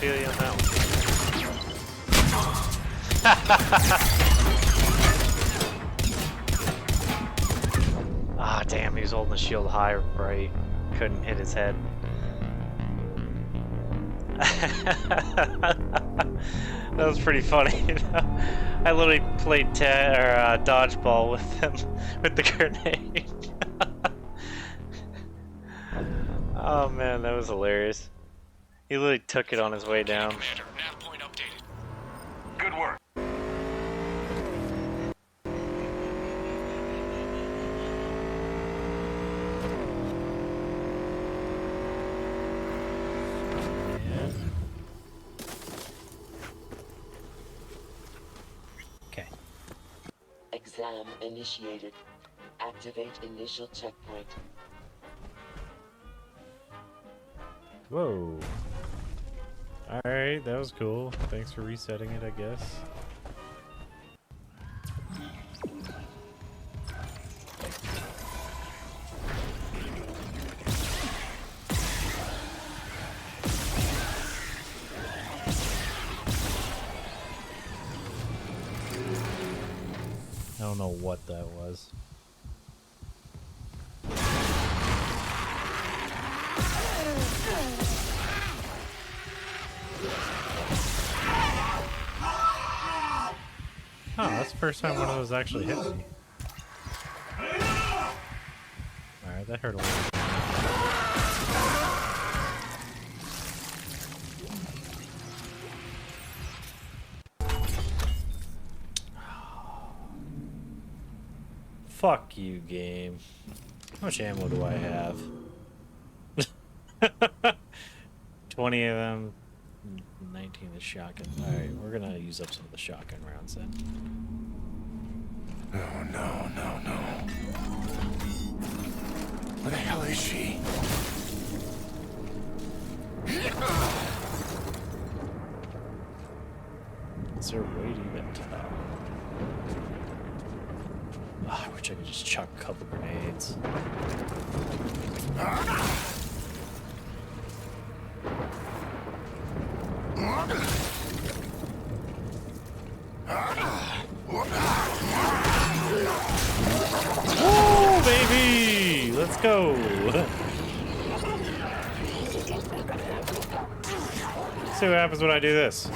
feel you on that one. Ah, damn, he was holding the shield high right. Couldn't hit his head. That was pretty funny. I literally played dodgeball with him with the grenade. Oh man, that was hilarious. He literally took it on his way down. Commander, nav point updated. Good work. Okay. Exam initiated. Activate initial checkpoint. Whoa. Alright, that was cool. Thanks for resetting it, I guess. I don't know what that was. Oh, that's the first time one of those actually hit me. Alright, that hurt a little. Fuck you, game. How much ammo do I have? 20 of them. 19 of the shotgun. Alright, we're gonna use up some of the shotgun rounds then. Oh, no, no, no. Where the hell is she? Is there a way to even tell? Oh, I wish I could just chuck a couple grenades. Oh, baby! Let's go! See what happens when I do this.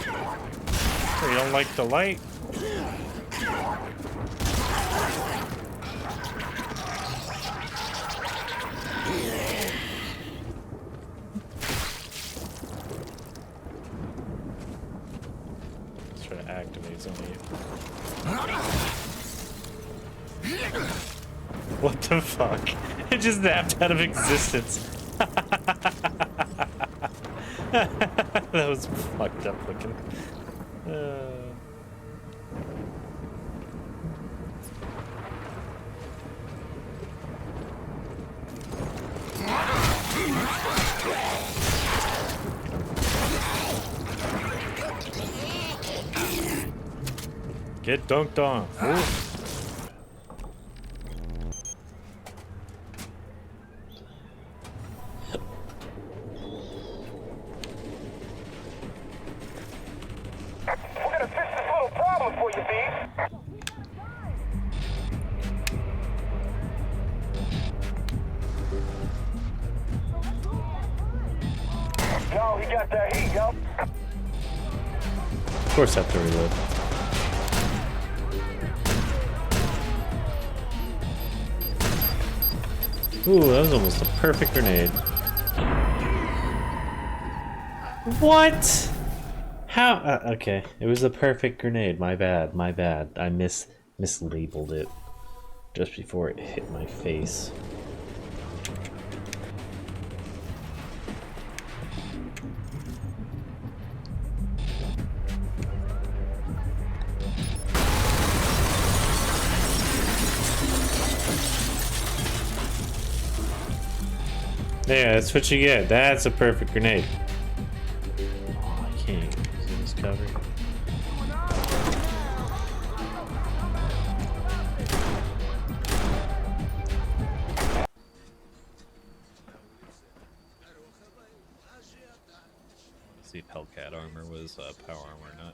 Oh, you don't like the light? Let's try to activate something. What the fuck? It just napped out of existence. That was fucked up looking. Get dunked on. Ooh. We're gonna fix this little problem for you, Beef. Yo, he got that heat, yo. Of course I have to reload. Ooh, that was almost a perfect grenade. What? How? Okay, it was a perfect grenade. My bad. My bad. I mislabeled it just before it hit my face. Yeah, that's what you get. That's a perfect grenade. Oh, I can't use this cover. see if Hellcat armor was power armor or not.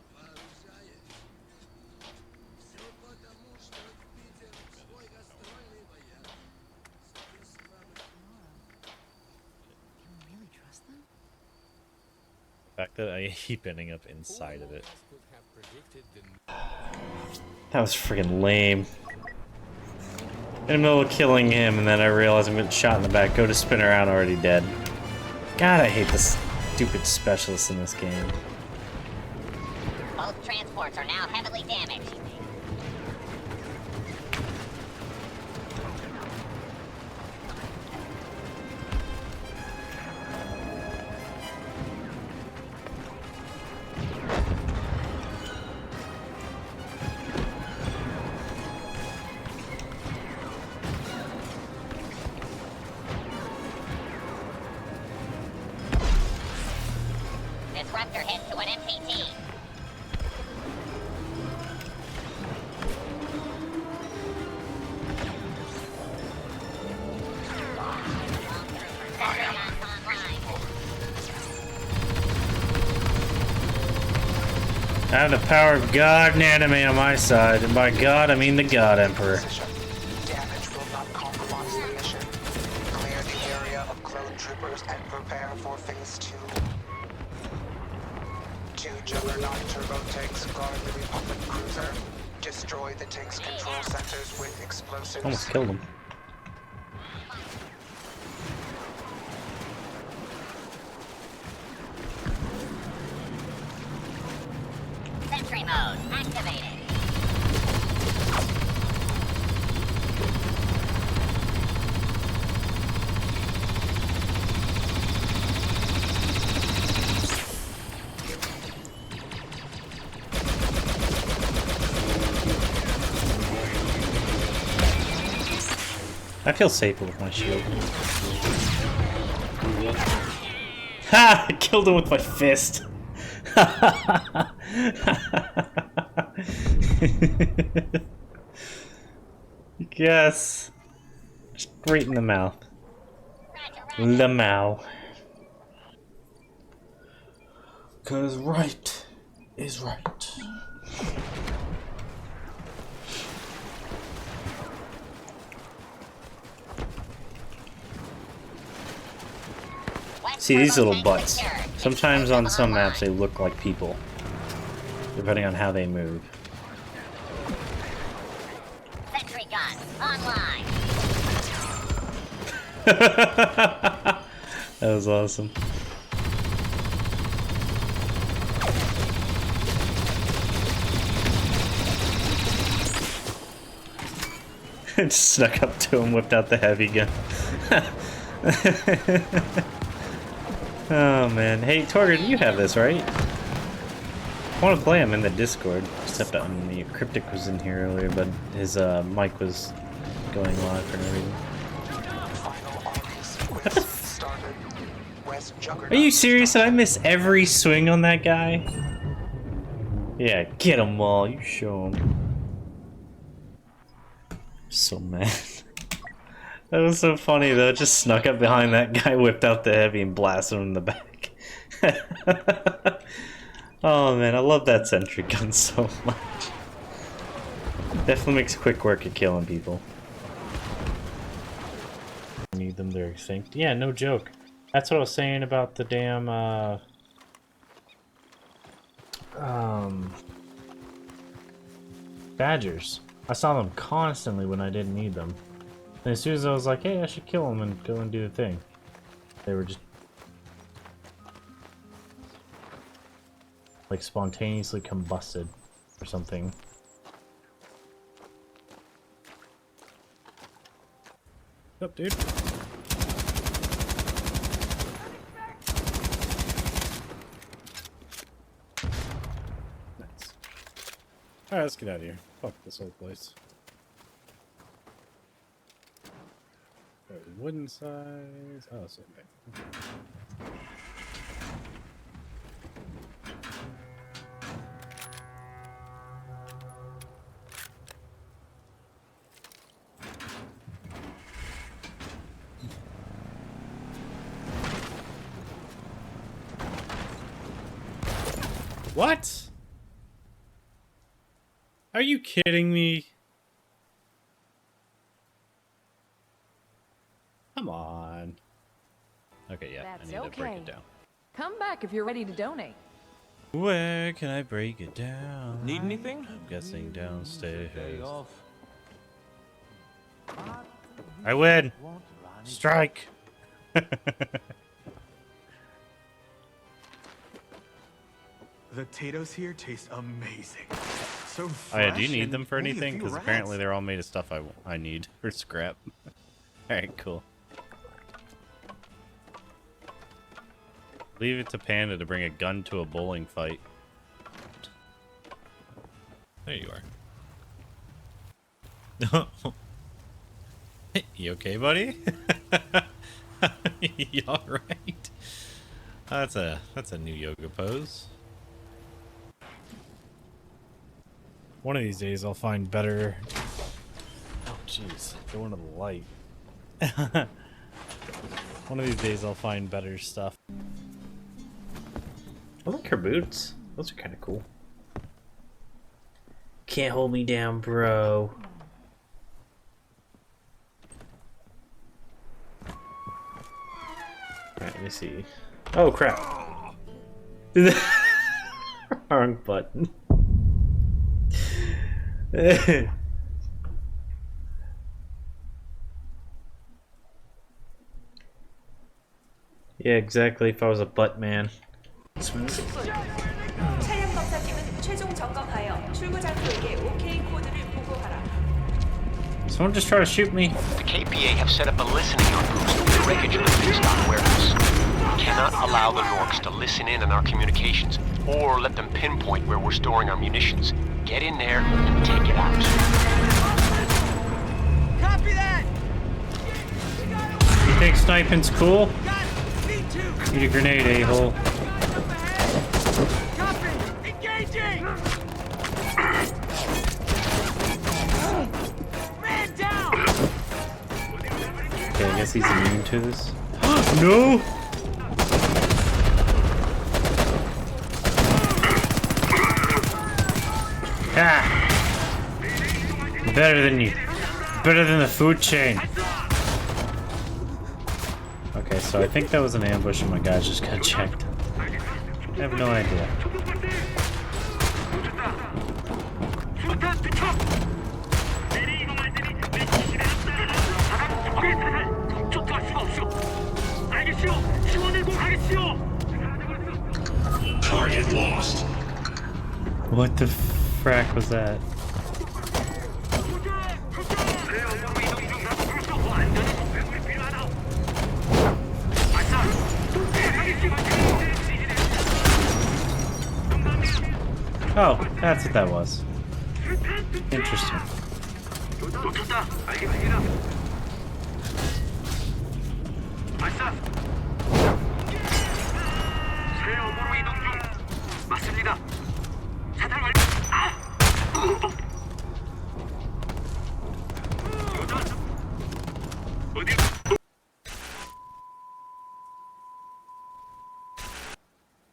Really trust them? The fact that I keep ending up inside of it. That was freaking lame. In the middle of killing him, and then I realized I'm getting shot in the back. Go to spin around, already dead. God, I hate this stupid specialist in this game. Both transports are now heavily damaged. Disruptor hit to an MPT. I have the power of God and anime on my side, and by God, I mean the God Emperor. Damage will not compromise the mission. Clear the area of clone troopers and prepare for phase 2. 2 Juggernaut turbo tanks guard the Republic cruiser. Destroy the tank's control centers with explosives. Almost killed him. Sentry mode activated. I feel safer with my shield. Ha! I killed him with my fist. Yes. Straight in the mouth. The mouth. 'Cause right is right. See these little butts. Sometimes on some maps they look like people, depending on how they move. Sentry gun online. That was awesome. Just snuck up to him, whipped out the heavy gun. Oh man. Hey Torger, you have this, right? I want to play him in the Discord, except the Cryptic was in here earlier, but his mic was going live for no reason. Final army sequence started. West Juggernaut. Are you serious? Did I miss every swing on that guy? Yeah, get them all. You show them. So mad. That was so funny though. It just snuck up behind that guy, whipped out the heavy, and blasted him in the back. Oh man, I love that sentry gun so much. Definitely makes quick work of killing people. Need them, they're extinct. Yeah, no joke. That's what I was saying about the damn badgers. I saw them constantly when I didn't need them. And as soon as I was like, hey, I should kill them and go and do the thing, they were just like spontaneously combusted or something. What's up, dude? Nice. Alright, let's get out of here. Fuck this whole place. Wooden size. Oh, so okay. What? Are you kidding me? Come on. Okay, yeah, That's I need to break okay. it down. Come back if you're ready to donate. Where can I break it down? Need anything? I'm guessing downstairs. I win! Strike! The potatoes here taste amazing. So Oh fresh. yeah, do you need and them for only a anything? few Because rats. apparently they're all made of stuff I need for scrap. Alright, cool. Leave it to Panda to bring a gun to a bowling fight. There you are. You okay, buddy? You alright? That's a new yoga pose. One of these days I'll find better. Oh jeez, go into the light. One of these days I'll find better stuff. I like her boots. Those are kind of cool. Can't hold me down, bro. Alright, let me see. Oh, crap. Wrong button. Yeah, exactly. If I was a butt man. 차량 검사팀은 최종 점검하여 출구 장소에게 OK 코드를 보고하라. Someone just try to shoot me. The KPA have set up a listening outpost with the wreckage of the feedstock warehouse. We cannot allow the Norks to listen in on our communications, or let them pinpoint where we're storing our munitions. Get in there and take it out. Copy that! You think sniping's cool? Eat a grenade, a-hole. Engaging! Man down! Okay, I guess he's immune to this. No! Ah! Better than you. Better than the food chain. Okay, so I think that was an ambush and my guys just got checked. I have no idea. Target lost. What the frack was that? Oh, that's what that was. Interesting.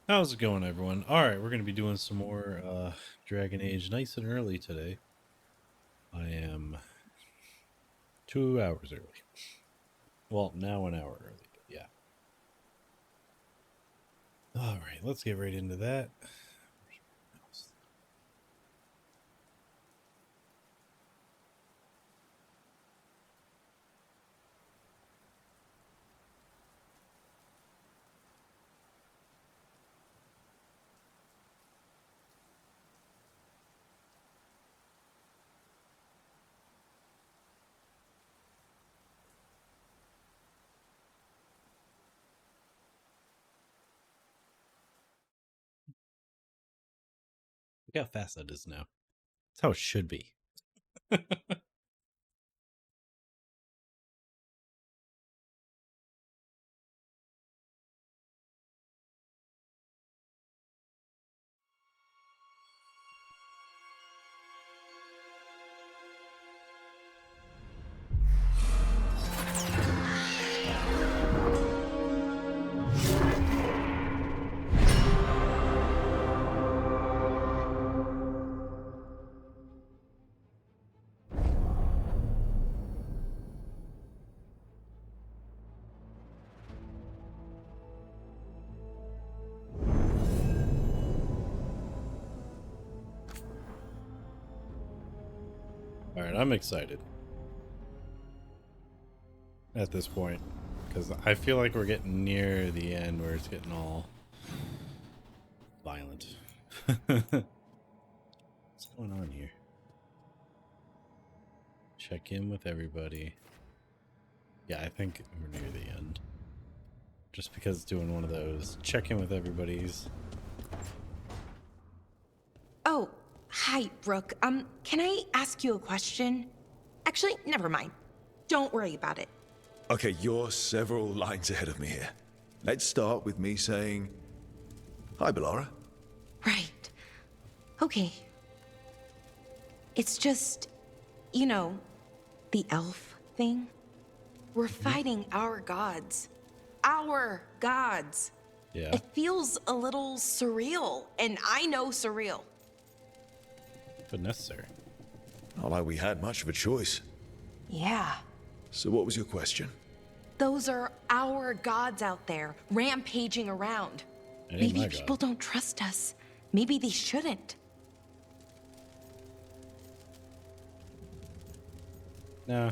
How's it going, everyone? Alright, we're going to be doing some more Dragon Age nice and early today. I am 2 hours early. Well, now an hour early, but yeah. Alright, let's get right into that. Look how fast that is now. That's how it should be. Alright, I'm excited. At this point. Because I feel like we're getting near the end where it's getting all violent. What's going on here? Check in with everybody. Yeah, I think we're near the end. Just because it's doing one of those check in with everybody's. Oh, hi, Brooke. Can I ask you a question? Actually, never mind. Don't worry about it. Okay, you're several lines ahead of me here. Let's start with me saying, hi, Bellara. Right. Okay. It's just, you know, the elf thing. We're fighting our gods. Our gods. Yeah. It feels a little surreal, and I know surreal. But necessary. Not like we had much of a choice. Yeah. So what was your question? Those are our gods out there, rampaging around. It ain't Maybe my people God. don't trust us. Maybe they shouldn't. Nah.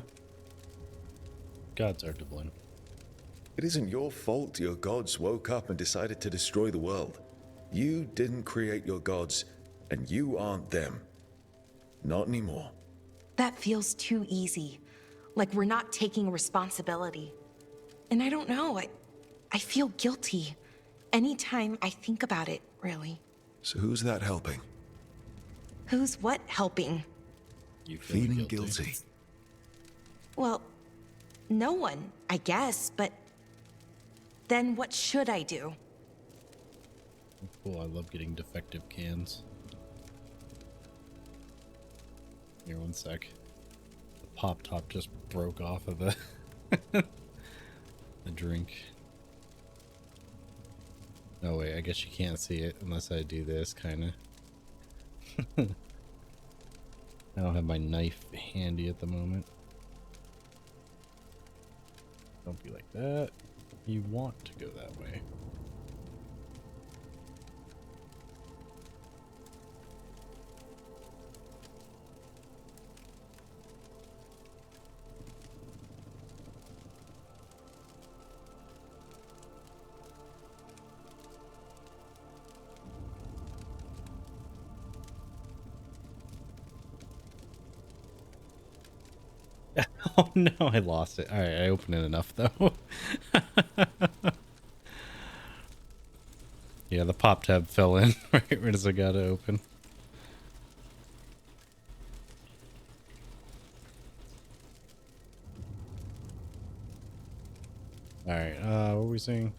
Gods are to blame. It isn't your fault your gods woke up and decided to destroy the world. You didn't create your gods, and you aren't them. Not anymore. That feels too easy. Like we're not taking responsibility. And I don't know, I feel guilty. Anytime I think about it, really. So who's that helping? Who's what helping? You Feeling guilty. Well, no one, I guess, but then what should I do? Cool, I love getting defective cans. Here, one sec. The pop top just broke off of the the drink. Oh wait, I guess you can't see it unless I do this, kinda. I don't have my knife handy at the moment. Don't be like that. You want to go that way. Oh no, I lost it. Alright, I opened it enough though. Yeah, the pop tab fell in right as I got it open. Alright, what were we saying?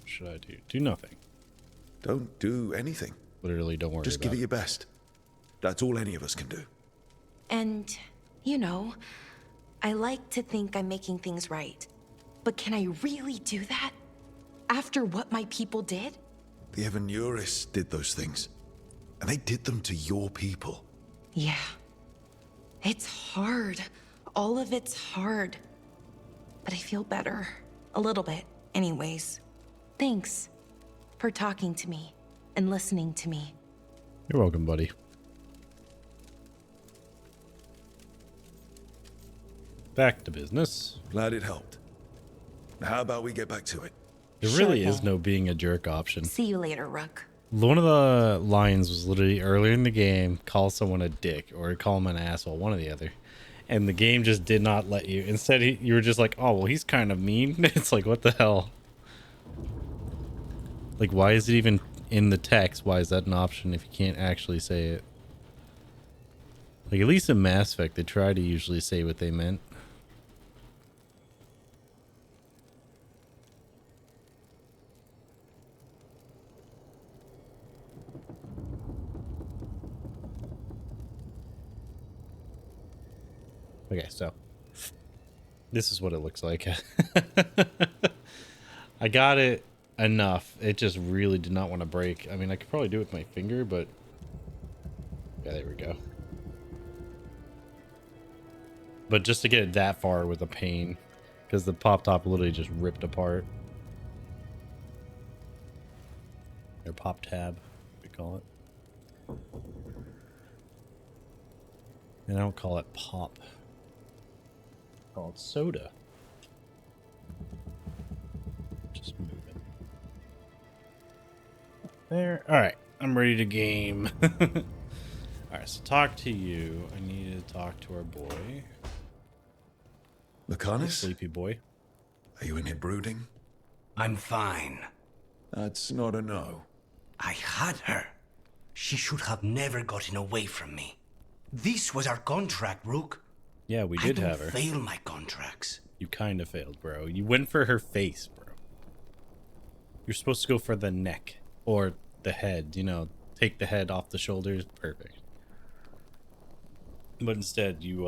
What should I do? Do nothing. Don't do anything. Literally, don't worry Just about give it your best. That's all any of us can do. And, you know, I like to think I'm making things right. But can I really do that? After what my people did? The Evanurists did those things. And they did them to your people. Yeah. It's hard. All of it's hard. But I feel better. A little bit, anyways. Thanks for talking to me and listening to me. You're welcome, buddy. Back to business. Glad it helped. Now how about we get back to it? There Sure really is thing. no being a jerk option. See you later, Rook. One of the lines was literally earlier in the game, call someone a dick or call him an asshole, one or the other. And the game just did not let you. Instead, you were just like, oh, well, he's kind of mean. It's like, what the hell? Like, why is it even in the text? Why is that an option if you can't actually say it? Like, at least in Mass Effect, they try to usually say what they meant. Okay, so this is what it looks like. I got it enough. It just really did not want to break. I mean, I could probably do it with my finger, but yeah, there we go. But just to get it that far was a pain because the pop top literally just ripped apart. Or pop tab, we call it. And I don't call it pop. I call it soda. Just move it. There. Alright. I'm ready to game. Alright, so talk to you. I need to talk to our boy. Lucanus? Sleepy boy. Are you in here brooding? I'm fine. That's not a no. I had her. She should have never gotten away from me. This was our contract, Rook. Yeah, we did have her. I don't fail my contracts. You kind of failed, bro. You went for her face, bro. You're supposed to go for the neck or the head, you know, take the head off the shoulders. Perfect. But instead, you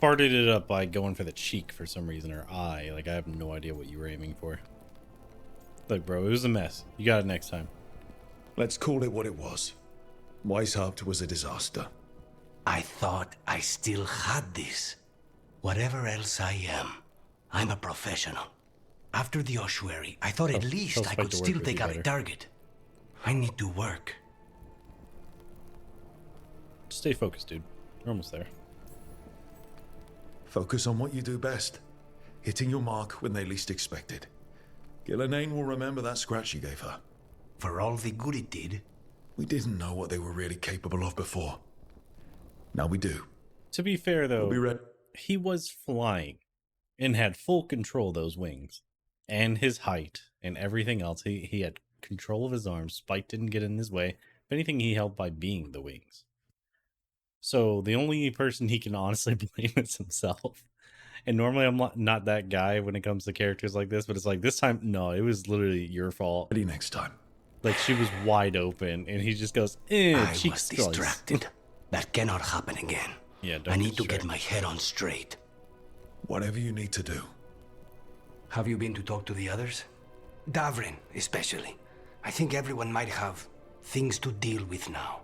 farted it up by going for the cheek for some reason, or eye. Like, I have no idea what you were aiming for. Look, bro, it was a mess. You got it next time. Let's call it what it was. Weishaupt was a disaster. I thought I still had this. Whatever else I am, I'm a professional. After the ossuary, I thought at least I could still take out a target. I need to work. Stay focused, dude. We're almost there. Focus on what you do best. Hitting your mark when they least expect it. Gillenane will remember that scratch you gave her. For all the good it did. We didn't know what they were really capable of before. Now we do. To be fair, though, We'll be ready. He was flying and had full control of those wings and his height and everything else. He had control of his arms. Spike didn't get in his way. If anything, he helped by being the wings. So the only person he can honestly blame is himself. And normally I'm not that guy when it comes to characters like this, but it's like this time, no, it was literally your fault. Ready next time. Like, she was wide open and he just goes, I cheek was slice. distracted. That cannot happen again. Yeah, I need to get my head on straight. Whatever you need to do. Have you been to talk to the others? Davrin, especially. I think everyone might have things to deal with now.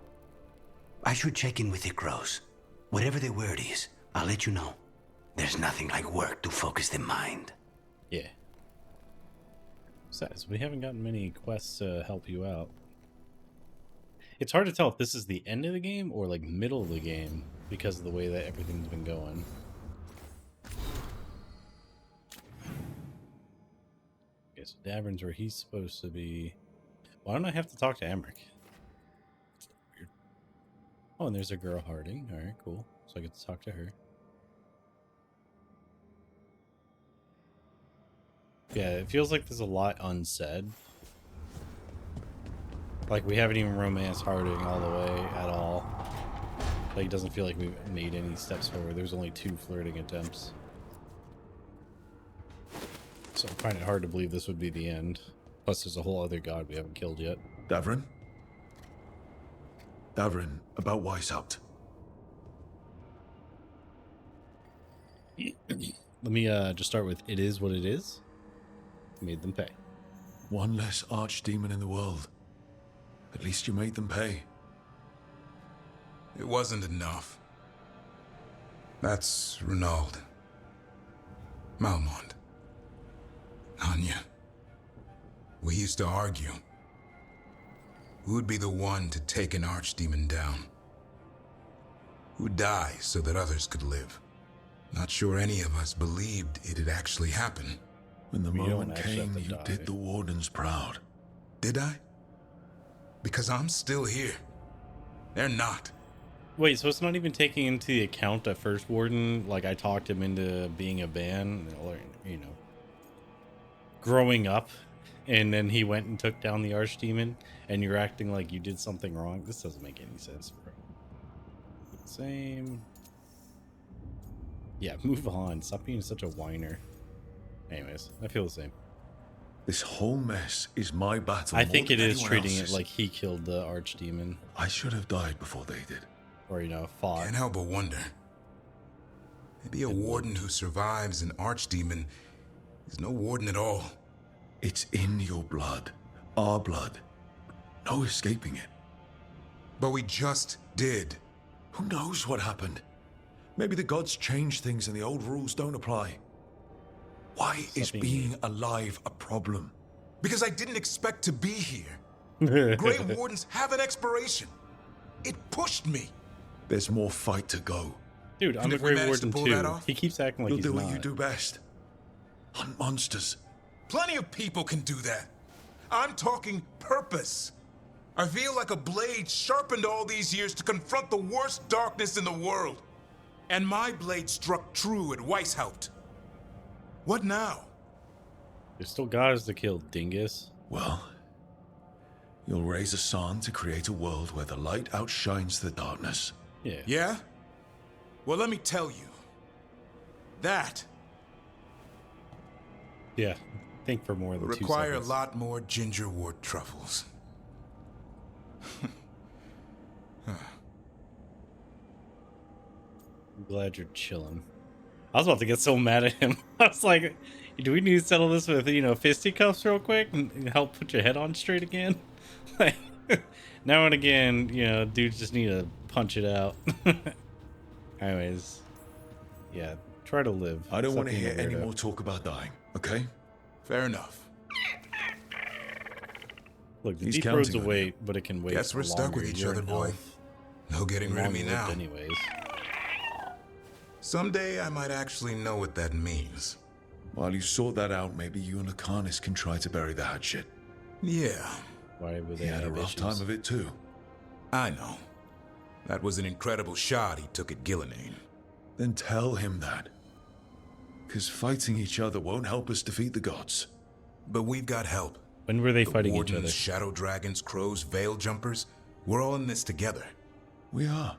I should check in with the crows. Whatever the word is, I'll let you know. There's nothing like work to focus the mind. Yeah. Besides, we haven't gotten many quests to help you out. It's hard to tell if this is the end of the game or like middle of the game because of the way that everything's been going. Okay, so Davrin's where he's supposed to be. Why don't I have to talk to Emmerich? Weird. Oh, and there's a girl Harding. Alright, cool. So I get to talk to her. Yeah, it feels like there's a lot unsaid. Like, we haven't even romanced Harding all the way at all. Like, it doesn't feel like we've made any steps forward. There's only 2 flirting attempts. So I find it hard to believe this would be the end. Plus, there's a whole other god we haven't killed yet. Davrin? Davrin, about Weishaupt. Let me just start with, it is what it is. Made them pay. One less archdemon in the world. At least you made them pay. It wasn't enough. That's Renaud. Malmont. Anya. We used to argue. Who would be the one to take an archdemon down? Who'd die so that others could live? Not sure any of us believed it'd actually happen. When the moment came, you did the Wardens proud. Did I? Because I'm still here. They're not. Wait, so it's not even taking into the account that First Warden, like, I talked him into being a ban, or, you know, growing up, and then he went and took down the Archdemon, and you're acting like you did something wrong? This doesn't make any sense, bro. Same. Yeah, move on. Stop being such a whiner. Anyways, I feel the same. This whole mess is my battle. I think more it than is anyone treating else's. it like he killed the Archdemon. I should have died before they did. Or, you know, fought. Can't help but wonder. Maybe a warden who survives an archdemon is no warden at all. It's in your blood. Our blood. No escaping it. But we just did. Who knows what happened? Maybe the gods changed things and the old rules don't apply. Why is being alive a problem? Because I didn't expect to be here. Grey Wardens have an expiration. It pushed me. There's more fight to go. Dude, I'm And a if we Grey manage to Warden pull too. that off, He keeps acting like You'll he's do not. what you do best. Hunt monsters. Plenty of people can do that. I'm talking purpose. I feel like a blade sharpened all these years to confront the worst darkness in the world. And my blade struck true at Weishaupt. What now? There's still gods to kill, dingus. Well, you'll raise a son to create a world where the light outshines the darkness. Yeah. Yeah? Well, let me tell you. That Yeah. Think for more than 2 require a seconds. lot more gingerwort truffles. I'm glad you're chilling. I was about to get so mad at him. I was like, do we need to settle this with, fisticuffs real quick and help put your head on straight again? Like, now and again, dudes just need to punch it out. Anyways, yeah, try to live. I don't Stop want to being a hear any weirdo. more talk about dying, okay? Fair enough. Look, the He's deep road's a counting on wait, but it can wait. Guess for we're stuck longer. with each You're other, an boy. elf. No getting rid of me Long-lived now. anyways. Someday I might actually know what that means. While you sort that out, maybe you and Lucanus can try to bury the hatchet. Yeah, Why would He they had a have rough issues? time of it too. I know. That was an incredible shot he took at Gillenane. Then tell him that. Because fighting each other won't help us defeat the gods. But we've got help. When were they The fighting Wardens, each other? Shadow Dragons, Crows, Veil Jumpers. We're all in this together. We are.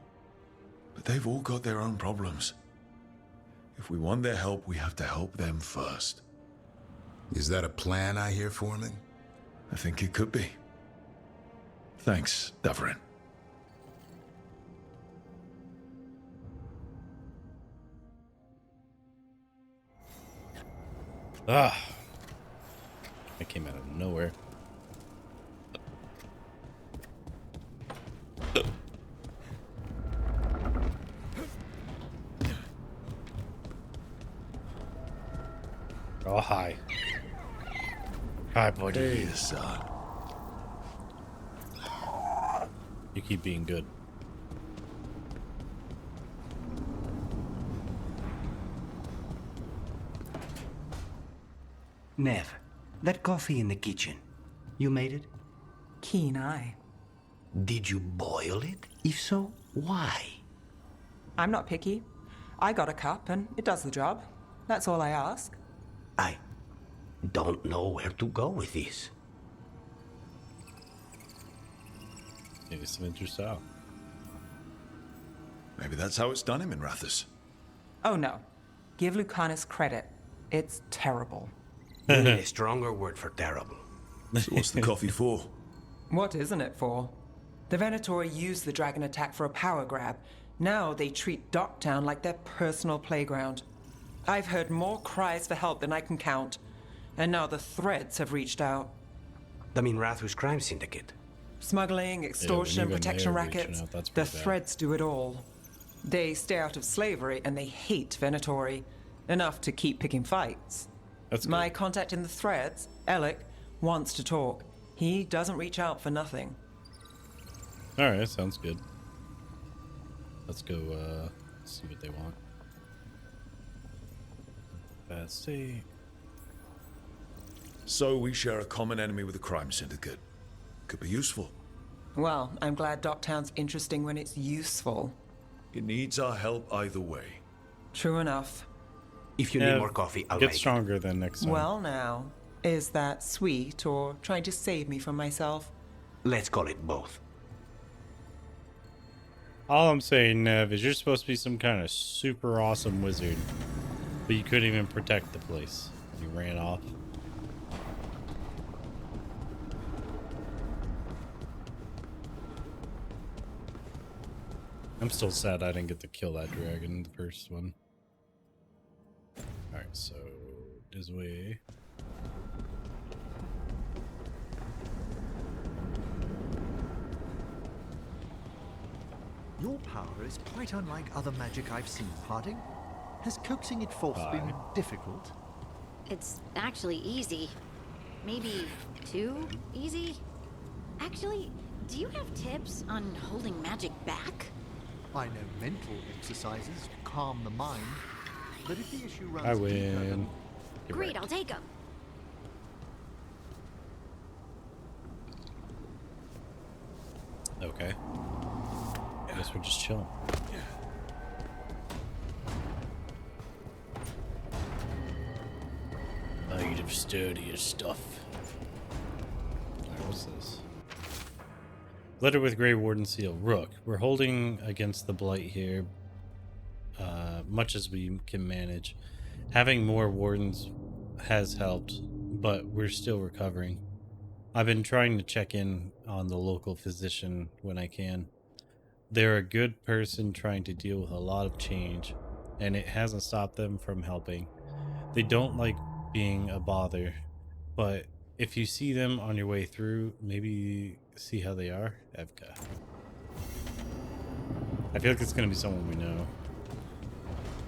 But they've all got their own problems. If we want their help, we have to help them first. Is that a plan I hear forming? I think it could be. Thanks, Davarin. Ah, that came out of nowhere. Oh, hi. Hi, buddy. Hey, son. You keep being good. Nev, that coffee in the kitchen, you made it? Keen eye. Did you boil it? If so, why? I'm not picky. I got a cup and it does the job. That's all I ask. I don't know where to go with this. Maybe some interest out. Maybe that's how it's done in Minrathous. Oh no. Give Lucanus credit. It's terrible. You need a stronger word for terrible. So what's the coffee for? What isn't it for? The Venatori used the dragon attack for a power grab. Now they treat Docktown like their personal playground. I've heard more cries for help than I can count. And now the Threads have reached out. The Minrathous crime syndicate. Smuggling, extortion, even protection they're reaching rackets. out, that's The pretty bad. Threads do it all. They stay out of slavery and they hate Venatori. Enough to keep picking fights. That's My contact in the Threads, Alec, wants to talk. He doesn't reach out for nothing. All right, sounds good. Let's go see what they want. See. So we share a common enemy with the crime syndicate. Could be useful. Well, I'm glad Docktown's interesting when it's useful. It needs our help either way. True enough. If you need more coffee, I'll get make stronger than next time. Well now, is that sweet or trying to save me from myself? it. Let's call it both. All I'm saying, Nev, is you're supposed to be some kind of super awesome wizard, but you couldn't even protect the place. You ran off. I'm still sad I didn't get to kill that dragon in the first one. Alright, so this way. Your power is quite unlike other magic I've seen, Harding. Has coaxing it forth been difficult? It's actually easy. Maybe too easy? Actually, do you have tips on holding magic back? I know mental exercises to calm the mind, but if the issue runs I deeper win. than- Great, I'll take them. Okay. I guess we're just chilling. I'd have sturdier stuff. Alright, what's this? Letter with Grey Warden seal. Rook. We're holding against the Blight here, much as we can manage. Having more wardens has helped, but we're still recovering. I've been trying to check in on the local physician when I can. They're a good person trying to deal with a lot of change, and it hasn't stopped them from helping. They don't like being a bother, but if you see them on your way through, maybe see how they are. Evka. I feel like it's going to be someone we know.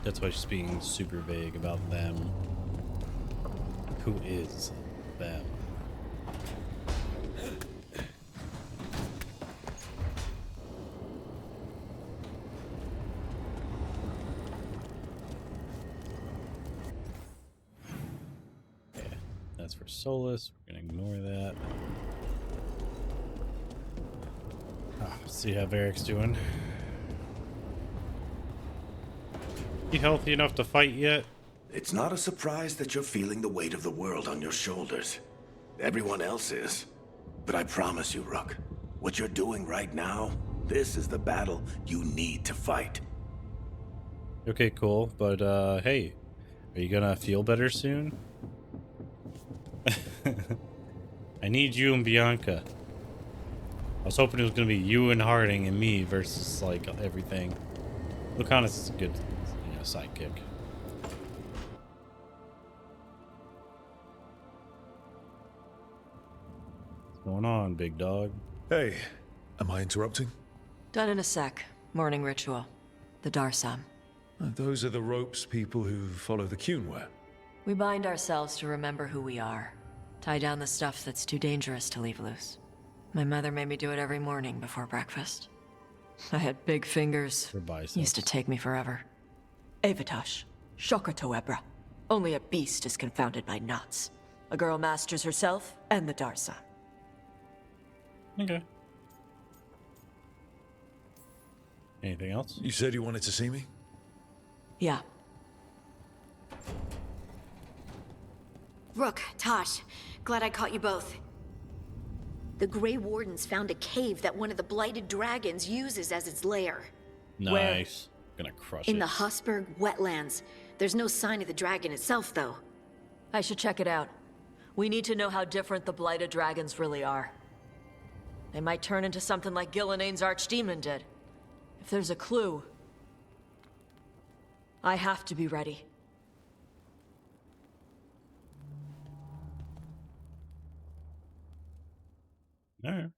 That's why she's being super vague about them. Who is them? That's for Solus. We're gonna ignore that. See how Varric's doing. You healthy enough to fight yet? It's not a surprise that you're feeling the weight of the world on your shoulders. Everyone else is. But I promise you, Rook, what you're doing right now, this is the battle you need to fight. Okay, cool. But, hey, are you gonna feel better soon? I need you and Bianca. I was hoping it was gonna be you and Harding and me versus, like, everything. Lucanus is a good, sidekick. What's going on, big dog? Hey, am I interrupting? Done in a sec. Morning ritual. The Darsam. Those are the ropes people who follow the Qun wear. We bind ourselves to remember who we are. Tie down the stuff that's too dangerous to leave loose. My mother made me do it every morning before breakfast. I had big fingers. Used to take me forever. Avatash. Shokratoebra. Only a beast is confounded by knots. A girl masters herself and the Darsam. Okay. Anything else? You said you wanted to see me? Yeah. Rook, Tosh, glad I caught you both. The Grey Wardens found a cave that one of the Blighted Dragons uses as its lair. Nice. Gonna crush In it. the Hussberg wetlands. There's no sign of the dragon itself, though. I should check it out. We need to know how different the Blighted Dragons really are. They might turn into something like Gillenane's Archdemon did. If there's a clue, I have to be ready. All right.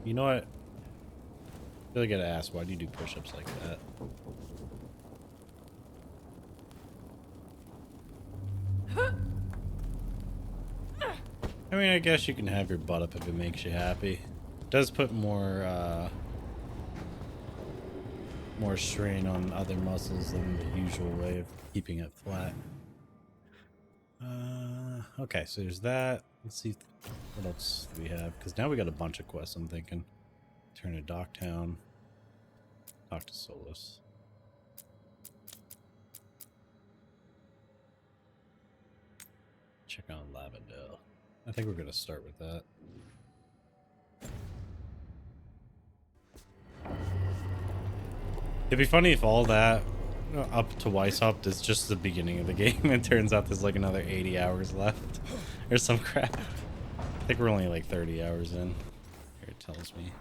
You know what? I really gotta ask, why do you do push-ups like that? I mean, I guess you can have your butt up if it makes you happy. It does put more strain on other muscles than the usual way of keeping it flat. Okay, so there's that. Let's see what else do we have, because now we got a bunch of quests. I'm thinking turn to Docktown, talk to Solus. Check on Lavendale. I think we're gonna start with that. It'd be funny if all that up to Weishaupt is just the beginning of the game and turns out there's like another 80 hours left or some crap. I think we're only like 30 hours in. Here it tells me.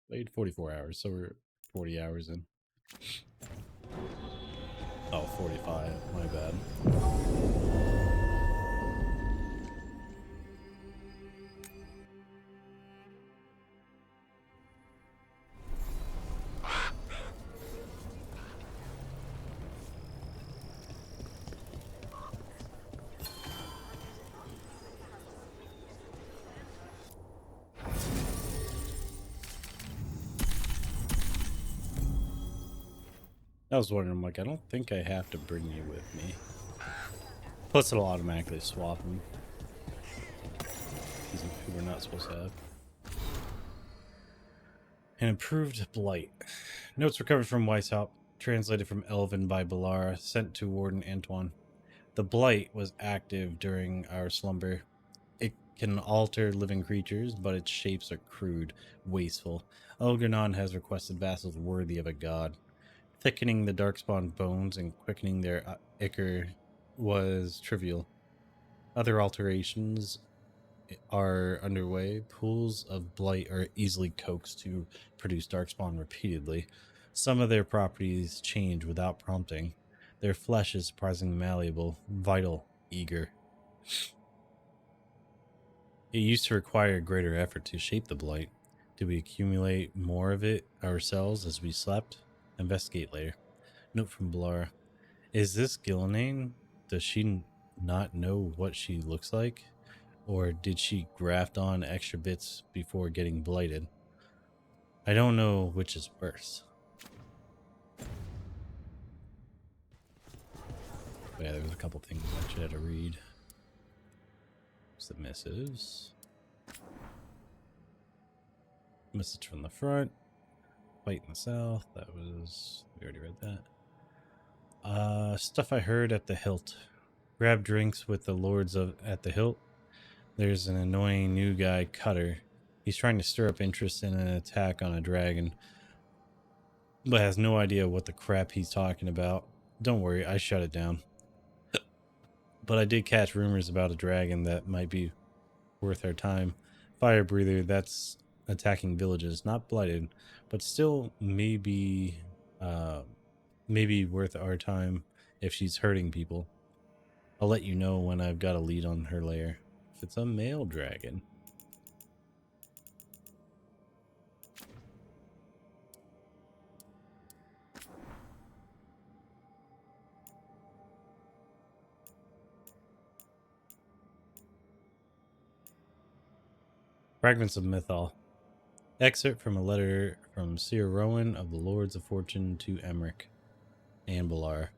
Played 44 hours, so we're 40 hours in. Oh, 45, my bad. I was wondering, I'm like, I don't think I have to bring you with me. Plus, it'll automatically swap them. These are who we're not supposed to have. An improved blight. Notes recovered from Weishaupt, translated from Elven by Balara, sent to Warden Antoine. The blight was active during our slumber. It can alter living creatures, but its shapes are crude, wasteful. Elgernon has requested vassals worthy of a god. Thickening the Darkspawn bones and quickening their ichor was trivial. Other alterations are underway. Pools of blight are easily coaxed to produce Darkspawn repeatedly. Some of their properties change without prompting. Their flesh is surprisingly malleable, vital, eager. It used to require greater effort to shape the blight. Did we accumulate more of it ourselves as we slept? Investigate later. Note from Balara. Is this Gillenane? Does she not know what she looks like? Or did she graft on extra bits before getting blighted? I don't know which is worse. But yeah, there was a couple things I actually had to read. Submissives. Message from the front. Fight in the south. That was... we already read that. Stuff I heard at the hilt. Grab drinks with the lords at the hilt. There's an annoying new guy, Cutter. He's trying to stir up interest in an attack on a dragon, but has no idea what the crap he's talking about. Don't worry, I shut it down. But I did catch rumors about a dragon that might be worth our time. Fire breather, that's attacking villages, not blighted, but still maybe worth our time if she's hurting people. I'll let you know when I've got a lead on her lair. If it's a male dragon. Fragments of Mythal. Excerpt from a letter from Sir Rowan of the Lords of Fortune to Emmerich and Balar.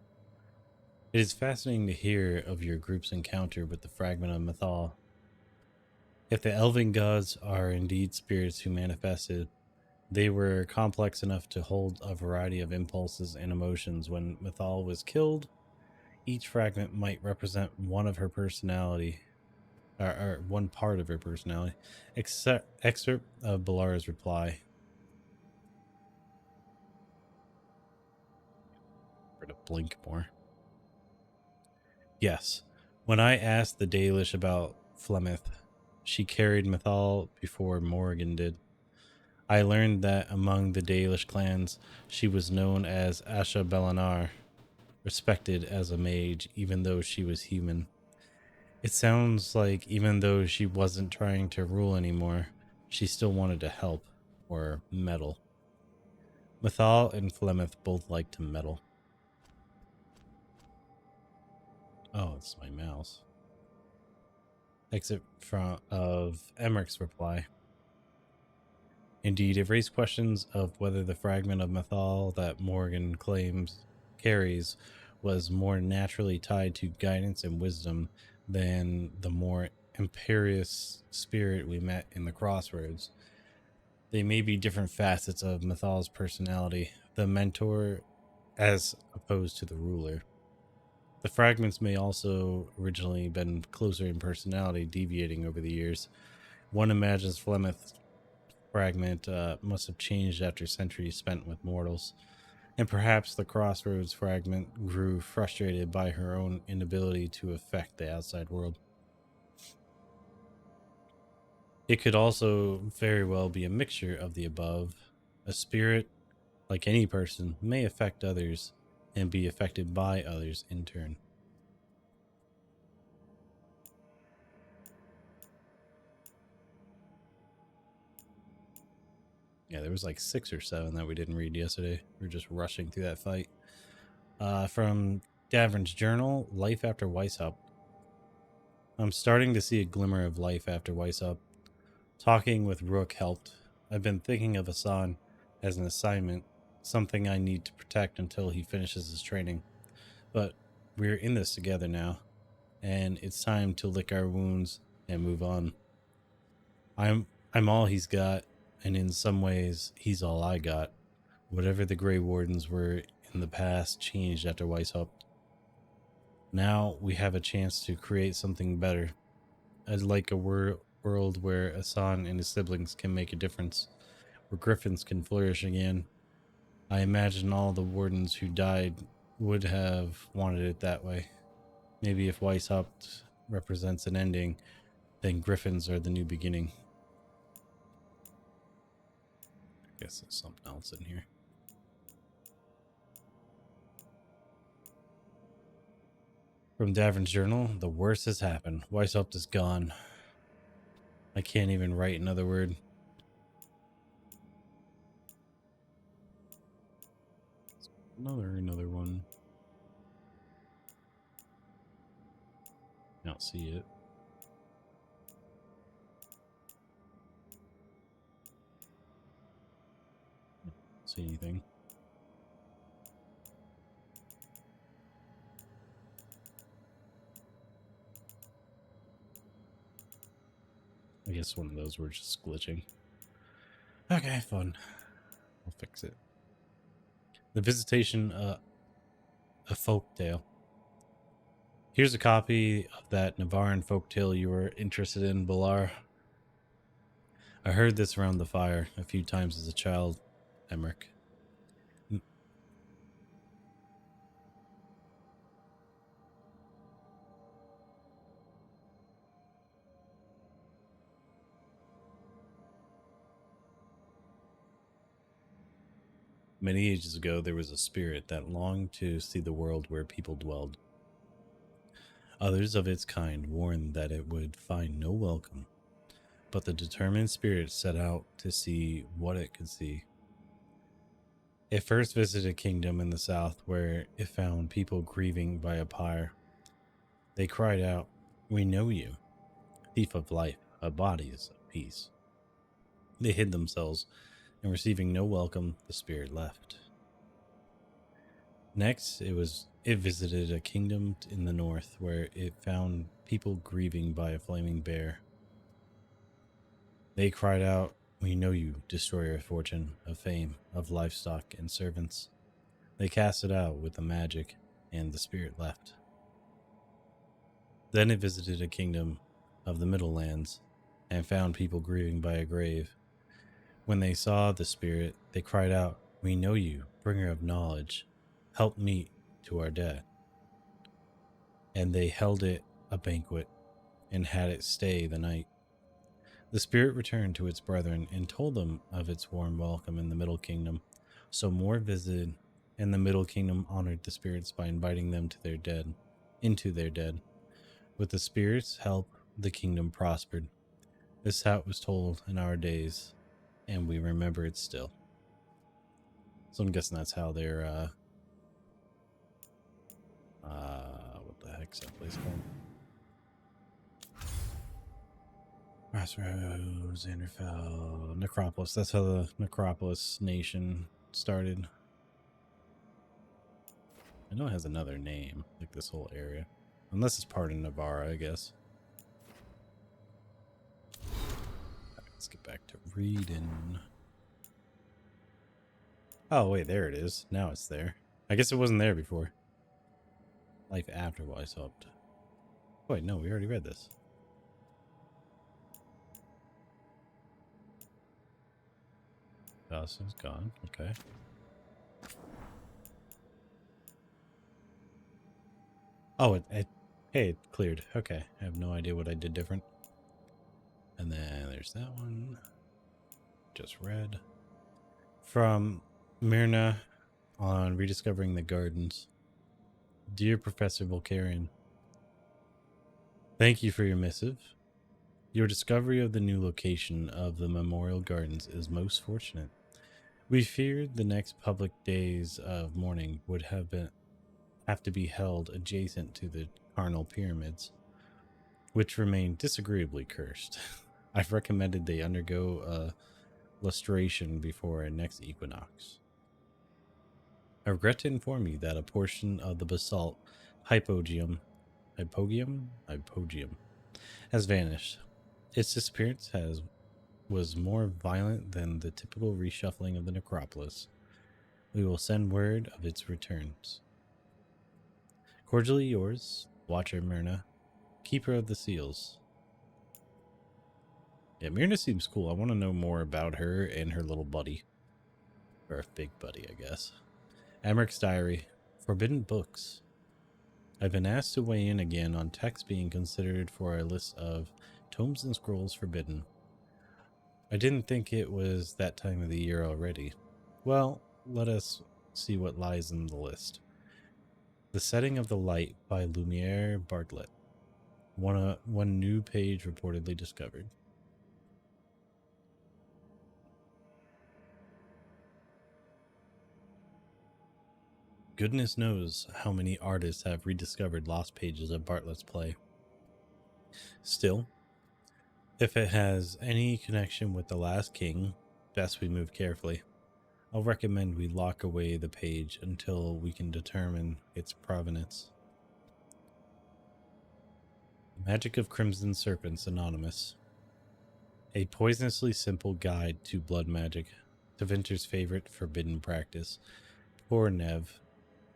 It is fascinating to hear of your group's encounter with the fragment of Mythal. If the elven gods are indeed spirits who manifested, they were complex enough to hold a variety of impulses and emotions. When Mythal was killed, each fragment might represent one of her personality, or one part of her personality. Excerpt of Balara's reply. For to blink more. Yes, when I asked the Dalish about Flemeth, she carried Mythal before Morrigan did. I learned that among the Dalish clans, she was known as Asha Belanar, respected as a mage, even though she was human. It sounds like even though she wasn't trying to rule anymore, she still wanted to help, or meddle. Mythal and Flemeth both liked to meddle. Oh, it's my mouse. Exit of Emmerich's reply. Indeed, it raised questions of whether the fragment of Mythal that Morrigan claims carries was more naturally tied to guidance and wisdom than the more imperious spirit we met in the Crossroads. They may be different facets of Mythal's personality, the mentor as opposed to the ruler. The fragments may also originally been closer in personality, deviating over the years. One imagines Flemeth's fragment must have changed after centuries spent with mortals, and perhaps the Crossroads fragment grew frustrated by her own inability to affect the outside world. It could also very well be a mixture of the above. A spirit, like any person, may affect others and be affected by others in turn. Yeah, there was like 6 or 7 that we didn't read yesterday. We were just rushing through that fight. From Davrin's journal, Life After Weishaupt. I'm starting to see a glimmer of life after Weishaupt. Talking with Rook helped. I've been thinking of Asan as an assignment something I need to protect until he finishes his training. But we're in this together now, and it's time to lick our wounds and move on. I'm all he's got, and in some ways, he's all I got. Whatever the Grey Wardens were in the past changed after Weishaupt. Now we have a chance to create something better. I'd like a world where Hassan and his siblings can make a difference, where Griffins can flourish again. I imagine all the Wardens who died would have wanted it that way. Maybe if Weishaupt represents an ending, then Griffins are the new beginning. I guess there's something else in here. From Davrin's journal, the worst has happened. Weishaupt is gone. I can't even write another word. Another one. I don't see it. Don't see anything. I guess one of those were just glitching. Okay, fun. I'll fix it. The Visitation of Folktale. Here's a copy of that Navaran folktale you were interested in, Balar. I heard this around the fire a few times as a child, Emmerich. Many ages ago, there was a spirit that longed to see the world where people dwelled. Others of its kind warned that it would find no welcome, but the determined spirit set out to see what it could see. It first visited a kingdom in the south where it found people grieving by a pyre. They cried out, "We know you, thief of life, of bodies, of peace." They hid themselves, and receiving no welcome, the spirit left. Next, it visited a kingdom in the north where it found people grieving by a flaming bear. They cried out, "We know you, destroyer of fortune, of fame, of livestock and servants." They cast it out with the magic, and the spirit left. Then it visited a kingdom of the Middle Lands and found people grieving by a grave. When they saw the spirit, they cried out, "We know you, bringer of knowledge. Help meet to our dead." And they held it a banquet and had it stay the night. The spirit returned to its brethren and told them of its warm welcome in the Middle Kingdom. So more visited, and the Middle Kingdom honored the spirits by inviting them to their dead, into their dead. With the spirits' help, the kingdom prospered. This how it was told in our days, and we remember it still. So I'm guessing that's how they're, what the heck's that place called? Crossroads, Anderfell, Necropolis. That's how the Necropolis nation started. I know it has another name, like this whole area. Unless it's part of Navarra, I guess. Let's get back to reading. Oh, wait, there it is. Now it's there. I guess it wasn't there before. Life after Weishaupt. Wait, no, we already read this. Dawson's gone. Okay. Oh, hey, it cleared. Okay, I have no idea what I did different. And then there's that one. Just read. From Myrna on Rediscovering the Gardens. Dear Professor Volkarian, thank you for your missive. Your discovery of the new location of the Memorial Gardens is most fortunate. We feared the next public days of mourning would have to be held adjacent to the carnal pyramids, which remain disagreeably cursed. I've recommended they undergo a lustration before our next equinox. I regret to inform you that a portion of the basalt hypogeum has vanished. Its disappearance was more violent than the typical reshuffling of the necropolis. We will send word of its returns. Cordially yours, Watcher Myrna, Keeper of the Seals. Yeah, Myrna seems cool. I want to know more about her and her little buddy. Or big buddy, I guess. Amric's Diary. Forbidden Books. I've been asked to weigh in again on texts being considered for a list of tomes and scrolls forbidden. I didn't think it was that time of the year already. Well, let us see what lies in the list. The Setting of the Light by Lumiere Bartlett. One new page reportedly discovered. Goodness knows how many artists have rediscovered lost pages of Bartlett's play. Still, if it has any connection with The Last King, best we move carefully. I'll recommend we lock away the page until we can determine its provenance. Magic of Crimson Serpents Anonymous. A poisonously simple guide to blood magic. Tevinter's favorite forbidden practice. Poor Nev.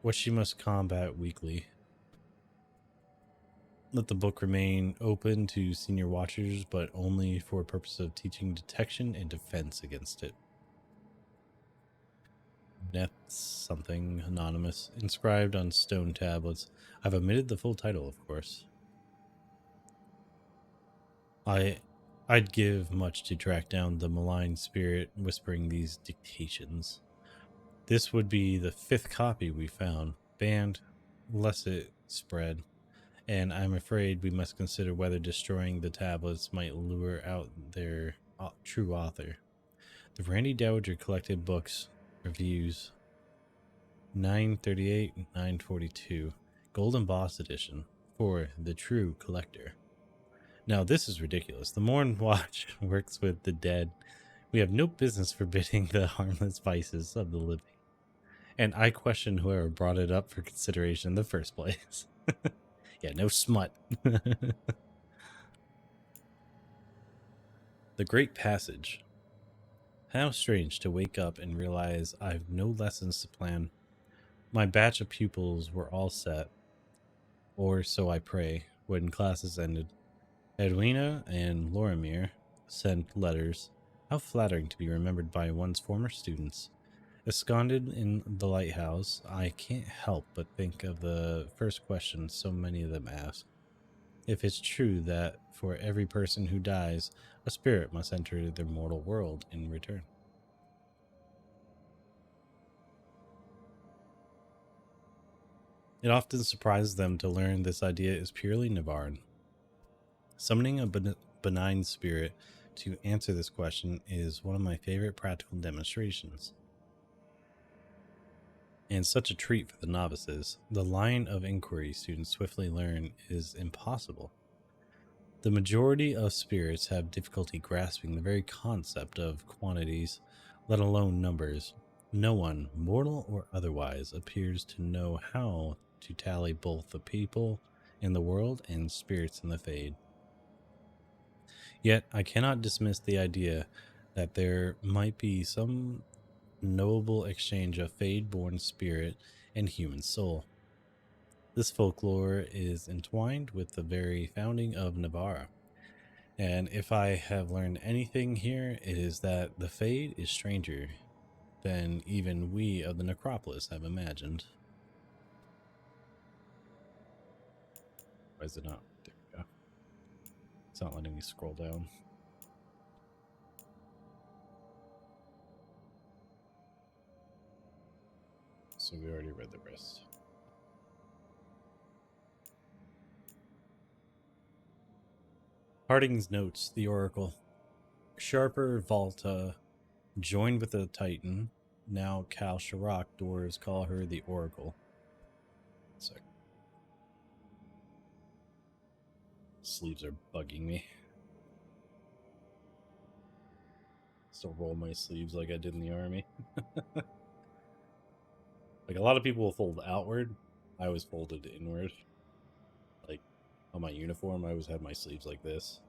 What she must combat weekly. Let the book remain open to senior watchers, but only for purpose of teaching detection and defense against it. Neth something anonymous, inscribed on stone tablets. I've omitted the full title, of course. I'd give much to track down the malign spirit whispering these dictations. This would be the 5th copy we found, banned, lest it spread, and I'm afraid we must consider whether destroying the tablets might lure out their true author. The Randy Dowager Collected Books Reviews, 938, 942, Golden Boss Edition, for the true collector. Now this is ridiculous. The Morn Watch works with the dead. We have no business forbidding the harmless vices of the living. And I question whoever brought it up for consideration in the first place. Yeah, no smut. The Great Passage. How strange to wake up and realize I've no lessons to plan. My batch of pupils were all set, or so I pray, when classes ended. Edwina and Lorimir sent letters. How flattering to be remembered by one's former students. Ensconced in the lighthouse, I can't help but think of the first question so many of them ask. If it's true that for every person who dies, a spirit must enter their mortal world in return. It often surprises them to learn this idea is purely Navarran. Summoning a benign spirit to answer this question is one of my favorite practical demonstrations. And such a treat for the novices. The line of inquiry students swiftly learn is impossible. The majority of spirits have difficulty grasping the very concept of quantities, let alone numbers. No one, mortal or otherwise, appears to know how to tally both the people in the world and spirits in the Fade. Yet I cannot dismiss the idea that there might be some knowable exchange of Fade-born spirit and human soul. This folklore is entwined with the very founding of Navarra, and if I have learned anything here, it is that the Fade is stranger than even we of the Necropolis have imagined. Why is it not? There we go. It's not letting me scroll down. So we already read the rest. Harding's notes, the Oracle. Sharper Volta joined with the Titan. Now Kal Shirak doors call her the Oracle. Sorry. Sleeves are bugging me. Still roll my sleeves like I did in the army. Like, a lot of people will fold outward. I always folded inward. Like, on my uniform, I always had my sleeves like this.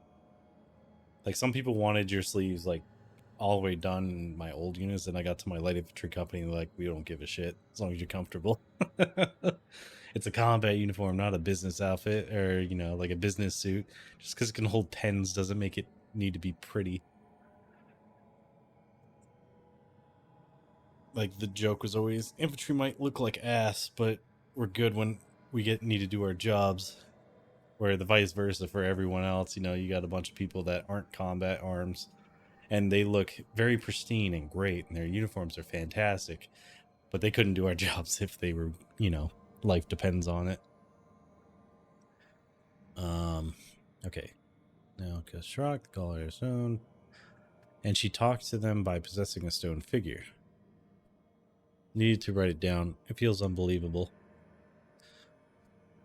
Like, some people wanted your sleeves, like, all the way done in my old units, and I got to my light infantry company, and they're like, we don't give a shit, as long as you're comfortable. It's a combat uniform, not a business outfit, or, you know, like a business suit. Just because it can hold pens doesn't make it need to be pretty. Like, the joke was always, infantry might look like ass, but we're good when we need to do our jobs. Where the vice versa for everyone else, you know, you got a bunch of people that aren't combat arms, and they look very pristine and great, and their uniforms are fantastic, but they couldn't do our jobs if they were, you know, life depends on it. Okay. Now, Kashrak, the caller is stone, and she talks to them by possessing a stone figure. Needed to write it down. It feels unbelievable.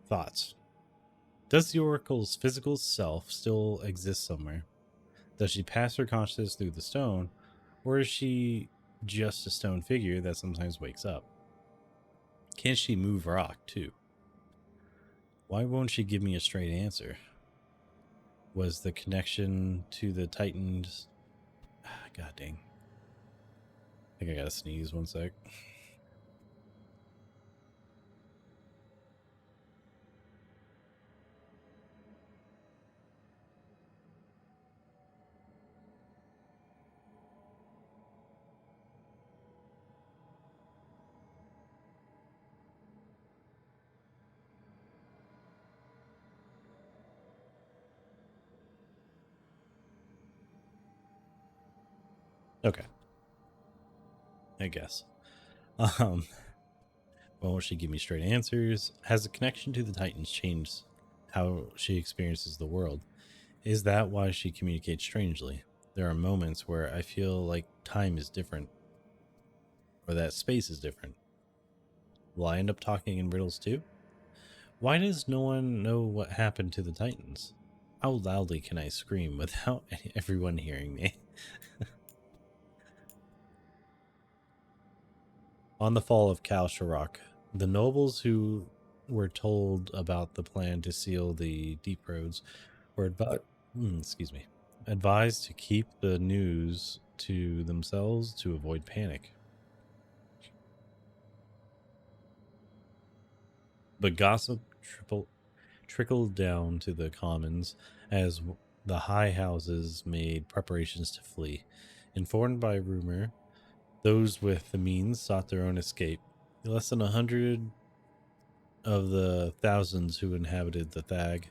Thoughts. Does the Oracle's physical self still exist somewhere? Does she pass her consciousness through the stone, or is she just a stone figure that sometimes wakes up? Can she move rock, too? Why won't she give me a straight answer? Was the connection to the Titans... God dang. I think I gotta sneeze 1 sec. Okay. I guess. Why won't she give me straight answers? Has the connection to the Titans changed how she experiences the world? Is that why she communicates strangely? There are moments where I feel like time is different, or that space is different. Will I end up talking in riddles too? Why does no one know what happened to the Titans? How loudly can I scream without everyone hearing me? On the fall of Kal Sharok, the nobles who were told about the plan to seal the deep roads were advised to keep the news to themselves to avoid panic. But gossip trickled down to the commons as the high houses made preparations to flee. Informed by rumor, those with the means sought their own escape. Less than 100 of the thousands who inhabited the Thag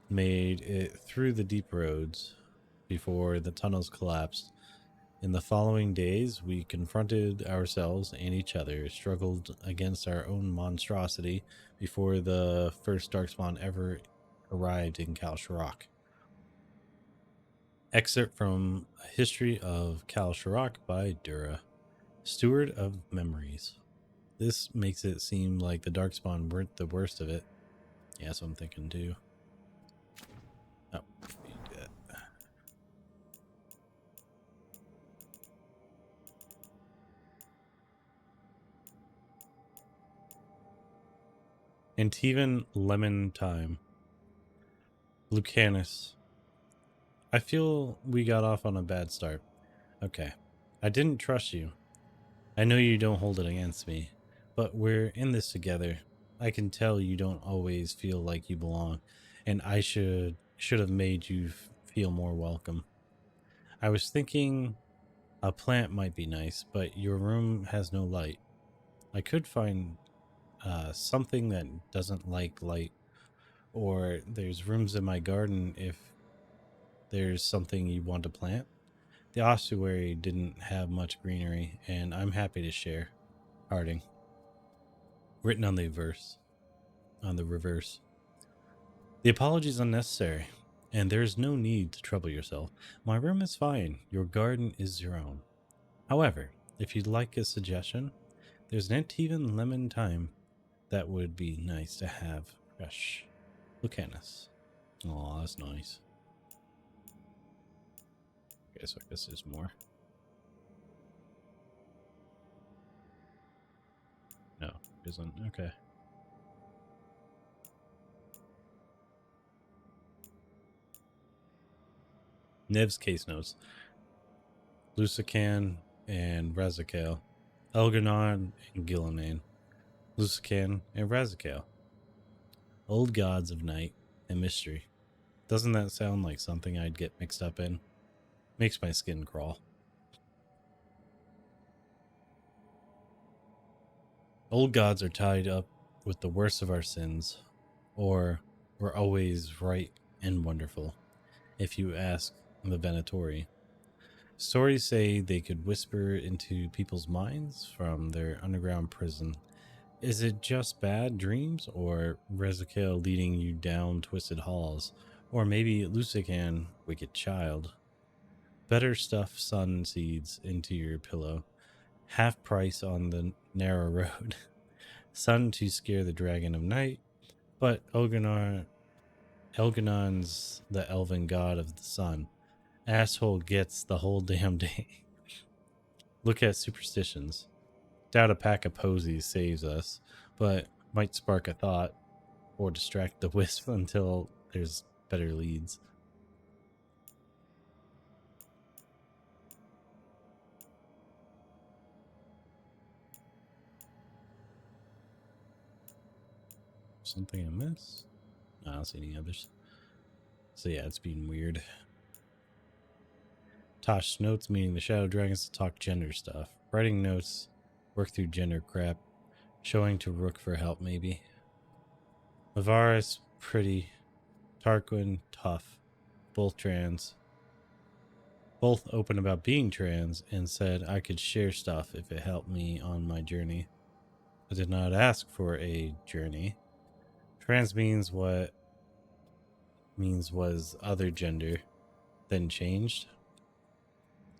made it through the deep roads before the tunnels collapsed. In the following days, we confronted ourselves and each other, struggled against our own monstrosity before the first Darkspawn ever arrived in Kal Sharok. Excerpt from A History of Kal Sharok by Dura, Steward of Memories. This makes it seem like the Darkspawn weren't the worst of it. Yeah, that's what I'm thinking too. Oh, need that. Antivan Lemon Time. Lucanus. I feel we got off on a bad start. Okay. I didn't trust you. I know you don't hold it against me, but we're in this together. I can tell you don't always feel like you belong, and I should have made you feel more welcome. I was thinking a plant might be nice, but your room has no light. I could find something that doesn't like light, or there's rooms in my garden if there's something you want to plant. The ossuary didn't have much greenery, and I'm happy to share. Harding. Written on the reverse. The apology is unnecessary, and there is no need to trouble yourself. My room is fine. Your garden is your own. However, if you'd like a suggestion, there's an Antivan Lemon Time that would be nice to have fresh. Lucanus. Aw, that's nice. Okay, so I guess there's more. isn't. Okay. Nev's case notes. Lusican and Razakale. Elganon and Gilliman. Lusican and Razakale. Old gods of night and mystery. Doesn't that sound like something I'd get mixed up in? Makes my skin crawl. Old gods are tied up with the worst of our sins, or were always right and wonderful, if you ask the Venatori. Stories say they could whisper into people's minds from their underground prison. Is it just bad dreams, or Razakale leading you down twisted halls, or maybe Lusican, wicked child? Better stuff sun seeds into your pillow. Half price on the narrow road. Sun to scare the dragon of night, but Elganon's the elven god of the sun. Asshole gets the whole damn day. Look at superstitions. Doubt a pack of posies saves us, but might spark a thought or distract the wisp until there's better leads. Something I miss? No, I don't see any others. So yeah, it's being weird. Tosh notes, meaning the shadow dragons to talk gender stuff. Writing notes, work through gender crap. Showing to Rook for help, maybe. Mavaris, pretty. Tarquin, tough. Both trans. Both open about being trans and said I could share stuff if it helped me on my journey. I did not ask for a journey. Trans means what means was other gender, then changed.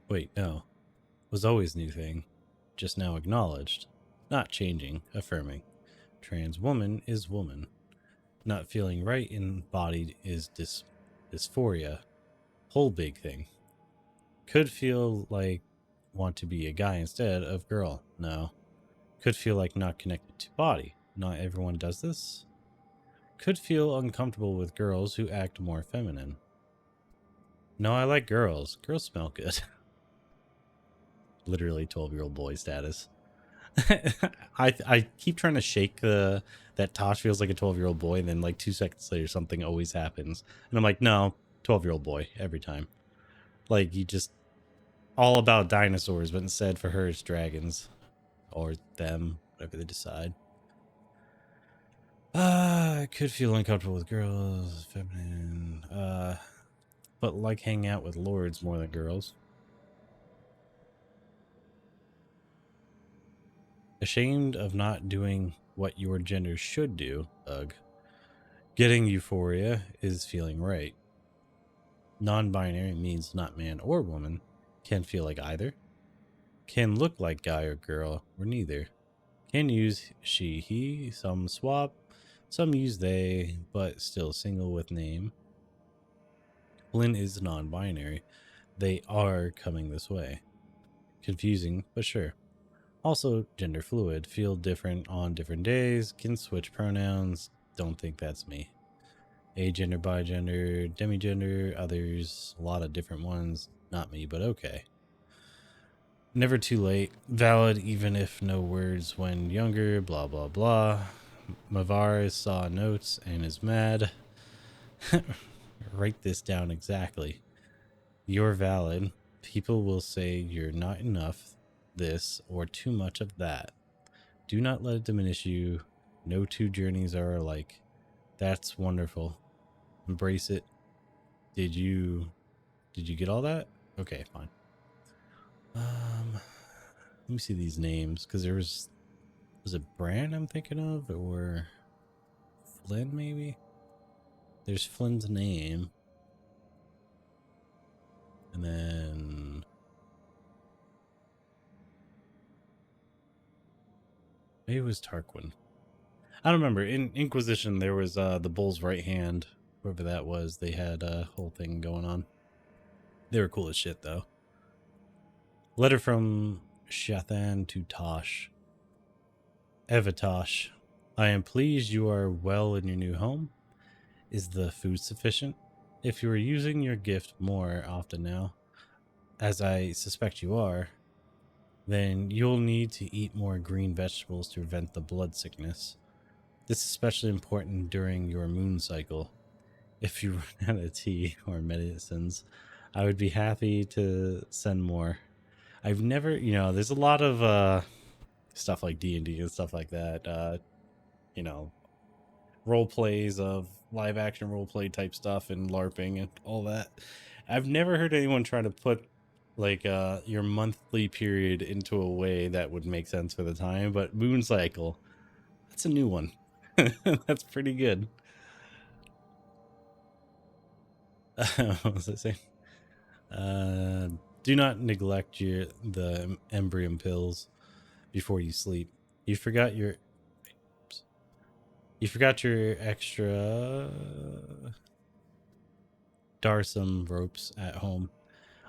Wait, no. Was always new thing, just now acknowledged. Not changing, affirming. Trans woman is woman. Not feeling right embodied is dysphoria. Whole big thing. Could feel like want to be a guy instead of girl. No. Could feel like not connected to body. Not everyone does this. Could feel uncomfortable with girls who act more feminine. No, I like girls. Girls smell good. Literally 12-year-old boy status. I keep trying to shake that Tosh feels like a 12-year-old boy, and then like 2 seconds later something always happens. And I'm like, no, 12-year-old boy every time. Like, you just all about dinosaurs, but instead for her it's dragons. Or them, whatever they decide. I could feel uncomfortable with girls, feminine, but like hanging out with lords more than girls. Ashamed of not doing what your gender should do, ugh. Getting euphoria is feeling right. Non-binary means not man or woman. Can feel like either. Can look like guy or girl, or neither. Can use she, he, some swap, some use they, but still single with name. Flynn is non-binary. They are coming this way. Confusing, but sure. Also gender fluid. Feel different on different days. Can switch pronouns. Don't think that's me. Agender, bigender, demigender, others. A lot of different ones. Not me, but okay. Never too late. Valid even if no words when younger. Blah, blah, blah. Mavaris saw notes and is mad. Write this down exactly. You're valid. People will say you're not enough this or too much of that. Do not let it diminish you. No two journeys are alike. That's wonderful. Embrace it. Did you get all that? Okay, fine. Let me see these names, because there was it Bran I'm thinking of, or Flynn maybe? There's Flynn's name. And then maybe it was Tarquin. I don't remember. In Inquisition there was the Bull's right hand, whoever that was. They had a whole thing going on. They were cool as shit though. Letter from Shathan to Tosh. Evatosh, I am pleased you are well in your new home. Is the food sufficient? If you are using your gift more often now, as I suspect you are, then you'll need to eat more green vegetables to prevent the blood sickness. This is especially important during your moon cycle. If you run out of tea or medicines, I would be happy to send more. I've never, there's a lot of stuff like D&D and stuff like that, role plays of live action role play type stuff and LARPing and all that. I've never heard anyone try to put like your monthly period into a way that would make sense for the time, but moon cycle, that's a new one. That's pretty good. What was I saying? Do not neglect the Embrium pills before you sleep. You forgot your extra Darsum ropes at home.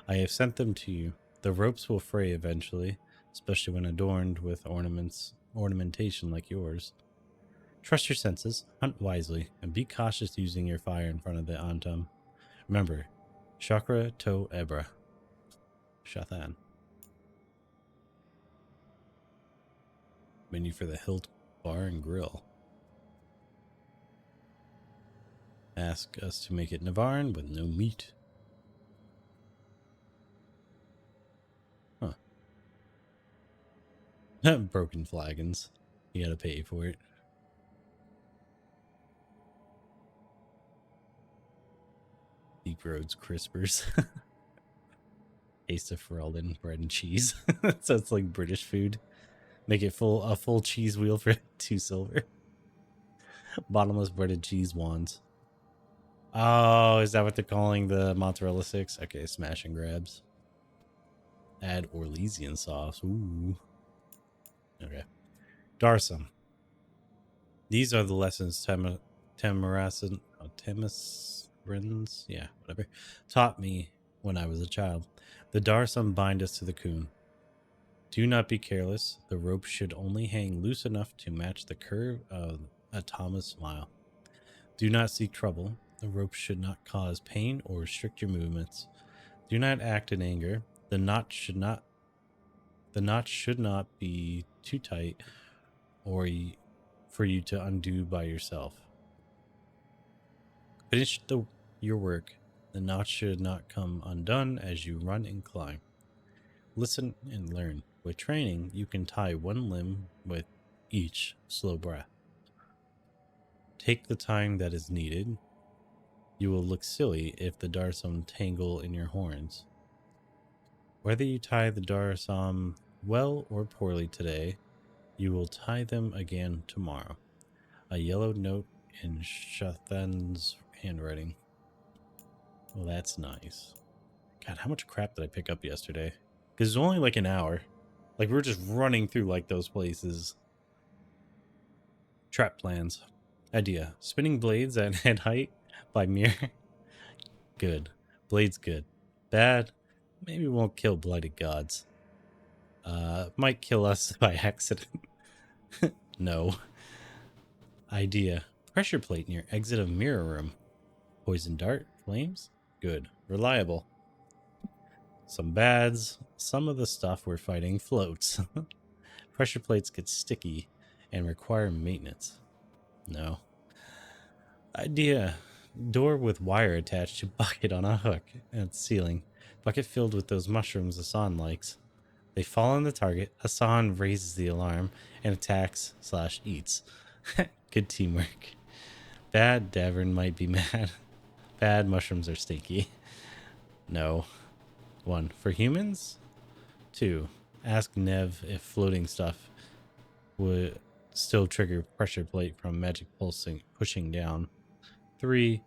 I have sent them to you. The ropes will fray eventually, especially when adorned with ornamentation like yours. Trust your senses, hunt wisely, and be cautious using your fire in front of the Antum. Remember, Chakra To Ebra. Shathan. Menu for the Hilt Bar and Grill. Ask us to make it Navarran with no meat. Huh. Broken flagons. You gotta pay for it. Deep Roads Crispers. Taste of Ferelden bread and cheese. So it's like British food. Make it a full cheese wheel for 2 silver. Bottomless breaded cheese wands. Oh, is that what they're calling the mozzarella sticks? Okay, smash and grabs. Add Orlesian sauce. Ooh. Okay. Darsum. These are the lessons Temerasans, yeah, whatever, taught me when I was a child. The Darsum bind us to the Coon. Do not be careless. The rope should only hang loose enough to match the curve of a Thomas smile. Do not seek trouble. The rope should not cause pain or restrict your movements. Do not act in anger. The knot should not be too tight or for you to undo by yourself. Finish your work. The knot should not come undone as you run and climb. Listen and learn. With training, you can tie one limb with each slow breath. Take the time that is needed. You will look silly if the Darsum tangle in your horns. Whether you tie the Darsum well or poorly today, you will tie them again tomorrow. A yellow note in Shathan's handwriting. Well, that's nice. God, how much crap did I pick up yesterday? Because it's only like an hour. Like, we're just running through, like, those places. Trap plans. Idea. Spinning blades at head height by Mir. Good. Blades good. Bad. Maybe won't kill blighted gods. Might kill us by accident. No. Idea. Pressure plate near exit of mirror room. Poison dart. Flames. Good. Reliable. Some bads. Some of the stuff we're fighting floats. Pressure plates get sticky and require maintenance. No. Idea. Door with wire attached to bucket on a hook at ceiling. Bucket filled with those mushrooms Hassan likes. They fall on the target. Hassan raises the alarm and attacks/eats. Good teamwork. Bad. Davern might be mad. Bad. Mushrooms are stinky. No. 1. For humans? 2. Ask Nev if floating stuff would still trigger pressure plate from magic pushing down. 3.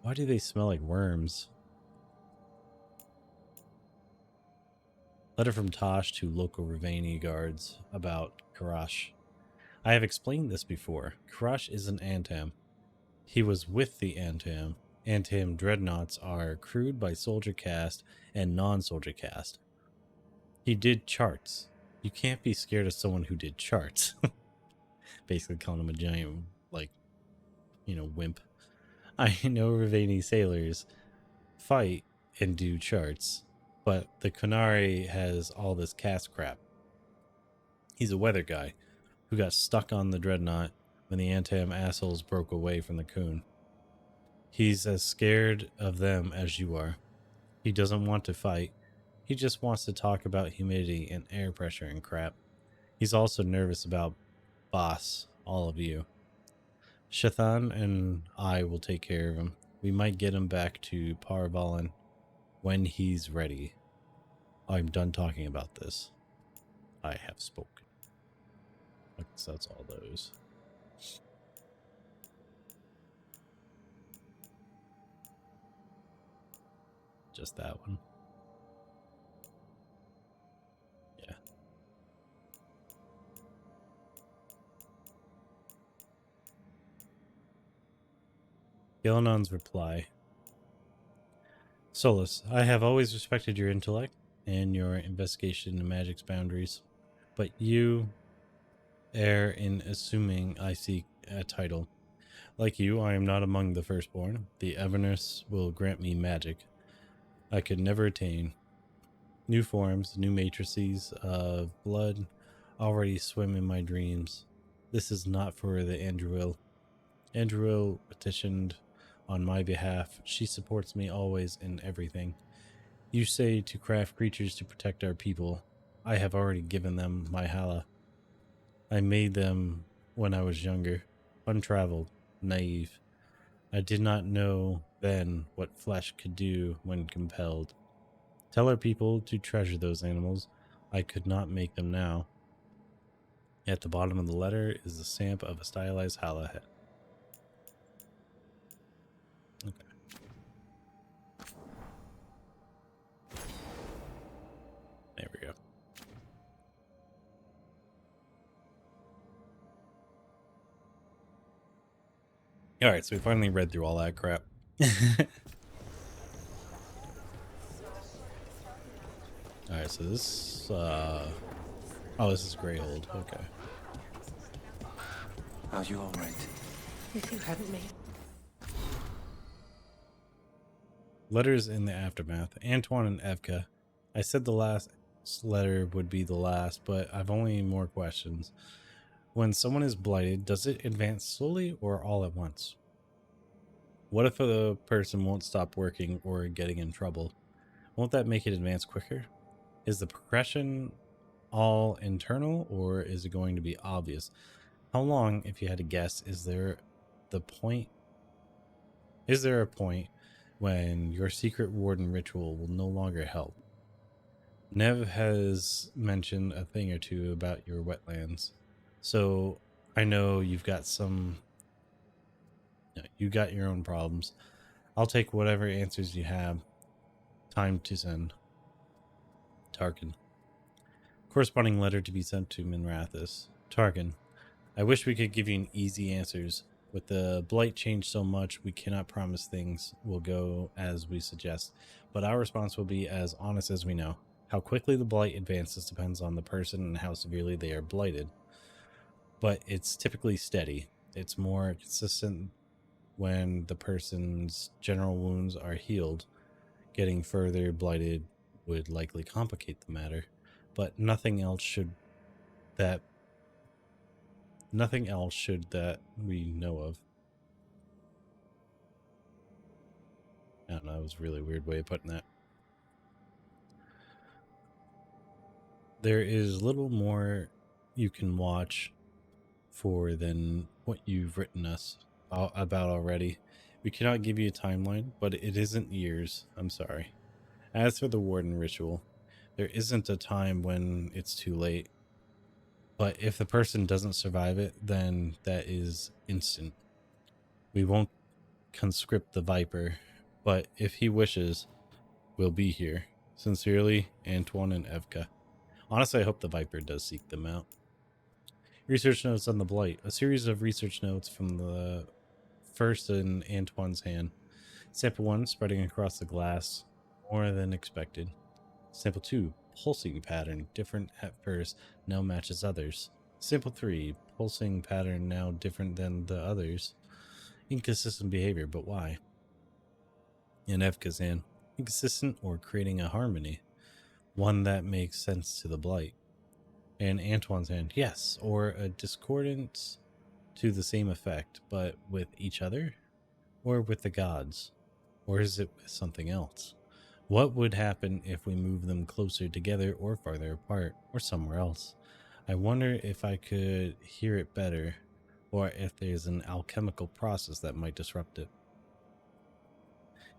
Why do they smell like worms? Letter from Tosh to local Rivani guards about Karash. I have explained this before. Karash is an Antam. He was with the Antam. Antam dreadnoughts are crewed by soldier caste and non-soldier caste. He did charts. You can't be scared of someone who did charts. Basically calling him a giant, like, wimp. I know Riveni sailors fight and do charts, but the Kunari has all this cast crap. He's a weather guy who got stuck on the Dreadnought when the Antam assholes broke away from the Kun. He's as scared of them as you are. He doesn't want to fight. He just wants to talk about humidity and air pressure and crap. He's also nervous about Boss, all of you. Shathan and I will take care of him. We might get him back to Parvalan when he's ready. I'm done talking about this. I have spoken. I guess that's all those. Just that one. Yeah. Galenon's reply. Solus, I have always respected your intellect and your investigation into magic's boundaries, but you err in assuming I seek a title. Like you, I am not among the firstborn. The Avernus will grant me magic I could never attain. New forms, new matrices of blood already swim in my dreams. This is not for the Andruil. Andruil petitioned on my behalf. She supports me always in everything. You say to craft creatures to protect our people. I have already given them my Hala. I made them when I was younger, untraveled, naive. I did not know then what flesh could do when compelled. Tell our people to treasure those animals. I could not make them now. At the bottom of the letter is the stamp of a stylized Hala head. Okay. There we go. Alright, so we finally read through all that crap. Alright, so this, oh, this is Greyhold, okay. Are you alright? If you hadn't made... Letters in the aftermath. Antoine and Evka. I said the last letter would be the last, but I've only more questions. When someone is blighted, does it advance slowly or all at once? What if a person won't stop working or getting in trouble? Won't that make it advance quicker? Is the progression all internal or is it going to be obvious? How long, if you had to guess, is there a point when your secret warden ritual will no longer help? Nev has mentioned a thing or two about your wetlands. So I know you've got you got your own problems. I'll take whatever answers you have. Time to send. Tarkin. Corresponding letter to be sent to Minrathous. Tarkin. I wish we could give you easy answers. With the blight changed so much, we cannot promise things will go as we suggest. But our response will be as honest as we know. How quickly the blight advances depends on the person and how severely they are blighted. But it's typically steady. It's more consistent when the person's general wounds are healed. Getting further blighted would likely complicate the matter, but nothing else should that we know of. I don't know, that was a really weird way of putting that. There is little more you can watch for than what you've written us about already. We cannot give you a timeline, but it isn't years. I'm sorry. As for the warden ritual, there isn't a time when it's too late. But if the person doesn't survive it, then that is instant. We won't conscript the Viper, but if he wishes, we'll be here. Sincerely, Antoine and Evka. Honestly, I hope the Viper does seek them out. Research notes on the Blight. A series of research notes from the first in Antoine's hand. Sample 1, spreading across the glass, more than expected. Sample 2, pulsing pattern, different at first, now matches others. Sample 3. Pulsing pattern now different than the others. Inconsistent behavior, but why? In Evka's hand, inconsistent or creating a harmony. One that makes sense to the Blight. In Antoine's hand, yes, or a discordance to the same effect, but with each other? Or with the gods? Or is it with something else? What would happen if we move them closer together or farther apart, or somewhere else? I wonder if I could hear it better, or if there's an alchemical process that might disrupt it.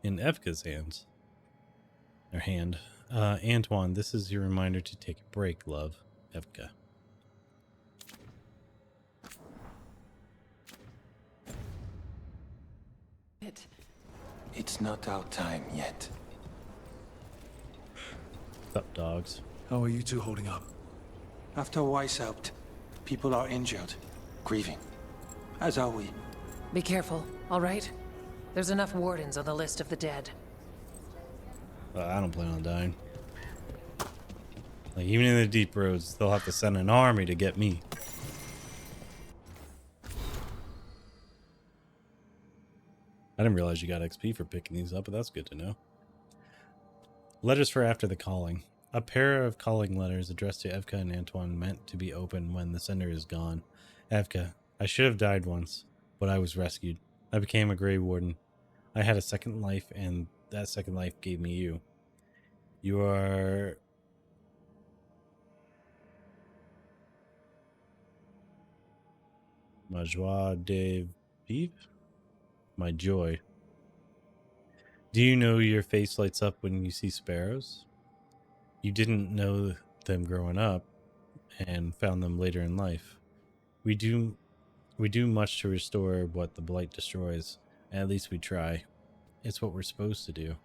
In Evka's hand, Antoine, this is your reminder to take a break, love. Evka. It's not our time yet. What's up, dogs? How are you two holding up? After Weiss helped, people are injured, grieving. As are we. Be careful, all right? There's enough wardens on the list of the dead. I don't plan on dying. Like, even in the deep roads, they'll have to send an army to get me. I didn't realize you got XP for picking these up, but that's good to know. Letters for after the calling. A pair of calling letters addressed to Evka and Antoine meant to be opened when the sender is gone. Evka, I should have died once, but I was rescued. I became a Grey Warden. I had a second life, and that second life gave me you. You are... ma joie de vivre? My joy. Do you know your face lights up when you see sparrows? You didn't know them growing up and found them later in life. We do much to restore what the Blight destroys. At least we try. It's what we're supposed to do.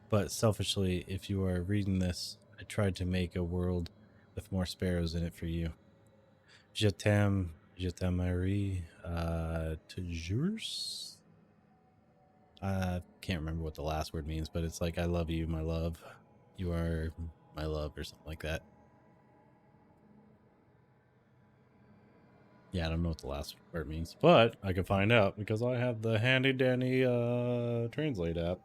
But selfishly, if you are reading this, I tried to make a world with more sparrows in it for you. Je t'aimerai toujours? I can't remember what the last word means, but it's like, I love you, my love. You are my love, or something like that. Yeah, I don't know what the last word means, but I can find out because I have the handy dandy translate app.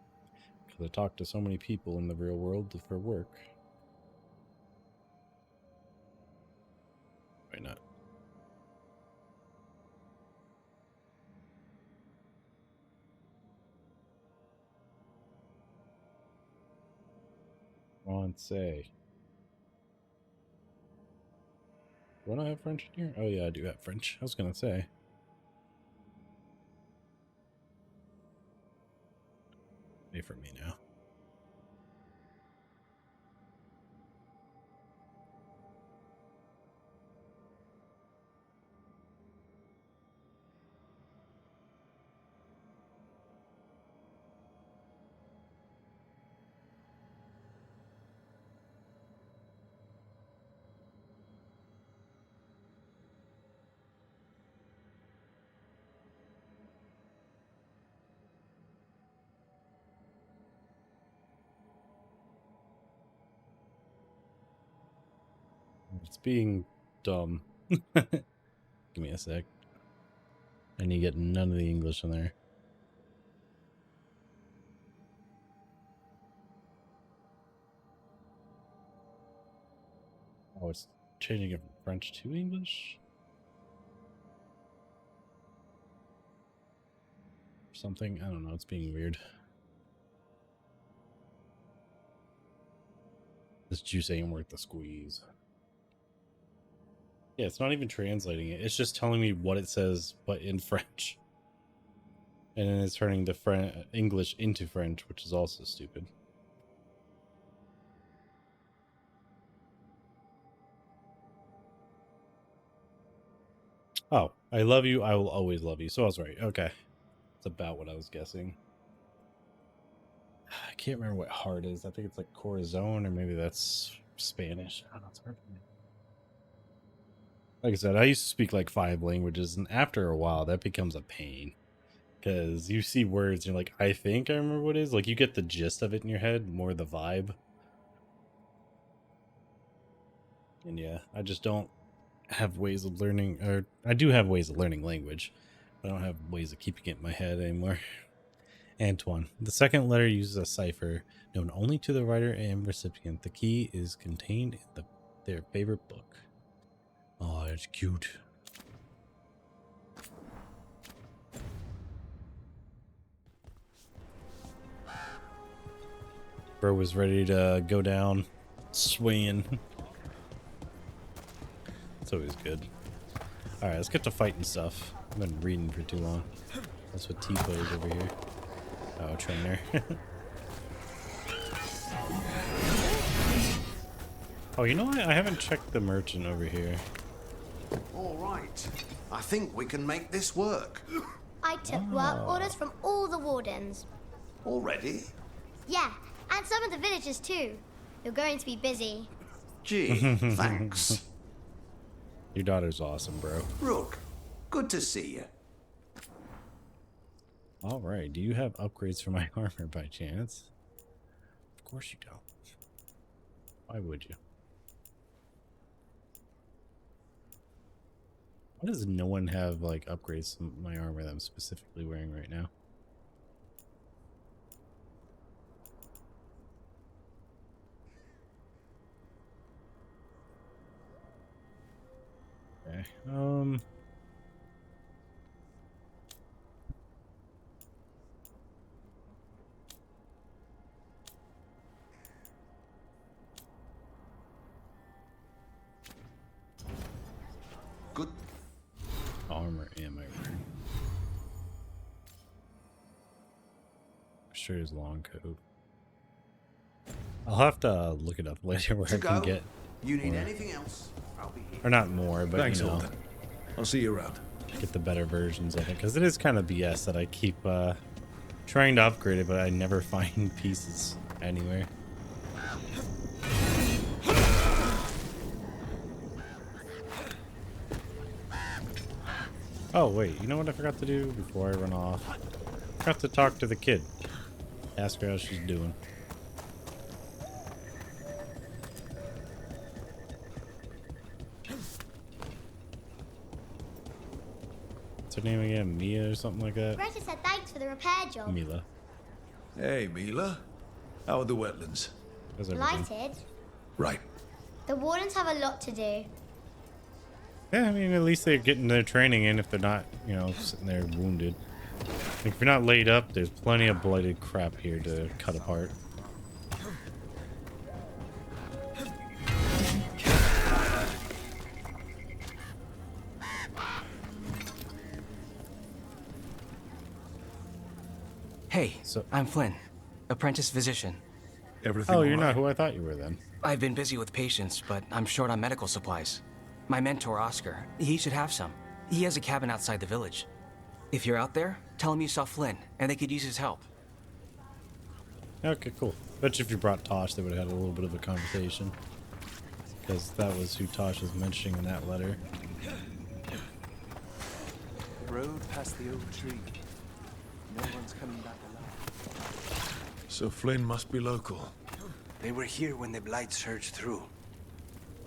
Because I talk to so many people in the real world for work. Why not? Say. Do I have French in here? Oh yeah, I do have French. I was gonna say. Wait for me now. It's being dumb. Give me a sec. I need to get none of the English in there. Oh, it's changing it from French to English? Something? I don't know. It's being weird. This juice ain't worth the squeeze. Yeah, it's not even translating it. It's just telling me what it says, but in French. And then it's turning the English into French, which is also stupid. Oh, I love you. I will always love you. So I was right. Okay. It's about what I was guessing. I can't remember what heart is. I think it's like corazon, or maybe that's Spanish. I don't know. It's hard for me. Like I said, I used to speak like 5 languages, and after a while, that becomes a pain. Because you see words, and you're like, I think I remember what it is. Like, you get the gist of it in your head, more the vibe. And yeah, I just don't have ways of learning, or I do have ways of learning language, but I don't have ways of keeping it in my head anymore. Antoine. The second letter uses a cipher known only to the writer and recipient. The key is contained in their favorite book. Oh, that's cute. Bro was ready to go down swinging. It's always good. Alright, let's get to fighting stuff. I've been reading for too long. That's what Tifa is over here. Oh, trainer. Oh, you know what? I haven't checked the merchant over here. All right. I think we can make this work. I took work orders from all the wardens. Already? Yeah, and some of the villagers too. You're going to be busy. Gee, thanks. Your daughter's awesome, bro. Rook, good to see you. All right. Do you have upgrades for my armor by chance? Of course you don't. Why would you? Why does no one have like upgrades to my armor that I'm specifically wearing right now? Okay. Good. Armor am I wearing? Sure is long coat. I'll have to look it up later where I can get. You need more. anything else? I'll be here. Or not more, but Thanks, you know, Alden. I'll see you around. Get the better versions of it, because it is kind of BS that I keep trying to upgrade it, but I never find pieces anywhere. Oh wait, you know what I forgot to do before I run off? I forgot to talk to the kid. Ask her how she's doing. What's her name again? Mia or something like that? Greta said thanks for the repair job. Mila. Hey, Mila. How are the wetlands? How's everything? Blighted? Right. The wardens have a lot to do. Yeah, I mean, at least they're getting their training in if they're not, you know, sitting there wounded. Like, if you're not laid up, there's plenty of blighted crap here to cut apart. Hey, I'm Flynn, apprentice physician. Everything Oh, you're not who I thought you were then. I've been busy with patients, but I'm short on medical supplies. My mentor, Oscar, he should have some. He has a cabin outside the village. If you're out there, tell him you saw Flynn, and they could use his help. Okay, cool. Bet you if you brought Tosh, they would have had a little bit of a conversation. Because that was who Tosh was mentioning in that letter. The road past the old tree. No one's coming back alive. So Flynn must be local. They were here when the Blight surged through.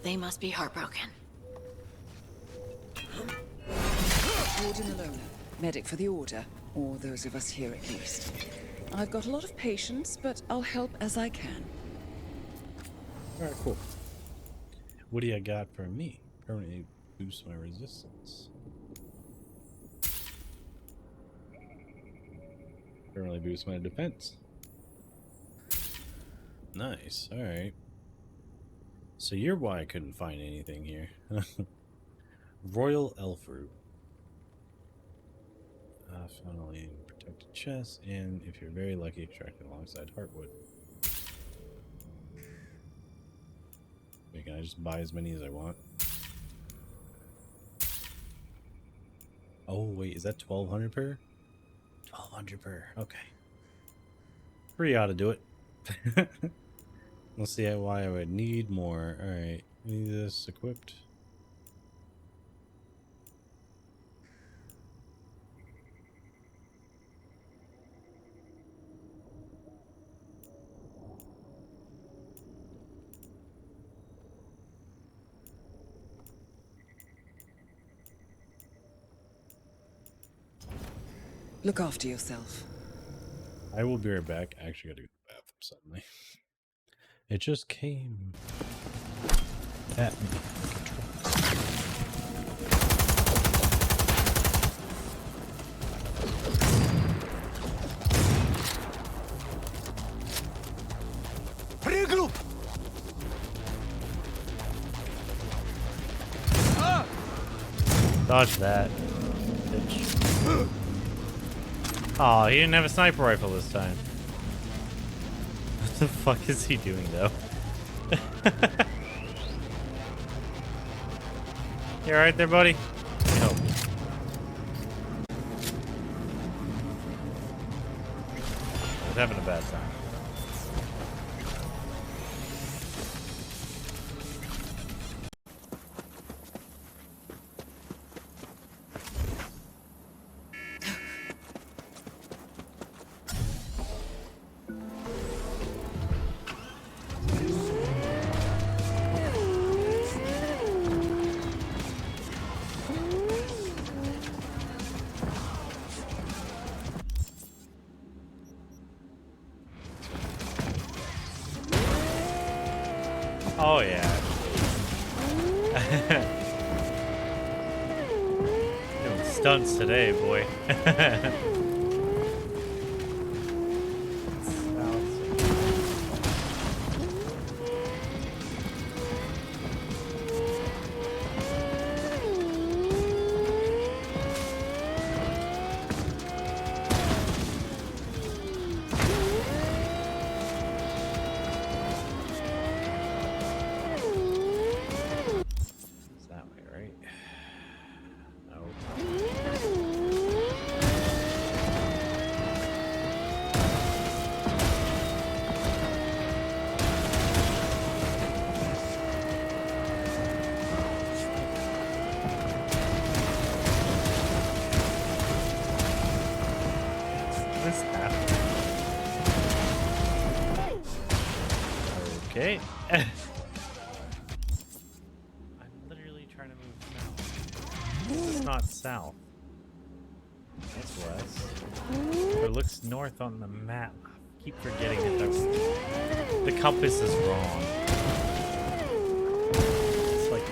They must be heartbroken. Warden Alona, medic for the Order, or those of us here at least. I've got a lot of patience, but I'll help as I can. Alright, cool. What do you got for me? Permanently boost my resistance. Permanently boost my defense. Nice, alright. So you're why I couldn't find anything here. Royal Elf Root. Found only in protected chests, and if you're very lucky, extracted alongside Heartwood. Wait, can I just buy as many as I want? Oh wait, is that 1200 per? 1200 per, okay. 3 ought to do it. Let's see why I would need more. Alright, need this equipped. Look after yourself. I will be right back. I actually gotta go to the bathroom suddenly. It just came at me. Regroup! Dodge that, bitch. Aw, he didn't have a sniper rifle this time. What the fuck is he doing, though? You alright there, buddy? No. I was having a bad time. Oh yeah. Doing stunts today, boy. Okay. I'm literally trying to move south. This is not south. That's west. But it looks north on the map. I keep forgetting that the compass is wrong. It's like...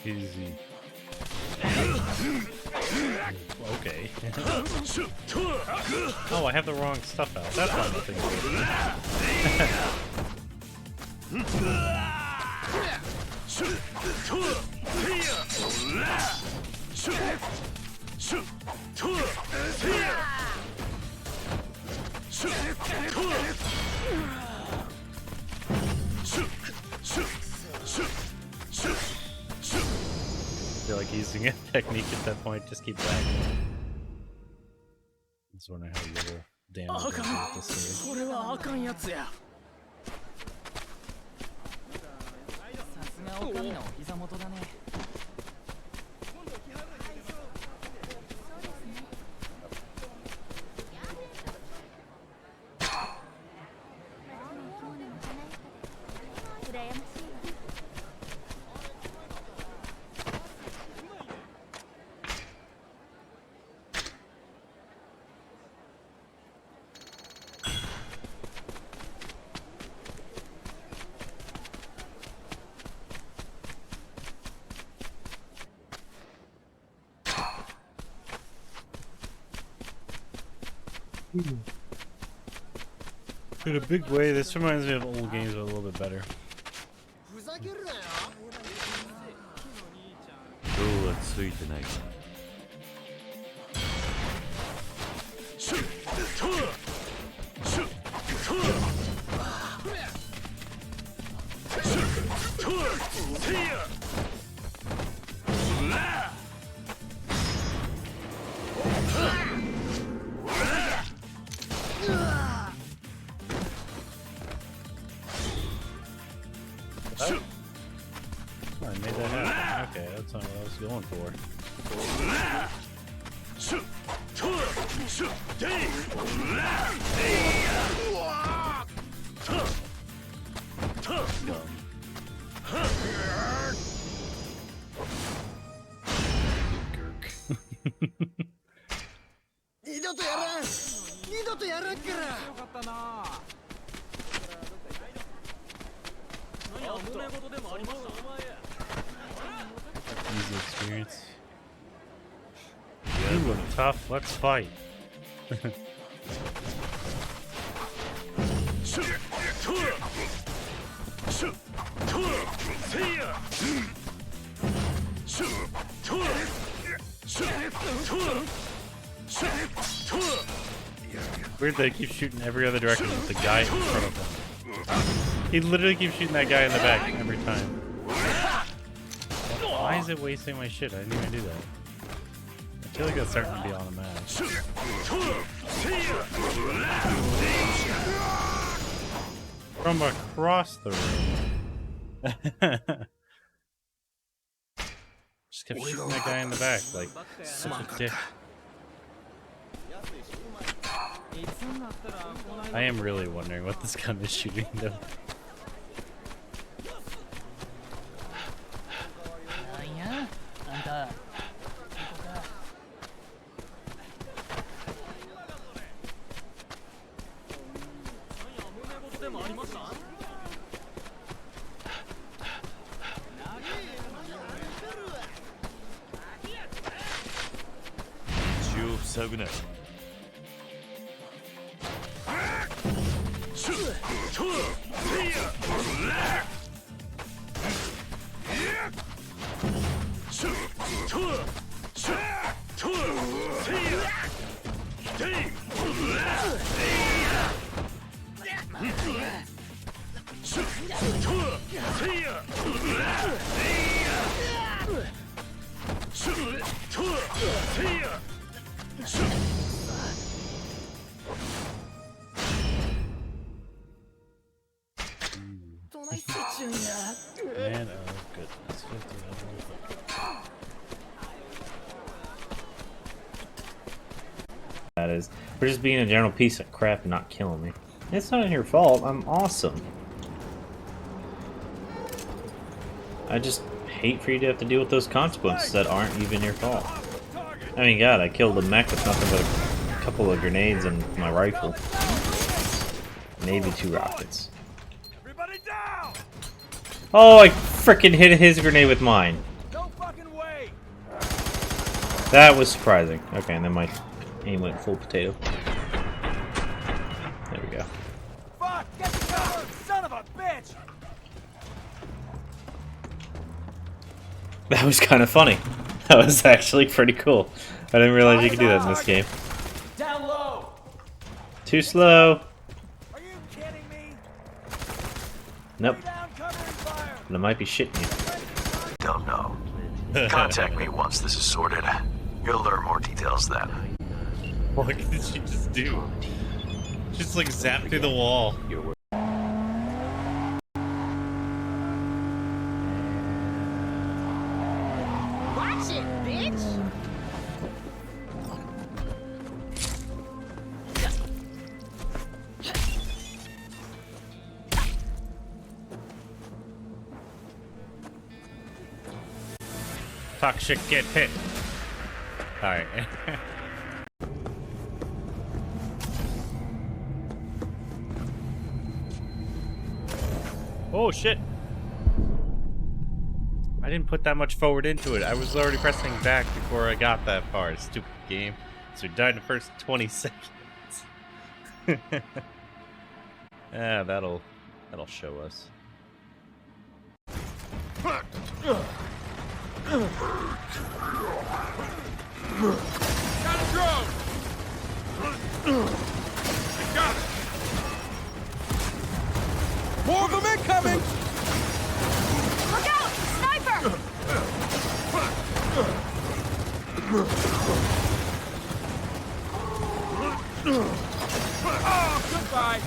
Easy. Okay. Oh, I have the wrong stuff out. That's why nothing's I feel like using a technique at that point, just keep lagging. I just wonder how you will damage it with this series. In a big way, this reminds me of old games, but a little bit better. Ooh, it's sweet tonight. I made that happen. Okay, that's not what I was going for. Easy experience. You look tough, let's fight. Weird that he keeps shooting every other direction with the guy in front of him. He literally keeps shooting that guy in the back every time. Why is it wasting my shit? I didn't even do that. I feel like that's starting to be automatic. From across the room. Just kept shooting that guy in the back like such a dick. I am really wondering what this gun is shooting though. Man, oh goodness. 50 that is. We're just being a general piece of crap and not killing me. It's not your fault. I'm awesome. I just hate for you to have to deal with those consequences that aren't even your fault. I mean, God, I killed a mech with nothing but a couple of grenades and my rifle. Maybe 2 rockets. Oh, I frickin' hit his grenade with mine. That was surprising. Okay, and then my aim went full potato. There we go. Fuck! Get the cover! Son of a bitch! That was kind of funny. That was actually pretty cool. I didn't realize you could do that in this game. Down low! Too slow. Are you kidding me? Nope. But I might be shitting you. Don't know. Contact me once this is sorted. You'll learn more details then. What did she just do? Just like zap through the wall. Watch it, bitch! Talk shit, get hit. Alright. Oh shit! I didn't put that much forward into it. I was already pressing back before I got that far. Stupid game. So we died in the first 20 seconds. That'll show us. Got a drone! Got it! More of them incoming! Look out! Sniper! Oh, goodbye!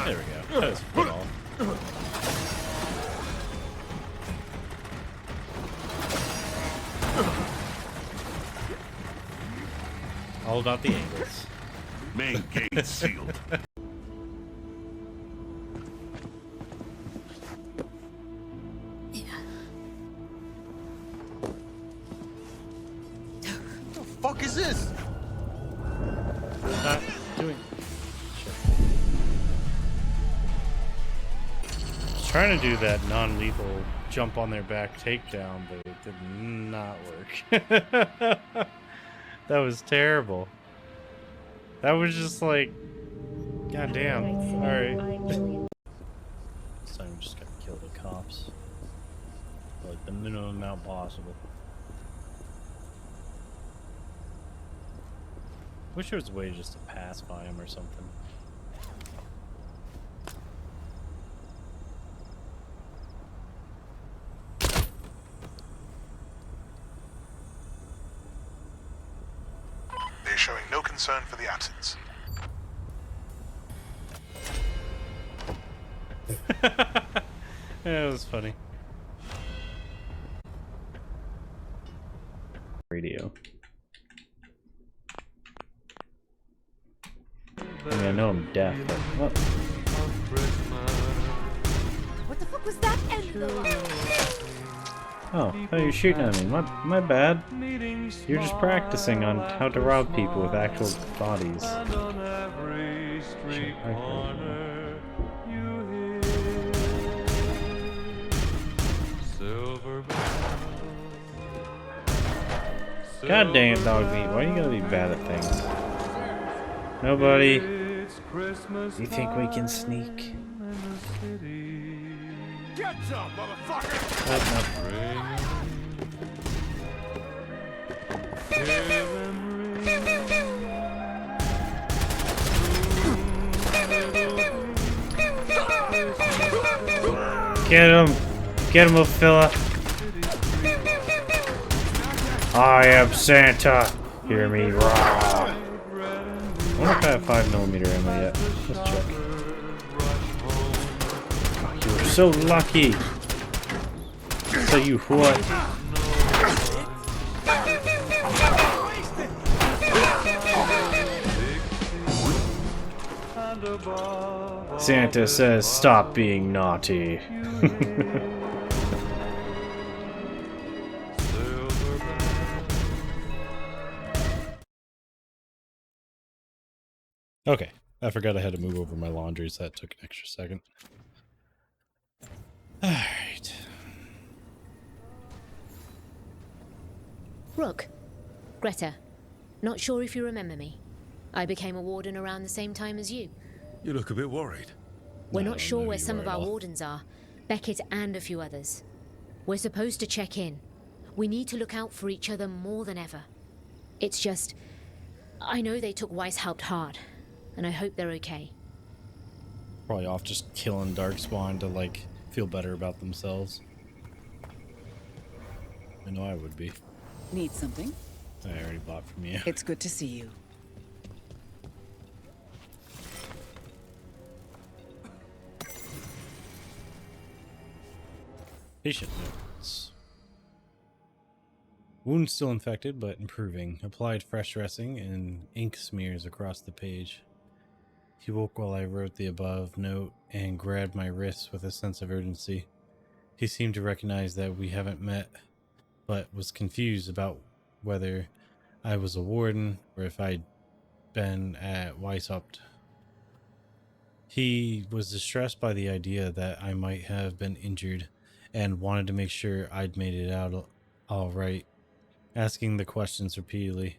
There we go. That was put off. All about the angles. Main gate sealed. What the fuck is this? Doing. I was trying to do that non-lethal jump on their back takedown, but it did not work. That was terrible. That was just like, goddamn. All right. This time we just gotta kill the cops, like the minimum amount possible. Wish there was a way just to pass by him or something. They're showing no concern for the absence. Yeah, it was funny. Radio. I mean, I know I'm deaf, but what? What the fuck was that end of the line? Oh, you're shooting at me. My bad. You're just practicing on how to rob people with actual bodies. Shit, God dang it, dog meat. Why you gotta be bad at things? Nobody. You think we can sneak? Get some, motherfucker! Get him! Get him, Ophila! I am Santa! Hear me roar! I wonder if I have 5mm ammo yet. Let's check. Oh, you were so lucky! Tell you what. Santa says, stop being naughty. Okay, I forgot I had to move over my laundry, so that took an extra second. Alright. Rook. Greta. Not sure if you remember me. I became a warden around the same time as you. You look a bit worried. We're not sure where some of our wardens are. Beckett and a few others. We're supposed to check in. We need to look out for each other more than ever. It's just... I know they took Weishaupt hard, and I hope they're okay. Probably off just killing Darkspawn to, like, feel better about themselves. I know I would be. Need something? I already bought from you. It's good to see you. Patient notes. Wound still infected, but improving. Applied fresh dressing and ink smears across the page. He woke while I wrote the above note and grabbed my wrists with a sense of urgency. He seemed to recognize that we haven't met, but was confused about whether I was a warden or if I'd been at Weishaupt. He was distressed by the idea that I might have been injured and wanted to make sure I'd made it out all right, asking the questions repeatedly.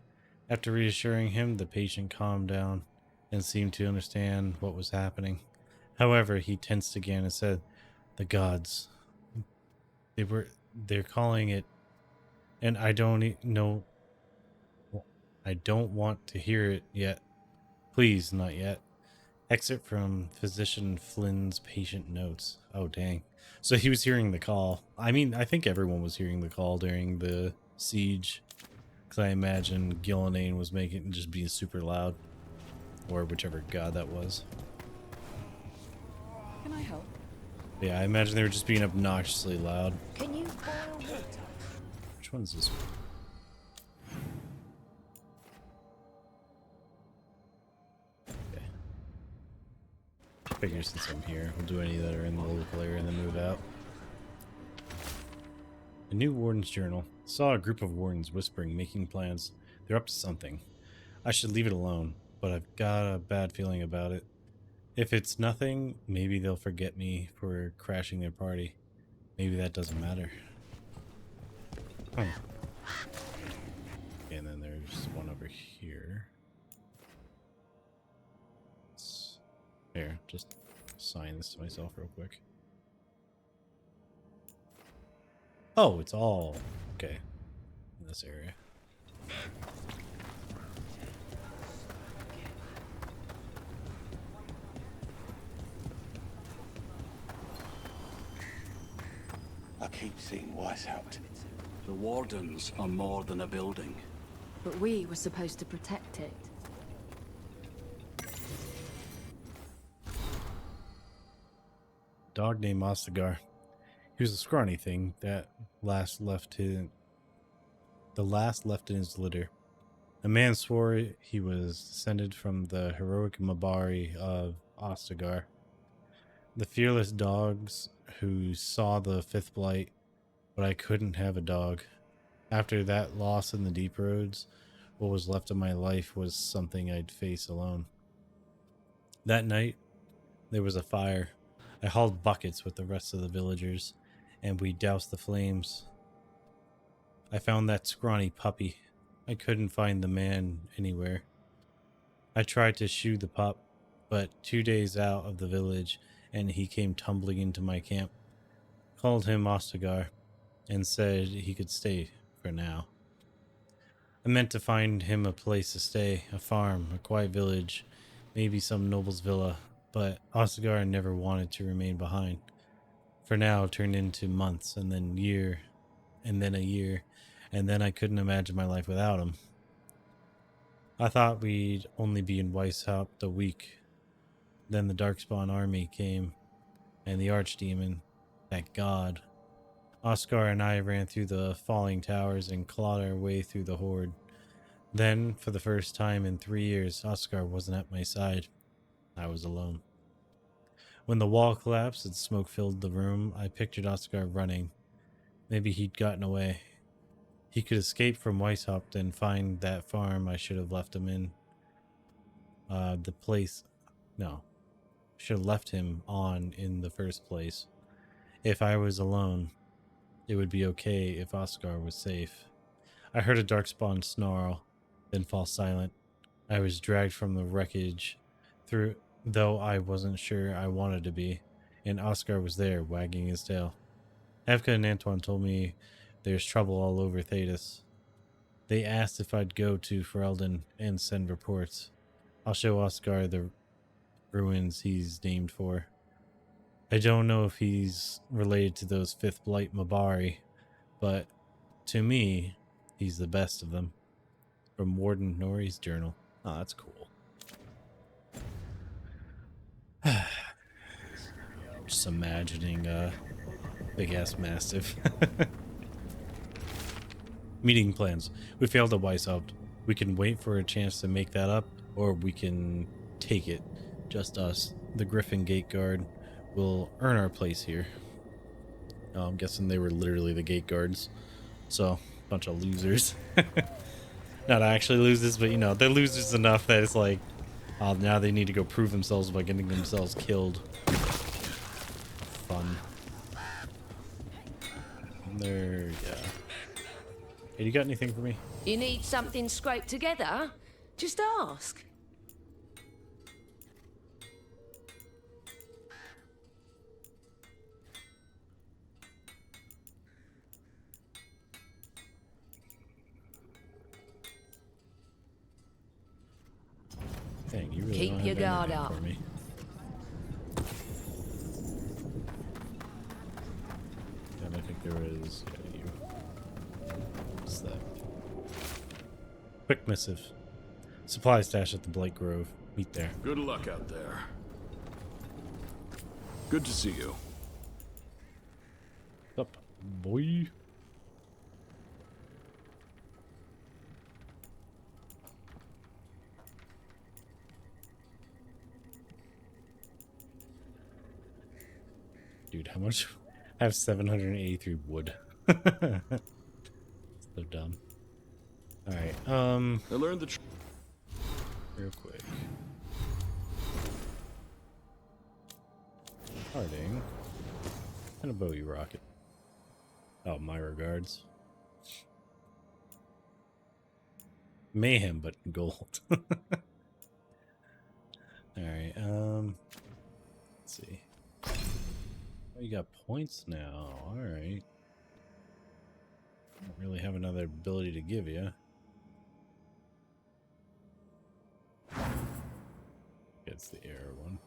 After reassuring him, the patient calmed down and seemed to understand what was happening. However, he tensed again and said, "The gods. They're calling it, and I don't know. I don't want to hear it yet. Please, not yet." Excerpt from Physician Flynn's patient notes. Oh, dang. So he was hearing the call. I mean, I think everyone was hearing the call during the siege, because I imagine Gillenane was making just being super loud, or whichever god that was. Can I help? Yeah, I imagine they were just being obnoxiously loud. Can you boil water? Which one's this one? Okay. Figure since I'm here, we'll do any that are in the local area and then move out. A new Warden's Journal. Saw a group of Wardens whispering, making plans. They're up to something. I should leave it alone, but I've got a bad feeling about it. If it's nothing, maybe they'll forget me for crashing their party. Maybe that doesn't matter. Huh. And then there's one over here. Here, just sign this to myself real quick. Oh, it's all okay in this area. I keep seeing Weishaupt. The Wardens are more than a building. But we were supposed to protect it. Dog named Ostagar. He was a scrawny thing that the last left in his litter. A man swore he was descended from the heroic Mabari of Ostagar, the fearless dogs who saw the Fifth Blight, but I couldn't have a dog. After that loss in the deep roads, what was left of my life was something I'd face alone. That night, there was a fire. I hauled buckets with the rest of the villagers, and we doused the flames. I found that scrawny puppy. I couldn't find the man anywhere. I tried to shoo the pup, but 2 days out of the village, and he came tumbling into my camp. Called him Ostagar, and said he could stay for now. I meant to find him a place to stay, a farm, a quiet village, maybe some noble's villa, but Ostagar never wanted to remain behind. For now, it turned into months, and then year, and then a year, and then I couldn't imagine my life without him. I thought we'd only be in Weishaupt a week. Then the Darkspawn army came, and the Archdemon, thank God. Ostagar and I ran through the falling towers and clawed our way through the horde. Then, for the first time in 3 years, Ostagar wasn't at my side. I was alone. When the wall collapsed and smoke filled the room, I pictured Ostagar running. Maybe he'd gotten away. He could escape from Weishaupt and find that farm I should have left him in. Should have left him on in the first place. If I was alone, it would be okay if Ostagar was safe. I heard a Darkspawn snarl, then fall silent. I was dragged from the wreckage, though I wasn't sure I wanted to be, and Ostagar was there, wagging his tail. Evka and Antoine told me there's trouble all over Thedas. They asked if I'd go to Ferelden and send reports. I'll show Ostagar the ruins he's named for. I don't know if he's related to those Fifth Blight Mabari, but to me, he's the best of them. From Warden Nori's journal. Oh, that's cool. Just imagining a big-ass mastiff. Meeting plans. We failed at Weishaupt. We can wait for a chance to make that up, or we can take it. Just us. The Griffin Gate Guard will earn our place here. I'm guessing they were literally the gate guards. So, bunch of losers. Not actually losers, but you know, they're losers enough that it's like, oh, now they need to go prove themselves by getting themselves killed. Fun. there? Yeah. Hey, you got anything for me? You need something scraped together? Just ask. Dang, you really Keep don't your have guard anything up. for me. And I think there is. Yeah, you. What's that? Quick missive. Supply stash at the Blight Grove. Meet there. Good luck out there. Good to see you. Up, boy. Dude, how much? I have 783 wood. So dumb. Alright, I learned the real quick. Harding. And a Bowie rocket. Oh, my regards. Mayhem, but in gold. Alright, let's see. Oh, you got points now. Alright. Don't really have another ability to give you. It's the air one.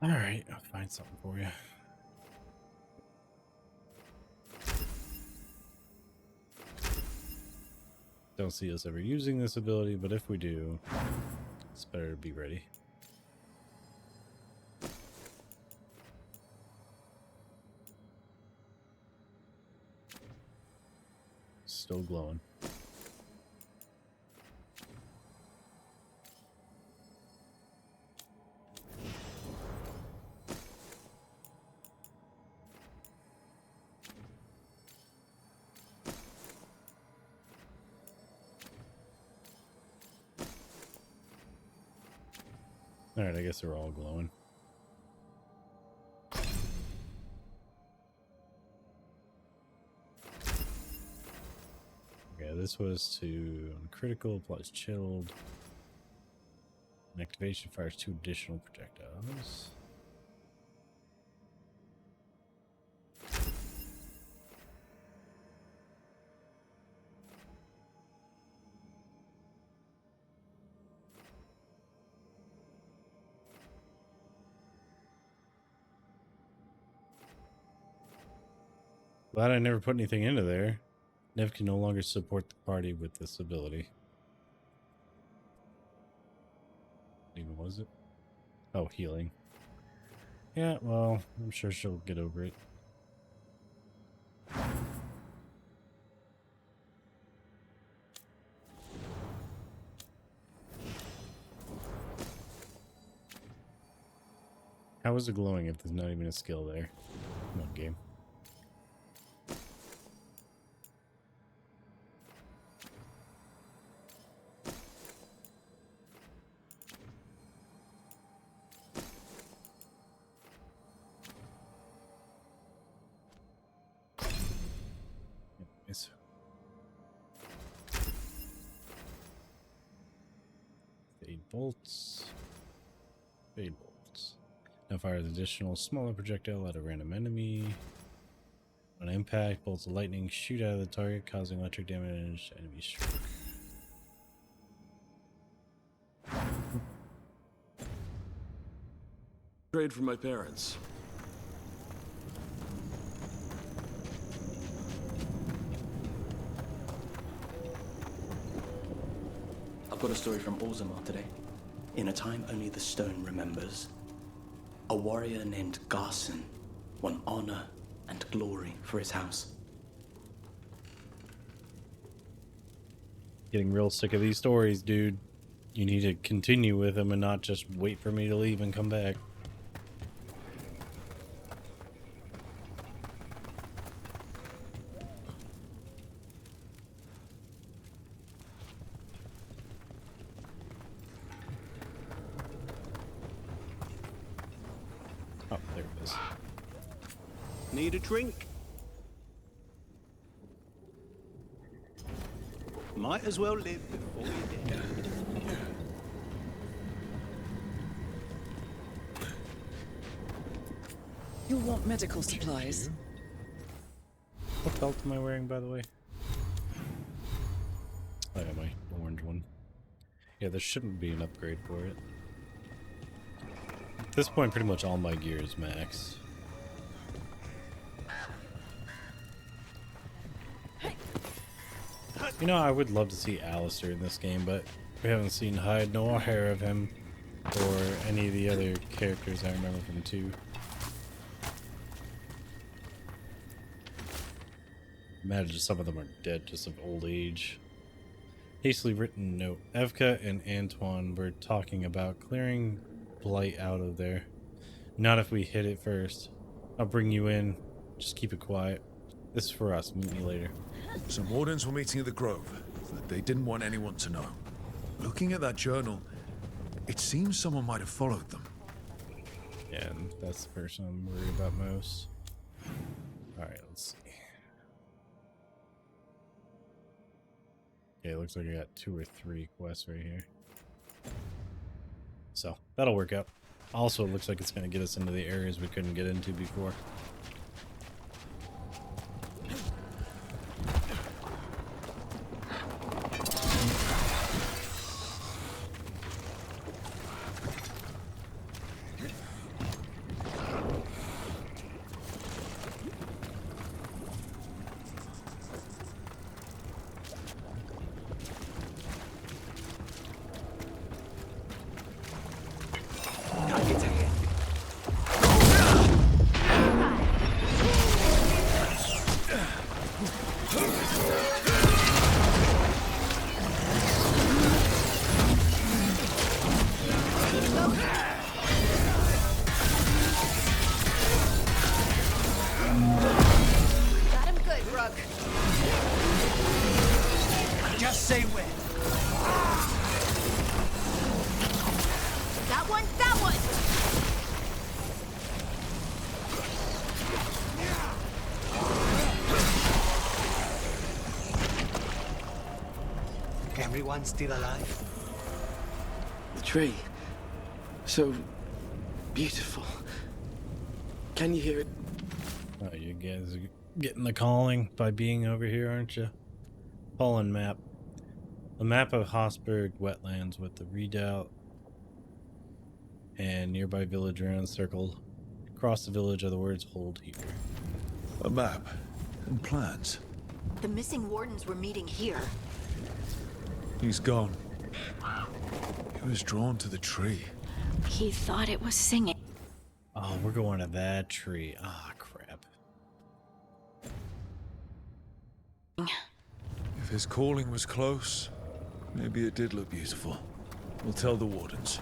Alright, I'll find something for you. Don't see us ever using this ability, but if we do, it's better to be ready. Still glowing. Alright, I guess they're all glowing. Okay, this was to critical, applies chilled. An activation fires 2 additional projectiles. Glad I never put anything into there. Nev can no longer support the party with this ability. What even was it? Oh, healing. Yeah, well, I'm sure she'll get over it. How is it glowing if there's not even a skill there? Come on, game. Nice. 8 bolts. 8 bolts. Now fires additional smaller projectile at a random enemy. On impact, bolts of lightning shoot out of the target, causing electric damage. Enemy struck. Trade for my parents. I've got a story from Orzammar today. In a time only the stone remembers, a warrior named Garson won honor and glory for his house. Getting real sick of these stories, dude. You need to continue with them and not just wait for me to leave and come back. Oh, there it is. Need a drink? Might as well live before you're dead. You'll want medical supplies. What belt am I wearing, by the way? Oh yeah, my orange one. Yeah, there shouldn't be an upgrade for it. At this point, pretty much all my gear is max. You know, I would love to see Alistair in this game, but we haven't seen hide nor hair of him or any of the other characters I remember from 2. Imagine some of them are dead just of old age. Hastily written note. Evka and Antoine were talking about clearing Blight out of there. Not if we hit it first. I'll bring you in. Just keep it quiet. This is for us. Meet me later. Some wardens were meeting at the Grove, but they didn't want anyone to know. Looking at that journal, it seems someone might have followed them. Yeah, and that's the person I'm worried about most. Alright, let's see. Okay, it looks like I got 2 or 3 quests right here. So, that'll work out. Also, it looks like it's going to get us into the areas we couldn't get into before. Got him good, Rook. Just say when. That one, that one! Everyone still alive? The tree. So beautiful. Can you hear it? Oh, you guys are getting the calling by being over here, aren't you? Fallen map. A map of Hossberg wetlands with the redoubt and nearby village around circled. Across the village are the words "Hold here." A map and plans. The missing wardens were meeting here. He's gone. He was drawn to the tree. He thought it was singing. Oh, we're going to that tree. Ah, crap. If his calling was close, maybe it did look beautiful. We'll tell the wardens.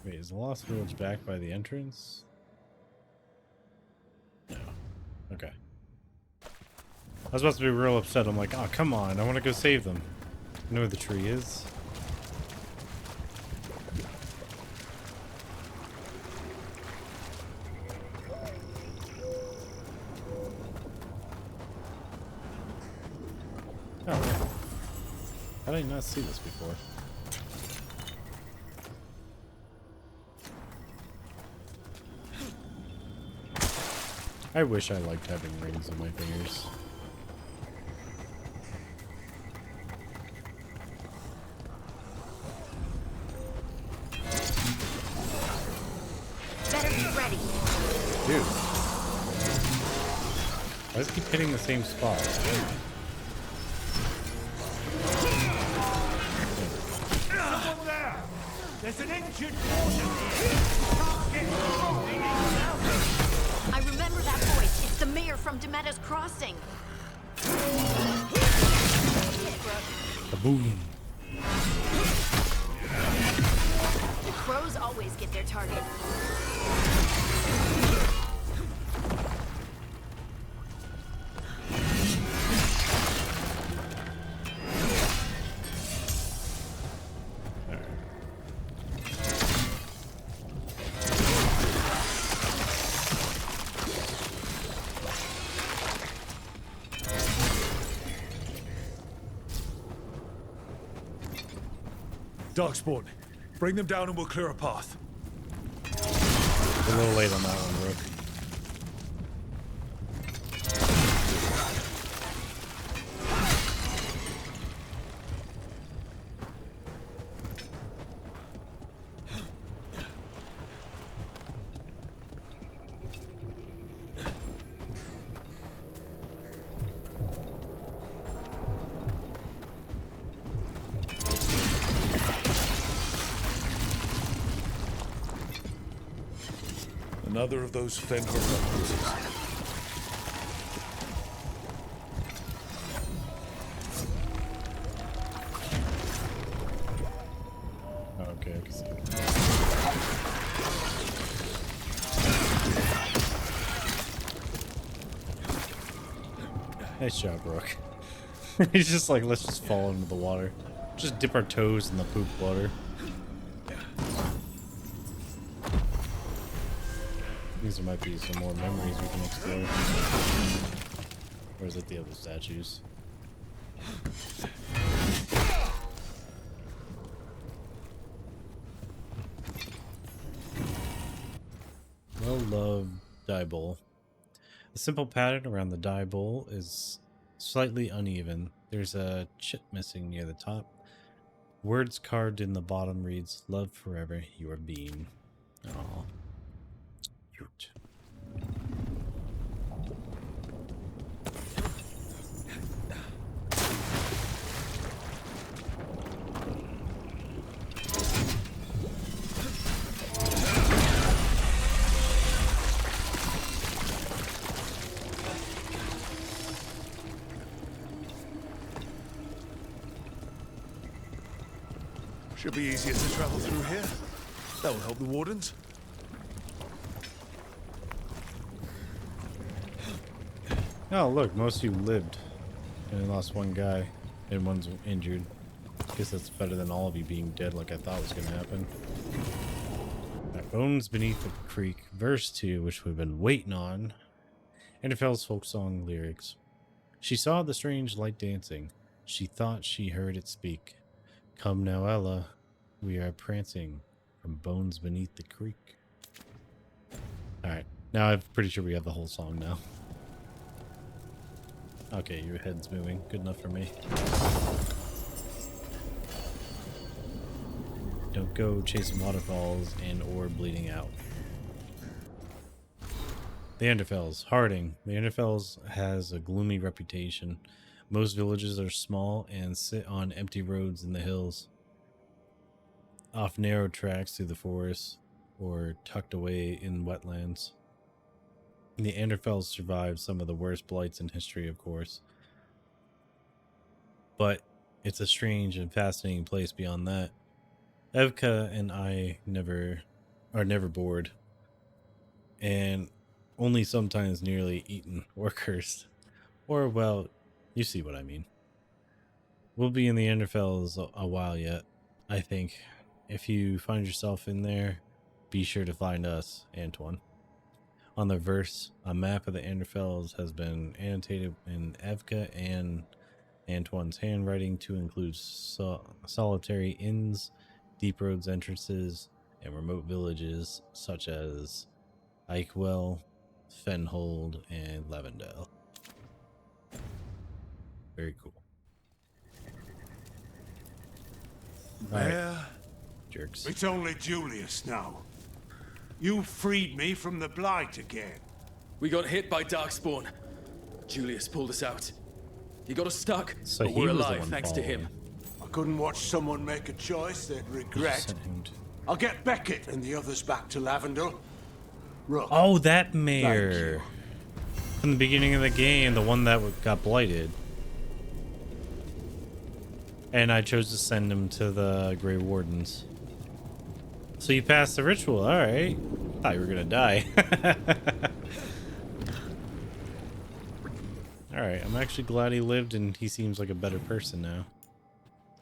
Wait, is the Lost Village back by the entrance? No. Okay. I was about to be real upset. I'm like, oh, come on. I want to go save them. I know where the tree is. Oh, right. How did I not see this before? I wish I liked having rings on my fingers. Better be ready. Dude. Why does it keep hitting the same spot? Someone there! There's an injured warden here! I remember that voice. It's the mayor from Demeter's Crossing. Kaboom. The crows always get their target. Darkspawn, bring them down and we'll clear a path. A little late on that one, Rook. Another of those Fenrir recluses. Okay, I can see it. Nice job, Rook. He's just like, let's just fall into the water. Just dip our toes in the poop water. There might be some more memories we can explore. Or is it the other statues? Well-loved dye bowl. The simple pattern around the dye bowl is slightly uneven. There's a chip missing near the top. Words carved in the bottom reads, "Love forever, your beam." Aww. Cute. Should be easier to travel through here. That will help the wardens. Oh, look, most of you lived. And lost one guy, and one's injured. Guess that's better than all of you being dead like I thought was going to happen. Right, Bones Beneath the Creek, verse 2, which we've been waiting on. Enderfell's folk song lyrics. She saw the strange light dancing. She thought she heard it speak. Come now, Ella, we are prancing from Bones Beneath the Creek. Alright, now I'm pretty sure we have the whole song now. Okay, your head's moving. Good enough for me. Don't go chasing waterfalls and or bleeding out. The Anderfells. Harding. The Anderfells has a gloomy reputation. Most villages are small and sit on empty roads in the hills, off narrow tracks through the forest, or tucked away in wetlands. The Anderfells survived some of the worst blights in history, of course. But it's a strange and fascinating place beyond that. Evka and I are never bored, and only sometimes nearly eaten or cursed. Or, well, you see what I mean. We'll be in the Anderfells a while yet, I think. If you find yourself in there, be sure to find us, Antoine. On the verse, a map of the Anderfells has been annotated in Evka and Antoine's handwriting to include solitary inns, deep roads entrances, and remote villages such as Ikewell, Fenhold, and Lavendale. Very cool. There. Jerks. It's only Julius now. You freed me from the Blight again. We got hit by Darkspawn. Julius pulled us out. He got us stuck, So but he we're was the alive one thanks to him. I couldn't watch someone make a choice they'd regret. I'll get Beckett and the others back to Lavendale. Rook. Oh, that mayor. From the beginning of the game, the one that got blighted. And I chose to send him to the Grey Wardens. So you passed the ritual, alright. Thought you were gonna die. Alright, I'm actually glad he lived and he seems like a better person now.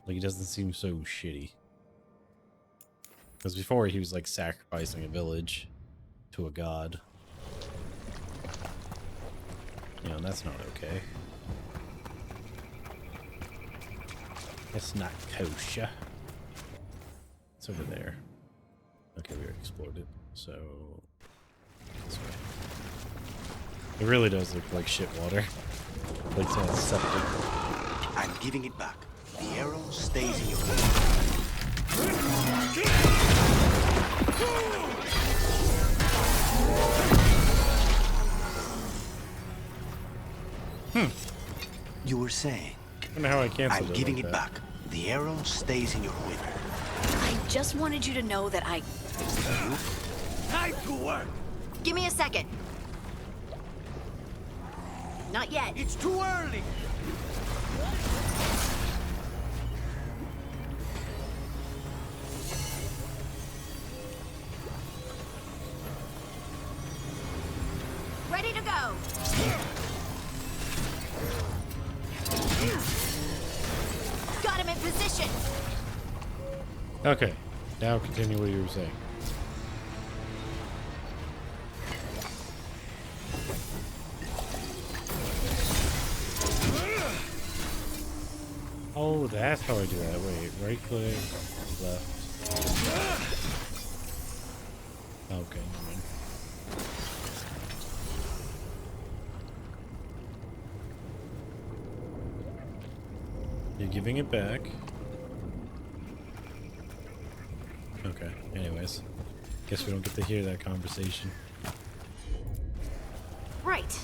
Like, he doesn't seem so shitty. Because before he was like sacrificing a village to a god. You know, that's not okay. That's not kosher. It's over there. Okay, we explored it. So this way. It really does look like shit water. Like someone's septic. I'm giving it back. The arrow stays in your You were saying? I don't know how I canceled I'm it giving like it that. back. The arrow stays in your quiver. I just wanted you to know that I... Time to work! Give me a second. Not yet. It's too early! Ready to go. Got him in position. Okay, now continue what you were saying. Oh, that's how I do that. Wait, right click, left. Okay, never mind. You're giving it back. Okay, anyways. Guess we don't get to hear that conversation. Right.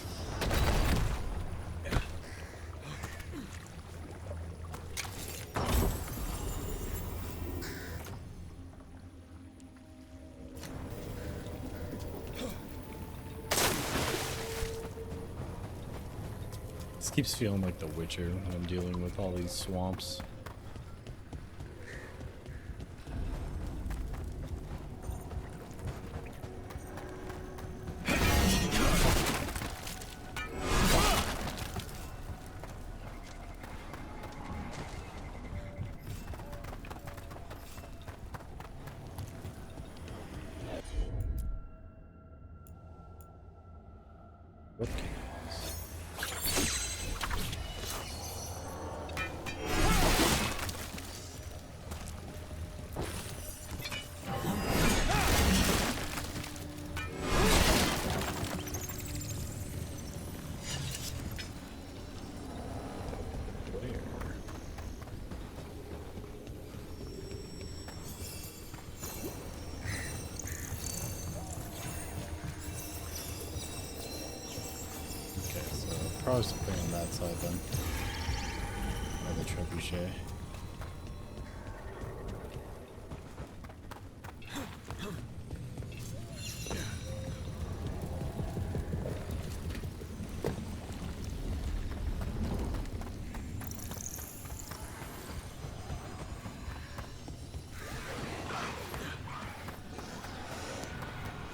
This keeps feeling like The Witcher when I'm dealing with all these swamps. Probably something on that side then. Or the trebuchet.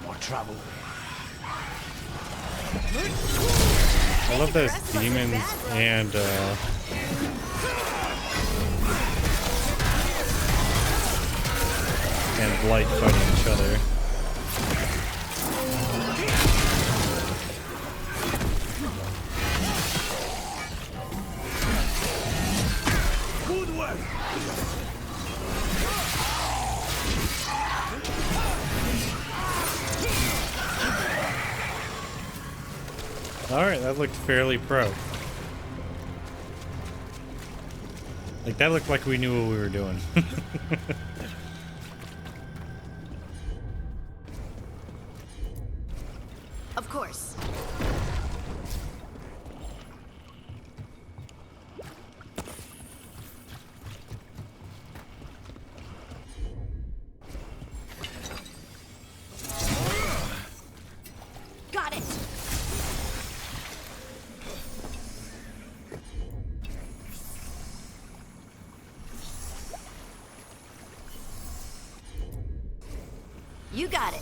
More trouble. I love those demons and Blight fighting each other. Good work! Alright, that looked fairly pro. Like, that looked like we knew what we were doing. Of course. Got it. You got it.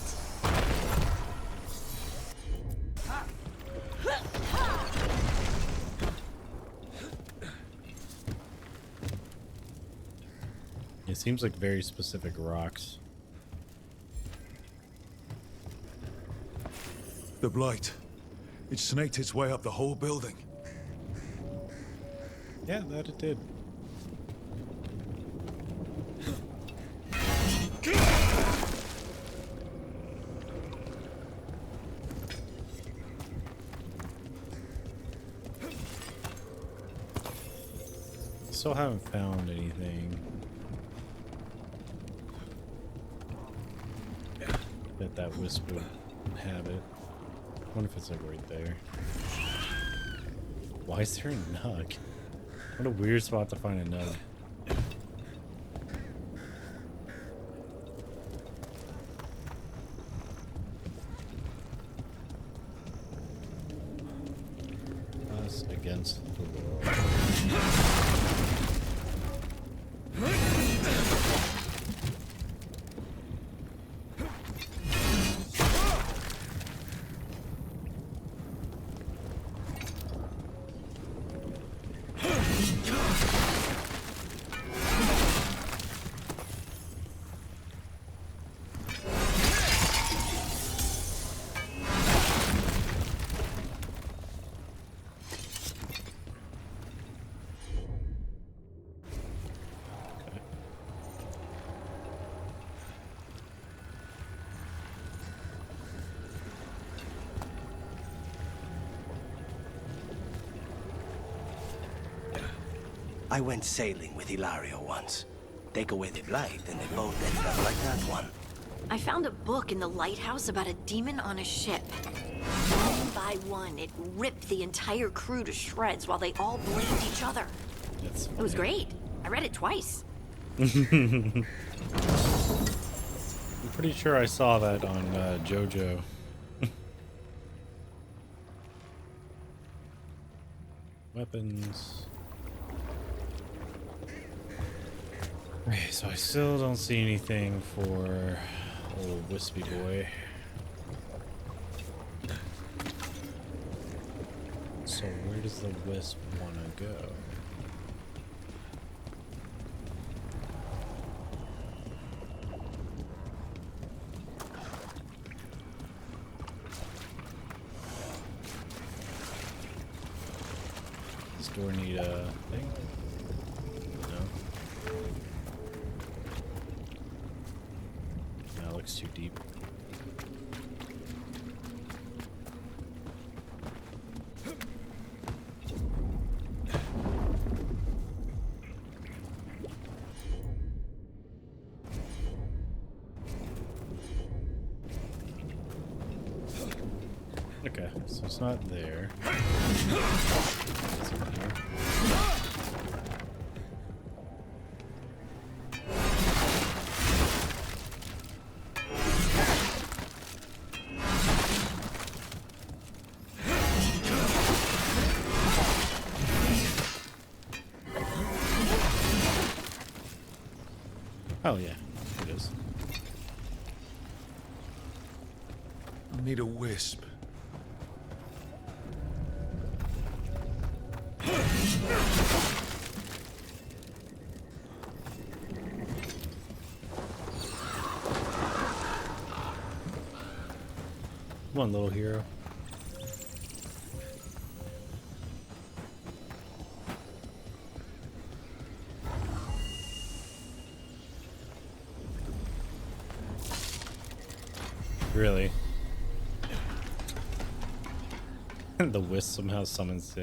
It seems like very specific rocks. The Blight. It snaked its way up the whole building. Yeah, that it did. still haven't found anything that wisp would have it. I wonder if it's like right there. Why is there a nug? What a weird spot to find a nug. Us against the world. I went sailing with Hilario once. Take away the blight, and they both ended up like that one. I found a book in the lighthouse about a demon on a ship. One by one, it ripped the entire crew to shreds while they all blamed each other. It was great. I read it twice. I'm pretty sure I saw that on JoJo. Weapons. Okay, so I still don't see anything for old Wispy Boy. So where does the wisp want to go? Does door need a thing? Too deep. Okay, so it's not there. It's in here. Oh yeah, it is. I need a wisp. Come on, little hero. Really? The wisp somehow summons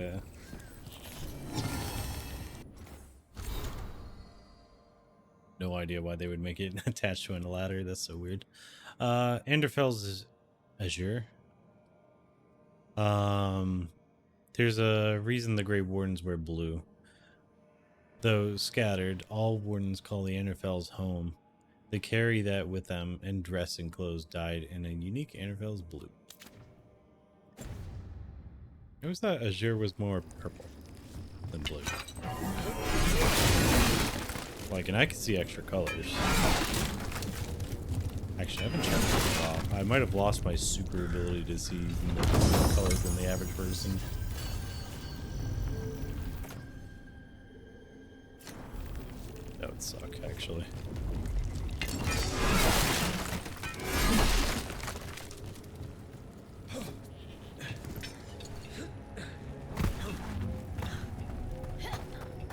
no idea why they would make it attached to a ladder. That's so weird. Enderfell's is Azure. There's a reason the Grey Wardens wear blue. Though scattered, all Wardens call the Enderfells home. They carry that with them and dress in clothes dyed in a unique Enderfell's blue. It was that Azure was more purple than blue. Like, and I can see extra colors. Actually, I haven't checked for a while. I might have lost my super ability to see more colors than the average person. That would suck, actually.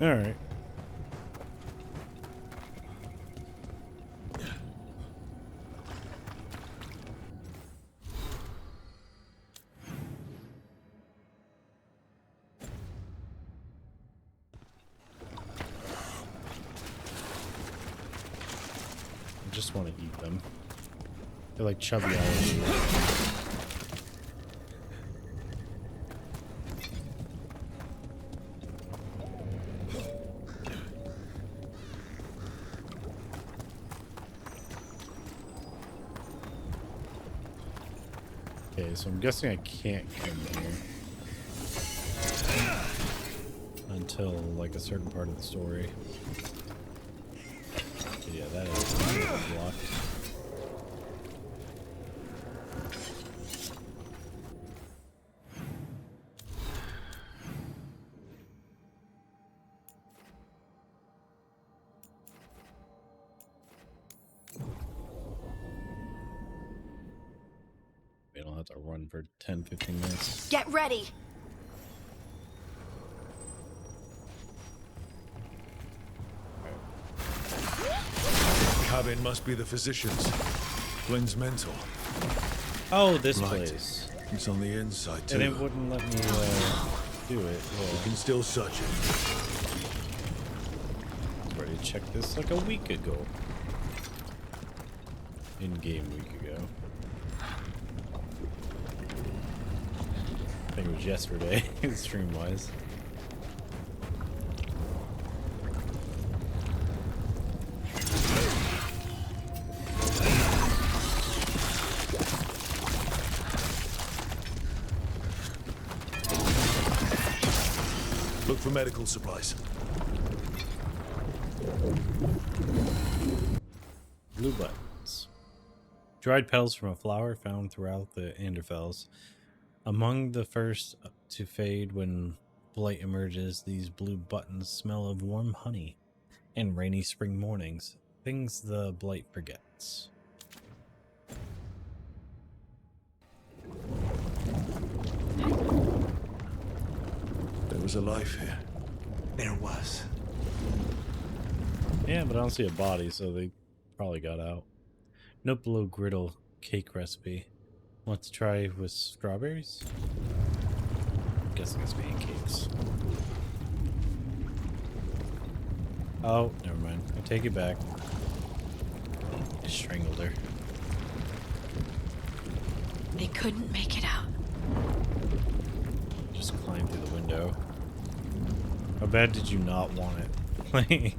All right. just want to eat them. They're like chubby alligators. Okay, so I'm guessing I can't come here until like a certain part of the story. But yeah, that is blocked. We don't have to run for 10-15 minutes. Get ready. Cabin must be the physician's. Flynn's mental. Oh, this Right. place. It's on the inside too. And it wouldn't let me do it. You can still search it. I was ready to check this like a week ago. In-game week ago. I think it was yesterday, stream-wise. Look for medical supplies. Blue buttons. Dried petals from a flower found throughout the Anderfels. Among the first to fade when blight emerges, these blue buttons smell of warm honey and rainy spring mornings, things the blight forgets. There was a life here. There was. Yeah, but I don't see a body, so they probably got out. Note below griddle cake recipe. Want to try with strawberries? I'm guessing it's pancakes. Oh, never mind. I take it back. I strangled her. They couldn't make it out. Just climb through the window. How bad did you not want it? Like,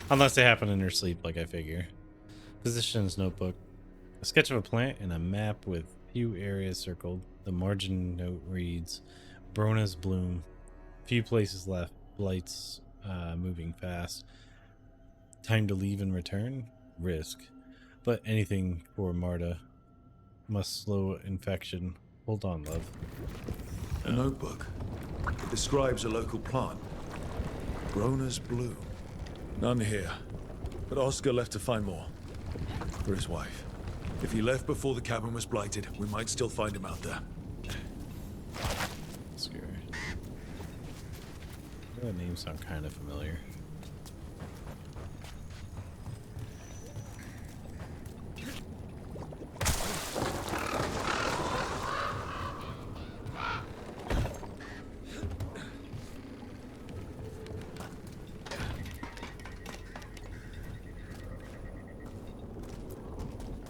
unless they happen in your sleep, like I figure. Physician's notebook. A sketch of a plant and a map with few areas circled. The margin note reads, Brona's bloom. Few places left. Blights moving fast. Time to leave and return? Risk. But anything for Marta. Must slow infection. Hold on, love. A notebook. It describes a local plant. Brona's bloom. None here. But Oscar left to find more. For his wife. If he left before the cabin was blighted, we might still find him out there. Scary. That name sounds kind of familiar.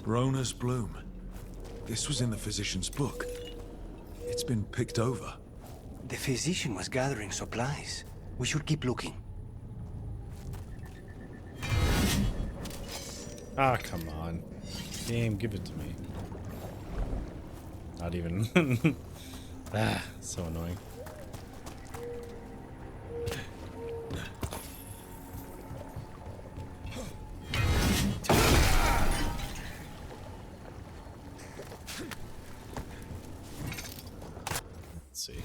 Brona's bloom. This was in the physician's book. It's been picked over. The physician was gathering supplies. We should keep looking. Ah, come on. Game, give it to me. Not even. Ah, so annoying. Let's see.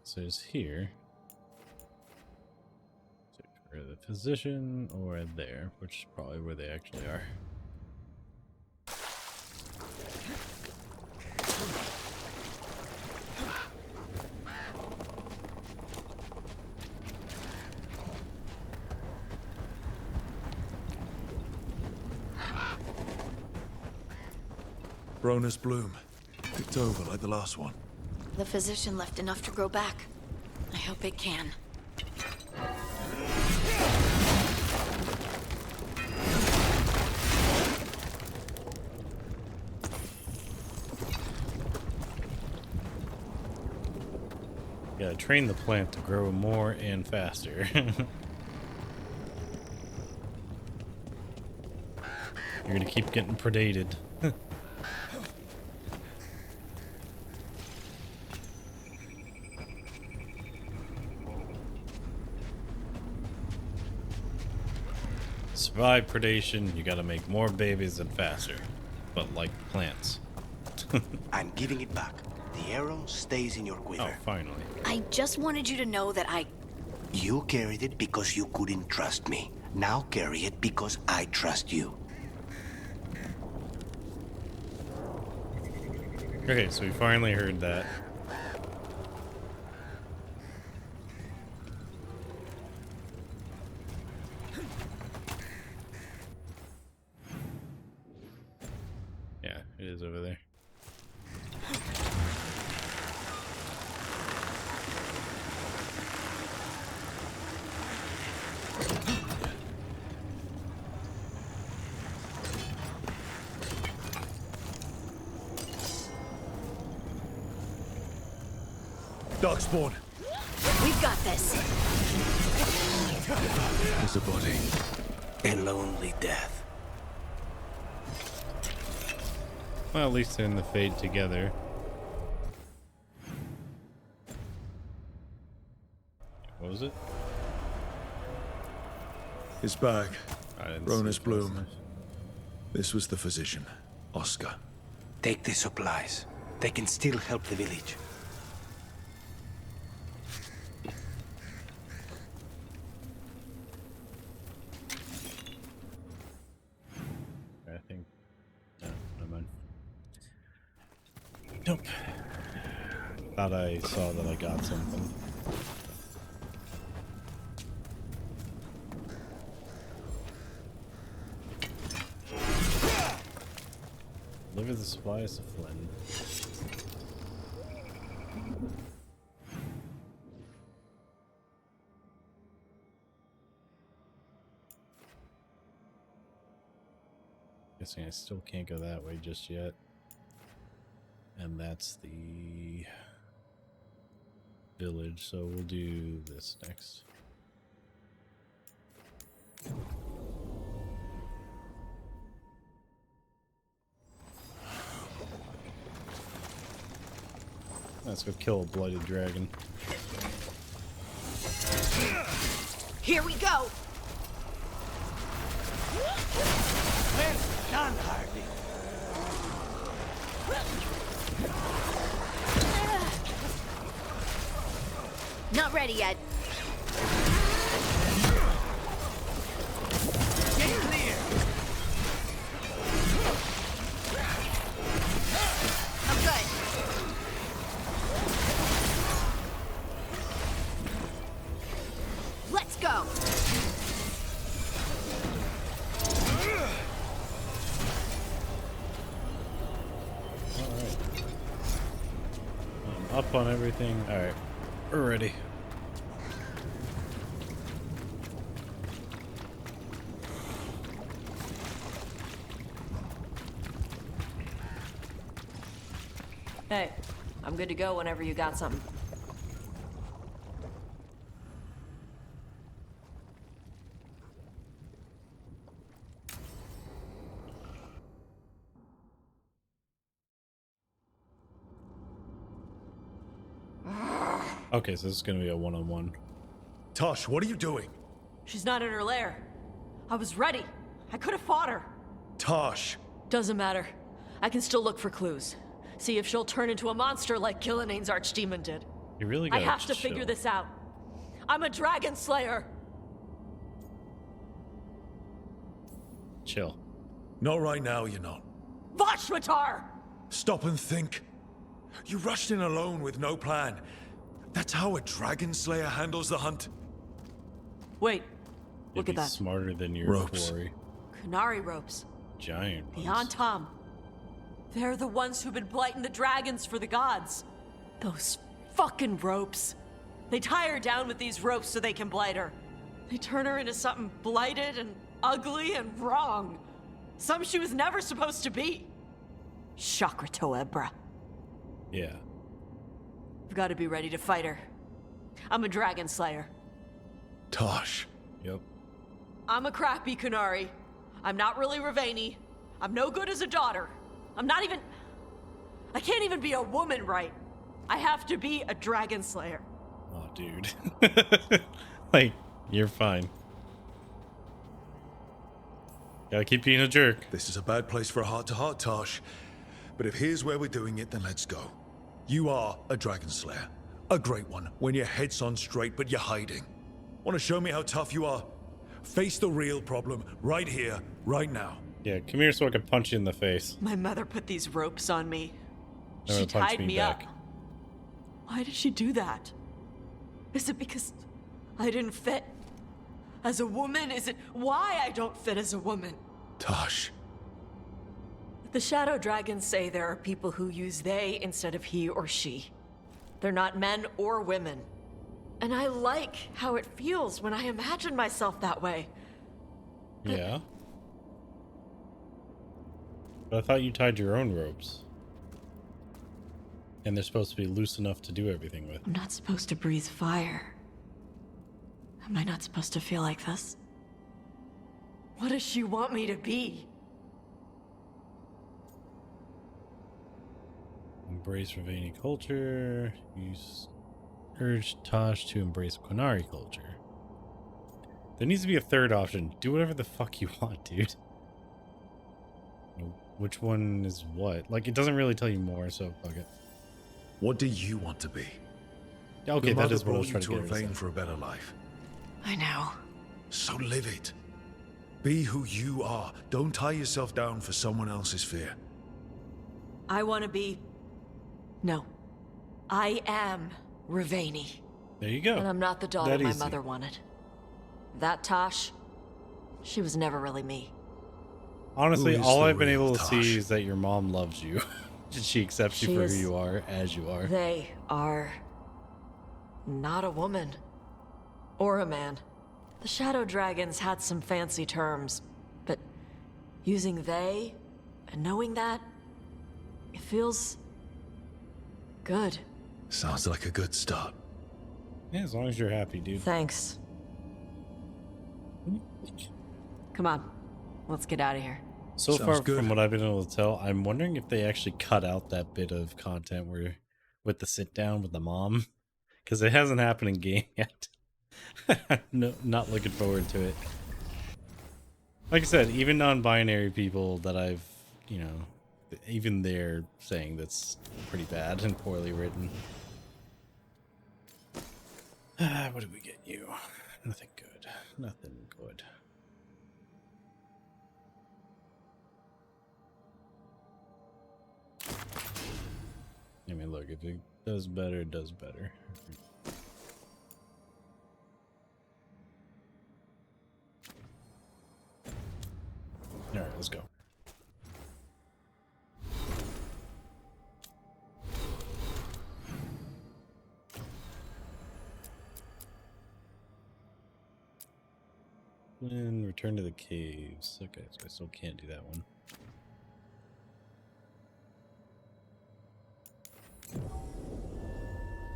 So it's here. For the physician or there, which is probably where they actually are. Brona's bloom. Picked over like the last one. The physician left enough to grow back. I hope it can. gotta train the plant to grow more and faster. You're gonna keep getting predated. Survive predation, you gotta make more babies and faster. But like plants. I'm giving it back. The arrow stays in your quiver. Oh, finally. I just wanted you to know that You carried it because you couldn't trust me. Now carry it because I trust you. Okay, so we finally heard that. Yeah, it is over there. Darkspawn. We've got this. There's a body. A lonely death. Well, at least they're in the fade together. What was it? His bag. Rona's bloom. Nice. This was the physician, Oscar. Take the supplies. They can still help the village. I think. No, never mind. Nope. Thought I saw that I got something. Deliver the supplies to Flynn. Guessing I still can't go that way just yet. And that's the village, so we'll do this next. Let's go kill a blighted dragon. Here we go. Well done, Hardy. Not ready yet. Get clear. I'm good. Let's go. I'm up on everything. Alright, we're ready. Hey, I'm good to go whenever you got something. Okay, so this is gonna be a one-on-one. Tosh, what are you doing? She's not in her lair. I was ready. I could have fought her. Tosh! Doesn't matter. I can still look for clues. See if she'll turn into a monster like Killiane's archdemon did. You really I gotta have to figure this out. I'm a dragon slayer. Chill. Not right now, you're not. Vashmatar! Stop and think. You rushed in alone with no plan. That's how a dragon slayer handles the hunt. Wait. You'd Look at be that. smarter than your Ropes. quarry. Kunari ropes. Giant ones. Beyond Tom. They're the ones who've been blighting the dragons for the gods. Those fucking ropes. They tie her down with these ropes so they can blight her. They turn her into something blighted and ugly and wrong. Some she was never supposed to be. Chakra Toebra. Yeah. We've got to be ready to fight her. I'm a dragon slayer. Tosh. Yep. I'm a crappy Qunari. I'm not really Ravani. I'm no good as a daughter. I'm not even... I can't even be a woman right. I have to be a dragon slayer. Oh, dude. Like, you're fine. Gotta keep being a jerk. This is a bad place for a heart-to-heart, Tosh. But if here's where we're doing it, then let's go. You are a dragon slayer. A great one, when your head's on straight, but you're hiding. Want to show me how tough you are? Face the real problem, right here, right now. Yeah, come here so I can punch you in the face. My mother put these ropes on me. Never She punch tied me me back. up. Why did she do that? Is it because I didn't fit as a woman? Is it why I don't fit as a woman? Tosh. The Shadow Dragons say there are people who use they instead of he or she. They're not men or women. And I like how it feels when I imagine myself that way. Yeah. But I thought you tied your own ropes. And they're supposed to be loose enough to do everything with. I'm not supposed to breathe fire. Am I not supposed to feel like this? What does she want me to be? Embrace Ravani culture. Urge Tosh to embrace Qunari culture. There needs to be a third option. Do whatever the fuck you want, dude. Which one is what? Like, it doesn't really tell you more, so fuck it. What do you want to be? Okay, Your that mother is what I brought was you trying to to get rid Ravane of. for a better life. I know. So live it. Be who you are. Don't tie yourself down for someone else's fear. I want to be... No. I am Ravani. There you go. And I'm not the daughter That my easy. mother wanted. That Tosh, she was never really me. Honestly, Who is all the I've been real able to Tosh? see is that your mom loves you. She accepts you She for is- who you are, as you are. They are not a woman or a man. The Shadow Dragons had some fancy terms, but using they and knowing that, it feels good. Sounds like a good start. Yeah, as long as you're happy, dude. Thanks. Come on, let's get out of here. So Sounds far, good. from what I've been able to tell, I'm wondering if they actually cut out that bit of content where, with the sit down with the mom, because it hasn't happened in game yet. No, not looking forward to it. Like I said, even non-binary people that I've, you know, even they're saying that's pretty bad and poorly written. What did we get you? Nothing good. Nothing good. I mean, look, if it does better, it does better. Alright, let's go. And return to the caves. Okay, so I still can't do that one.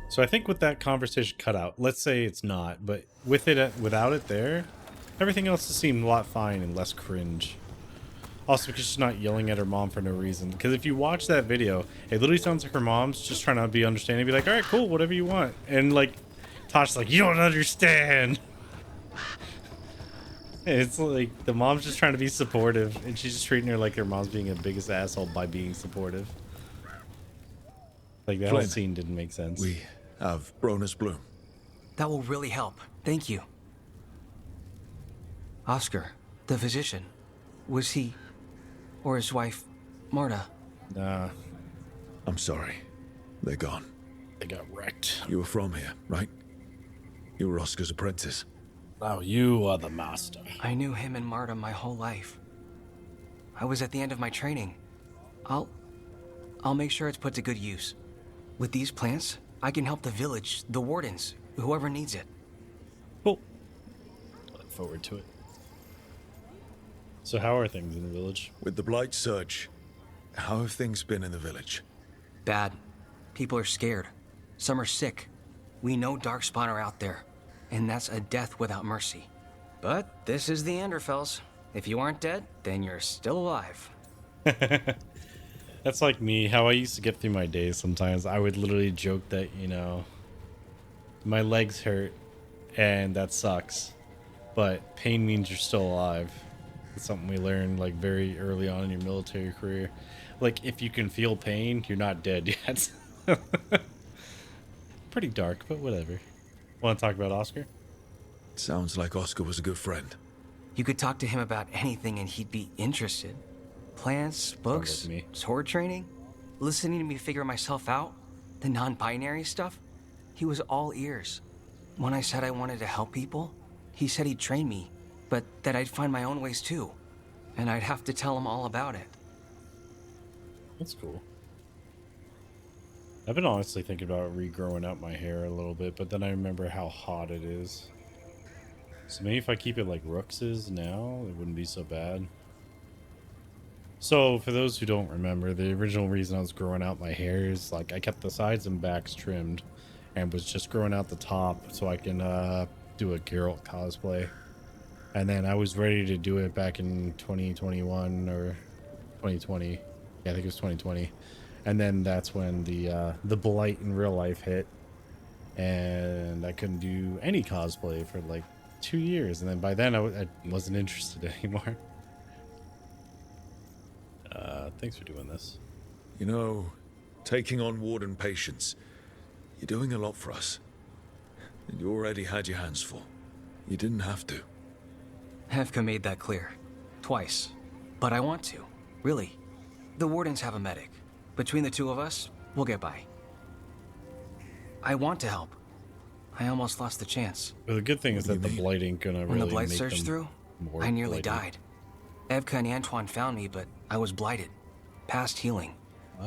So I think with that conversation cut out, let's say it's not, but with it, without it there, everything else just seemed a lot fine and less cringe. Also, because she's not yelling at her mom for no reason. Because if you watch that video, it literally sounds like her mom's just trying to be understanding, be like, all right, cool, whatever you want. And like, Tosh's like, you don't understand. It's like the mom's just trying to be supportive, and she's just treating her like her mom's being a biggest asshole by being supportive. Like that whole Flynn, scene didn't make sense. We have Bronus Bloom. That will really help. Thank you. Oscar, the physician, was he, or his wife, Marta? Nah. I'm sorry. They're gone. They got wrecked. You were from here, right? You were Oscar's apprentice. Oh, you are the master. I knew him and Marta my whole life. I was at the end of my training. I'll make sure it's put to good use. With these plants, I can help the village, the wardens, whoever needs it. Cool. Look forward to it. So how are things in the village? With the Blight Surge, how have things been in the village? Bad. People are scared. Some are sick. We know Darkspawn are out there, and that's a death without mercy. But this is the Anderfels. If you aren't dead, then you're still alive. That's like me, how I used to get through my days sometimes. I would literally joke that, you know, my legs hurt and that sucks, but pain means you're still alive. It's something we learned like very early on in your military career. Like, if you can feel pain, you're not dead yet. Pretty dark, but whatever. Want to talk about Oscar? Sounds like Oscar was a good friend. You could talk to him about anything and he'd be interested. Plants, books, sword training, listening to me figure myself out, the non-binary stuff. He was all ears. When I said I wanted to help people, he said he'd train me, but that I'd find my own ways too. And I'd have to tell him all about it. That's cool. I've been honestly thinking about regrowing out my hair a little bit, but then I remember how hot it is. So maybe if I keep it like Rook's is now, it wouldn't be so bad. So for those who don't remember, the original reason I was growing out my hair is like I kept the sides and backs trimmed and was just growing out the top so I can do a Geralt cosplay. And then I was ready to do it back in 2021 or 2020. Yeah, I think it was 2020. And then that's when the blight in real life hit, and I couldn't do any cosplay for like 2 years. And then by then I wasn't interested anymore. Thanks for doing this. You know, taking on Warden patients, you're doing a lot for us. And you already had your hands full. You didn't have to. Hevka made that clear. Twice. But I want to. Really. The Wardens have a medic. Between the two of us, we'll get by. I want to help. I almost lost the chance. But the good thing is that the blight ain't gonna really When the blight make surged them through, more I nearly blighty. died. Evka and Antoine found me, but I was blighted. Past healing.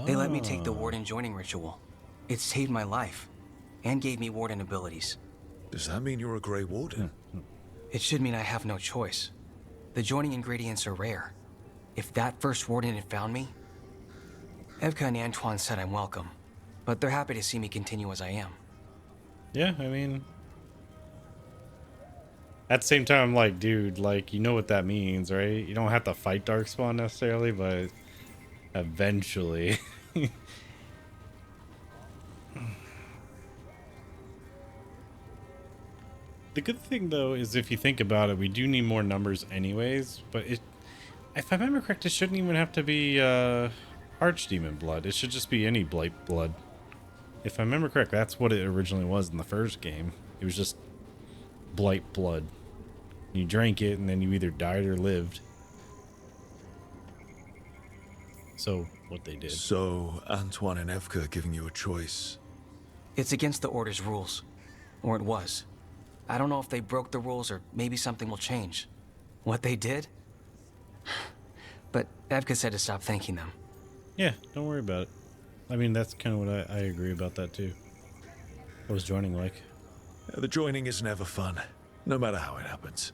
They let me take the Warden joining ritual. It saved my life. And gave me Warden abilities. Does that mean you're a Grey Warden? It should mean I have no choice. The joining ingredients are rare. If that first Warden had found me... Evka and Antoine said I'm welcome. But they're happy to see me continue as I am. Yeah, I mean... At the same time, like, dude, like, you know what that means, right? You don't have to fight Darkspawn necessarily, but eventually. The good thing, though, is if you think about it, we do need more numbers anyways, but if I remember correct, it shouldn't even have to be Archdemon blood. It should just be any blight blood. If I remember correct, that's what it originally was in the first game. It was just blight blood. You drank it, and then you either died or lived. So, what they did. So, Antoine and Evka are giving you a choice. It's against the Order's rules. Or it was. I don't know if they broke the rules or maybe something will change. What they did? But Evka said to stop thanking them. Yeah, don't worry about it. I mean, that's kind of what I agree about that, too. What was joining like? The joining is never fun, no matter how it happens.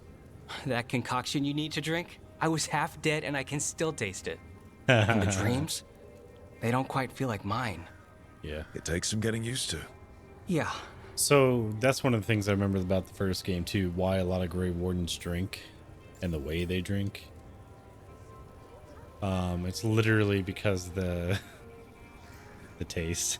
That concoction you need to drink? I was half dead and I can still taste it. And the dreams? They don't quite feel like mine. Yeah. It takes some getting used to. Yeah. So, that's one of the things I remember about the first game, too. Why a lot of Grey Wardens drink and the way they drink. It's literally because the taste.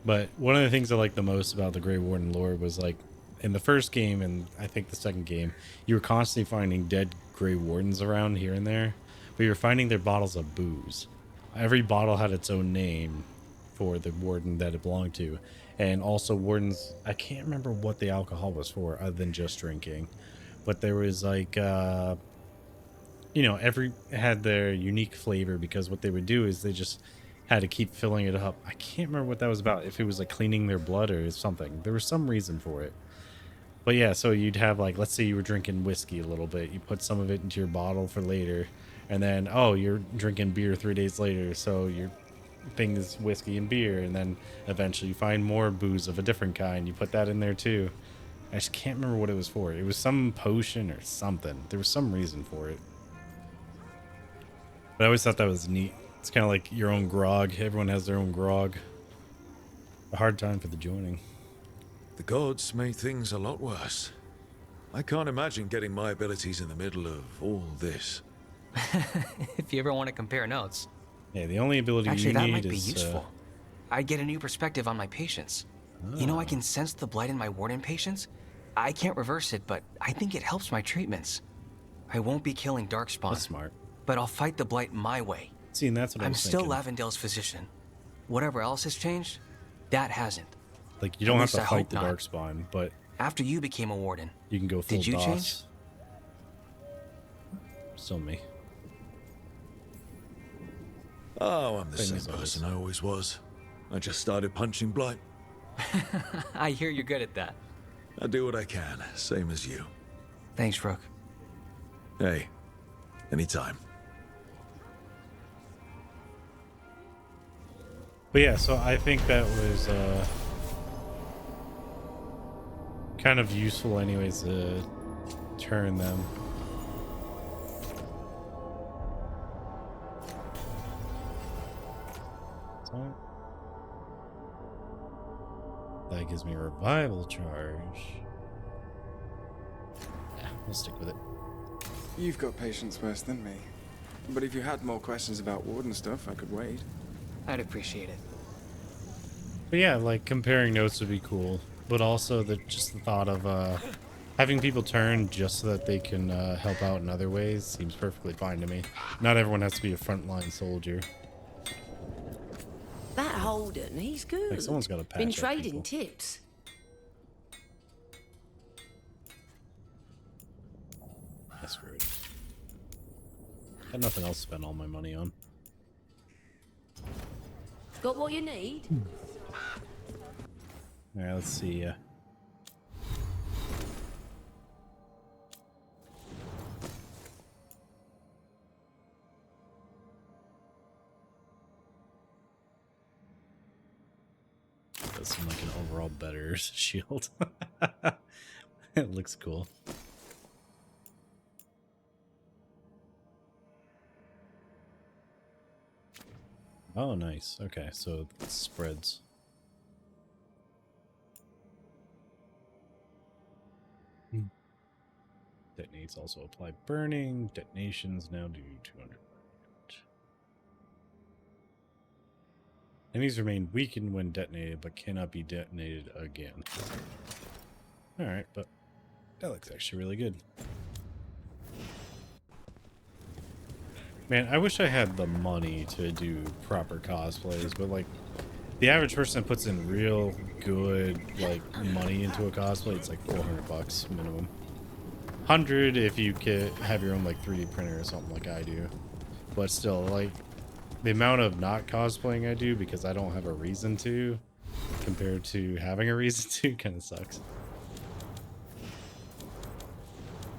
But one of the things I liked the most about the Grey Warden lore was, like, in the first game and I think the second game, you were constantly finding dead Grey Wardens around here and there, but you were finding their bottles of booze. Every bottle had its own name for the warden that it belonged to, and also wardens, I can't remember what the alcohol was for other than just drinking, but there was like you know, every had their unique flavor, because what they would do is they just had to keep filling it up. I can't remember what that was about, if it was like cleaning their blood or something. There was some reason for it. But yeah, so you'd have, like, let's say you were drinking whiskey a little bit. You put some of it into your bottle for later. And then, oh, you're drinking beer 3 days later. So your thing is whiskey and beer. And then eventually you find more booze of a different kind. You put that in there too. I just can't remember what it was for. It was some potion or something. There was some reason for it. But I always thought that was neat. It's kind of like your own grog. Everyone has their own grog. a hard time for the joining. The gods made things a lot worse. I can't imagine getting my abilities in the middle of all this. If you ever want to compare notes. Yeah, the only ability Actually, you that need might be is useful. I'd get a new perspective on my patients. You know, I can sense the blight in my warden patients. I can't reverse it, but I think it helps my treatments. I won't be killing Darkspawn. That's smart. But I'll fight the blight my way. See, and that's what I'm was still thinking. Lavendale's physician. Whatever else has changed, that hasn't. Like, you don't At have to least I fight hope the not. Darkspawn, but After you became a warden, you can go full did you DOS. change? Still me. Oh, I'm the Thing same is always- person I always was. I just started punching blight. I hear you're good at that. I do what I can, same as you. Thanks, Rook. Hey, anytime. But yeah, so I think that was kind of useful anyways to turn them. So that gives me a revival charge. Yeah, we'll stick with it. You've got patience worse than me. But if you had more questions about Warden stuff, I could wait. I'd appreciate it. But yeah, like comparing notes would be cool, but also just the thought of having people turn just so that they can help out in other ways seems perfectly fine to me. Not everyone has to be a frontline soldier. That Holden, he's good. Like, someone's gotta patch Been up trading people. tips. That's screwed. Got nothing else to spend all my money on. Got what you need? Alright, let's see. Does seem like an overall better shield. It looks cool. Oh, nice. Okay, so it spreads. Detonates also apply burning. Detonations now do 200. Enemies remain weakened when detonated, but cannot be detonated again. Alright, but that looks actually really good. Man, I wish I had the money to do proper cosplays, but like, the average person that puts in real good, like, money into a cosplay, it's like $400 minimum. 100 if you could have your own, like, 3D printer or something like I do. But still, like, the amount of not cosplaying I do because I don't have a reason to, compared to having a reason to, kind of sucks.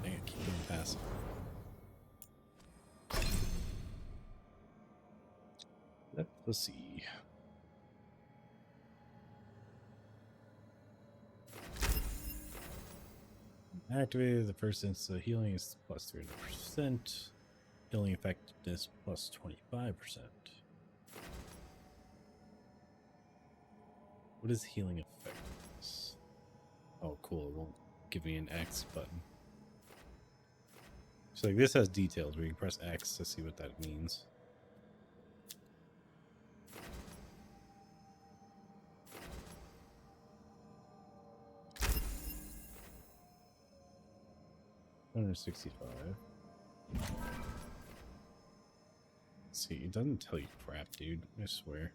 Dang it, keep going past. Let's see. Activated, the first instance of healing is plus 300%. Healing effectiveness plus 25%. What is healing effectiveness? Oh, cool. It won't give me an X button. So, like, this has details where you can press X to see what that means. $165. See, it doesn't tell you crap, dude. I swear.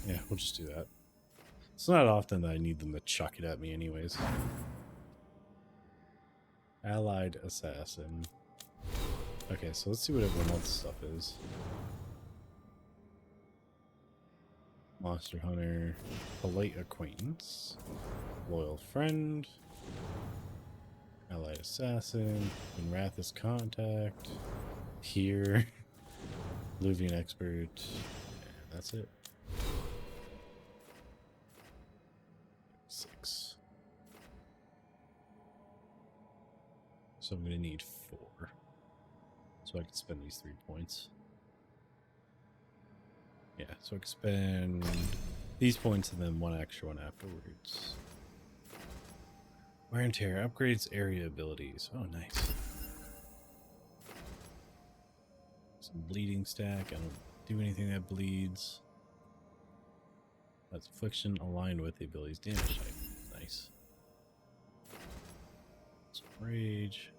Yeah, we'll just do that. It's not often that I need them to chuck it at me anyways. Allied Assassin. Okay, so let's see what everyone else's stuff is. Monster Hunter, Polite Acquaintance, Loyal Friend, Allied Assassin, When Wrath is Contact, Here, Luvian Expert, and that's it. 6. So I'm going to need 4. So I can spend these 3 points. Yeah, so I can spend these points and then 1 extra one afterwards. Wear and tear upgrades area abilities. Oh, nice. Some bleeding stack. I don't do anything that bleeds. That's affliction aligned with the ability's damage type. Nice. Some rage.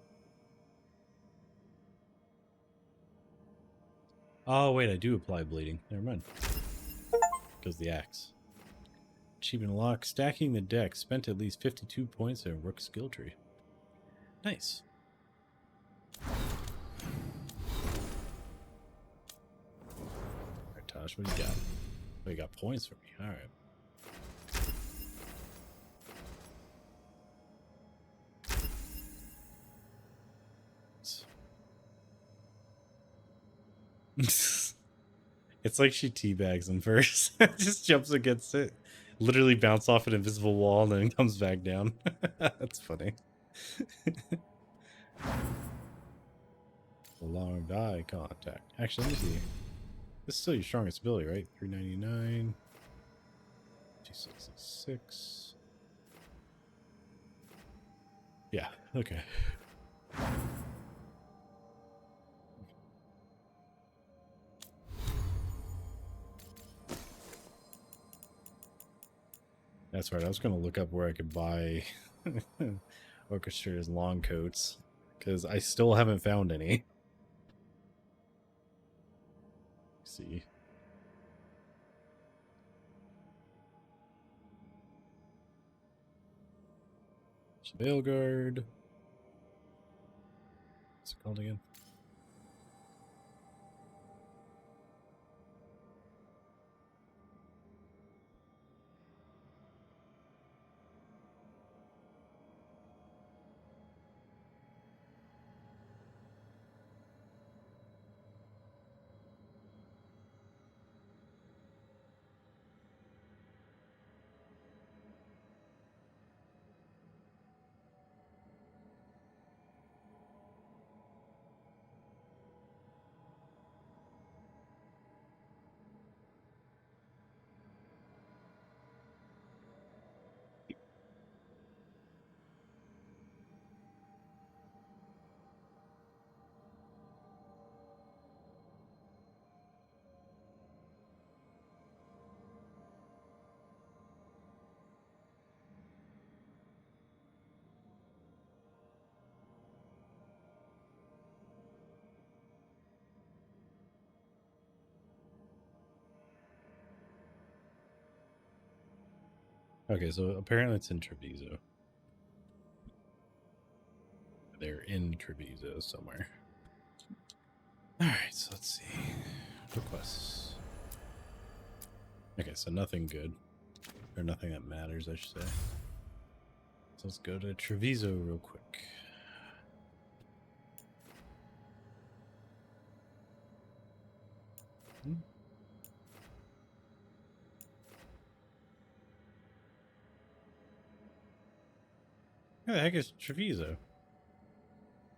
Oh, wait, I do apply bleeding. Never mind. Goes the axe. Achievement unlocked. Stacking the deck. Spent at least 52 points in Rook skill tree. Nice. Alright, Tosh, what do you got? Oh, you got points for me. Alright. It's like she teabags him first. Just jumps against it. Literally bounce off an invisible wall and then comes back down. That's funny. Prolonged eye contact. Actually, let me see. This is still your strongest ability, right? 399. 266. Yeah, okay. That's right, I was going to look up where I could buy Orchestra's long coats, because I still haven't found any. Let's see. Veilguard. What's it called again? Okay, so apparently it's in Treviso. They're in Treviso somewhere. Alright, so let's see. Requests. Okay, so nothing good. Or nothing that matters, I should say. So let's go to Treviso real quick. Where the heck is Treviso?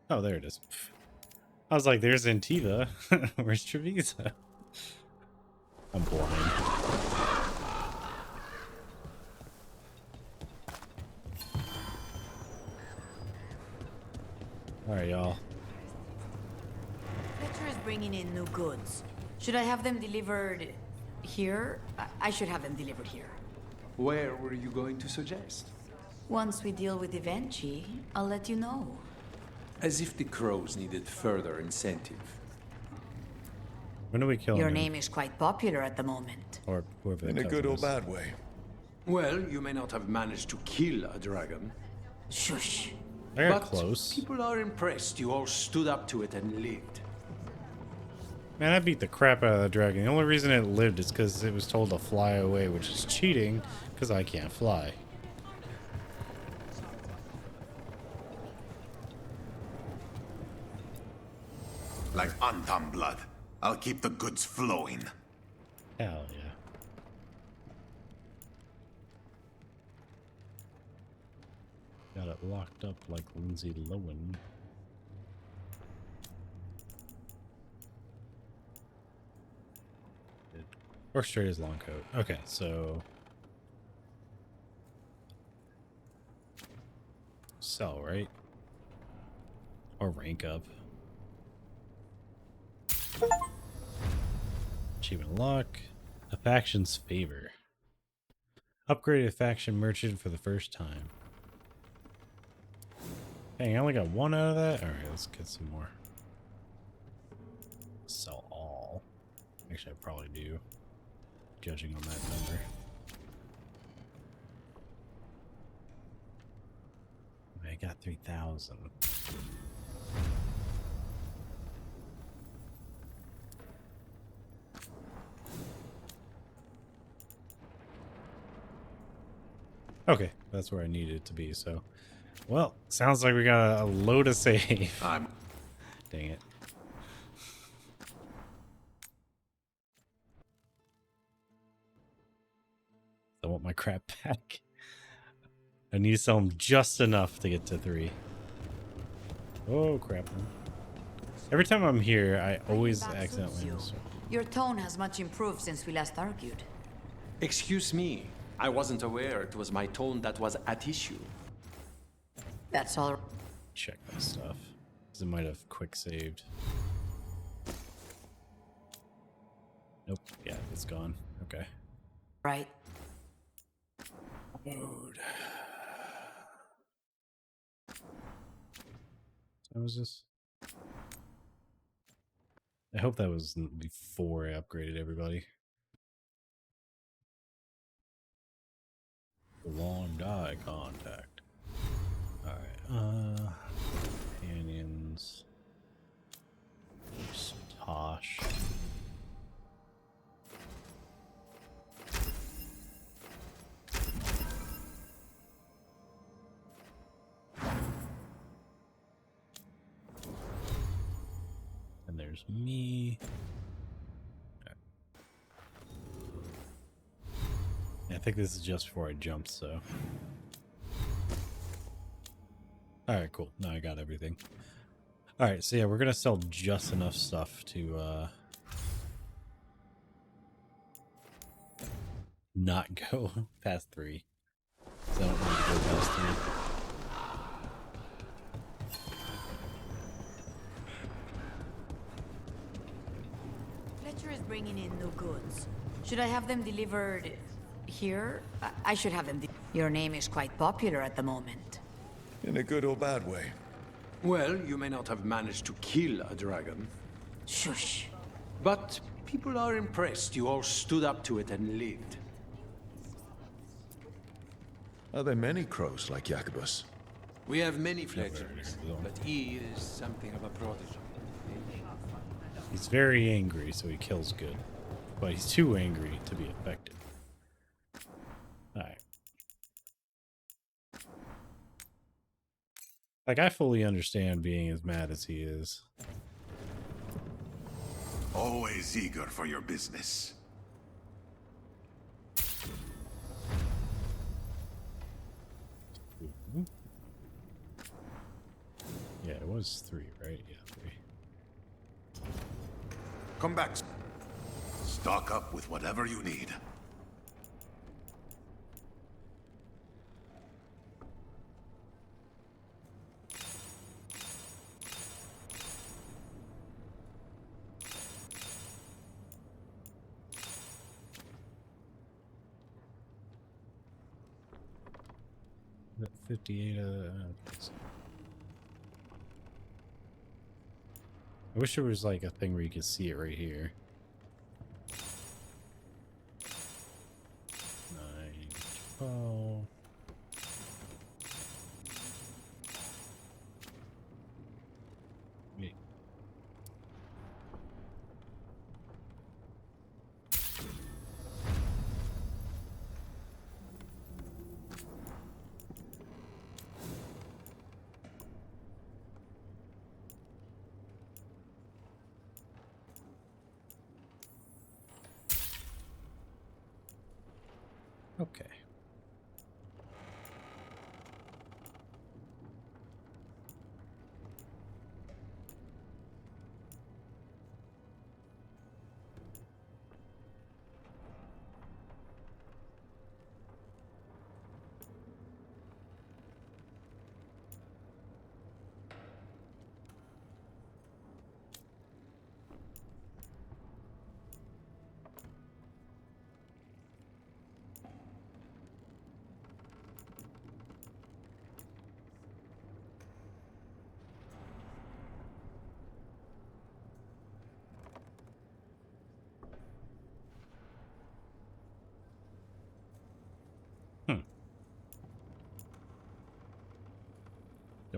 Oh, there it is. I was like, there's Antiva. Where's Treviso? I'm blind. Alright, y'all. Fletcher is bringing in new goods. Should I have them delivered here? I should have them delivered here. Where were you going to suggest? Once we deal with Evenchi, I'll let you know. As if the crows needed further incentive. When do we kill him? Your name is quite popular at the moment. Or whoever in a good or bad way. Well, you may not have managed to kill a dragon. Shush. I got but close. People are impressed you all stood up to it and lived. Man, I beat the crap out of the dragon. The only reason it lived is because it was told to fly away, which is cheating, because I can't fly. Like Antam blood. I'll keep the goods flowing. Hell yeah. Got it locked up like Lindsay Lohan. Or straight as long coat. Okay, so sell, right? Or rank up. Achievement luck. A faction's favor. Upgrade a faction merchant for the first time. Dang, I only got one out of that? Alright, let's get some more. Sell all. Actually, I probably do, judging on that number. I got 3,000. Okay, that's where I needed it to be, so. Well, sounds like we got a load of save. Dang it. I want my crap back. I need to sell them just enough to get to 3. Oh, crap. Every time I'm here, I always accidentally lose. Your tone has much improved since we last argued. Excuse me. I wasn't aware it was my tone that was at issue. That's all. Check that stuff. Because it might have quick saved. Nope. Yeah, it's gone. Okay. Right. Mode. What was this? I hope that was before I upgraded everybody. Long eye contact. Alright, companions. Tosh. And there's me. I think this is just before I jumped, so. Alright, cool. Now I got everything. Alright, so yeah, we're gonna sell just enough stuff to not go past 3. So I don't need to go past 3. Fletcher is bringing in new goods. Should I have them delivered here? I should have them. Your name is quite popular at the moment. In a good or bad way? Well, you may not have managed to kill a dragon. Shush. But people are impressed you all stood up to it and lived. Are there many crows like Jacobus? We have many Fletchers, but he is something of a prodigy. He's very angry, so he kills good. But he's too angry to be effective. Alright. Like, I fully understand being as mad as he is. Always eager for your business. Yeah, it was 3, right? Yeah, 3. Come back. Stock up with whatever you need. That 58. I wish there was like a thing where you could see it right here. 9, 12. Wait. Okay.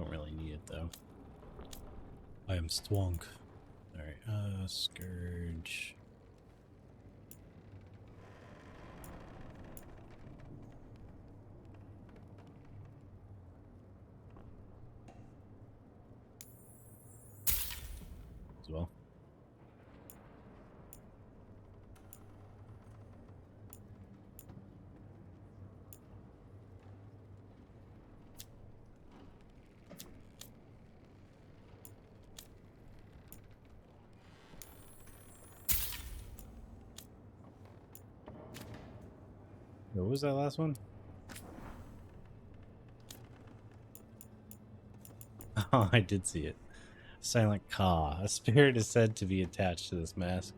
Don't really need it though. I am Stwonk. Alright, Scourge. As well. What was that last one? Oh, I did see it. Silent Ka. A spirit is said to be attached to this mask.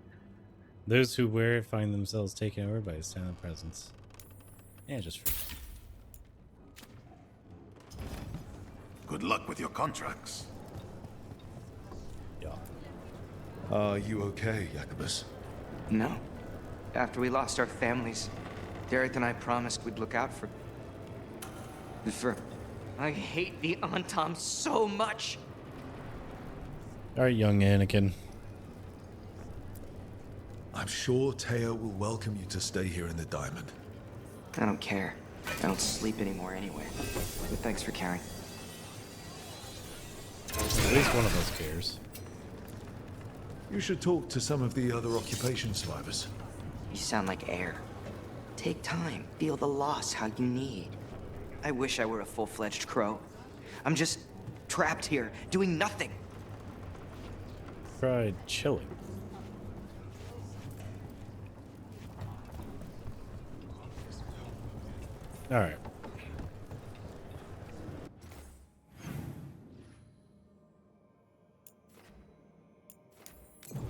Those who wear it find themselves taken over by a silent presence. Yeah, just for fun. Good luck with your contracts. Yeah. Are you okay, Jacobus? No. After we lost our families, Dareth and I promised we'd look out for... I hate the Antam so much! Alright, young Anakin. I'm sure Teo will welcome you to stay here in the Diamond. I don't care. I don't sleep anymore anyway. But thanks for caring. At least one of us cares. You should talk to some of the other occupation survivors. You sound like air. Take time. Feel the loss how you need. I wish I were a full-fledged crow. I'm just trapped here, doing nothing. Tried chilling. Alright. Be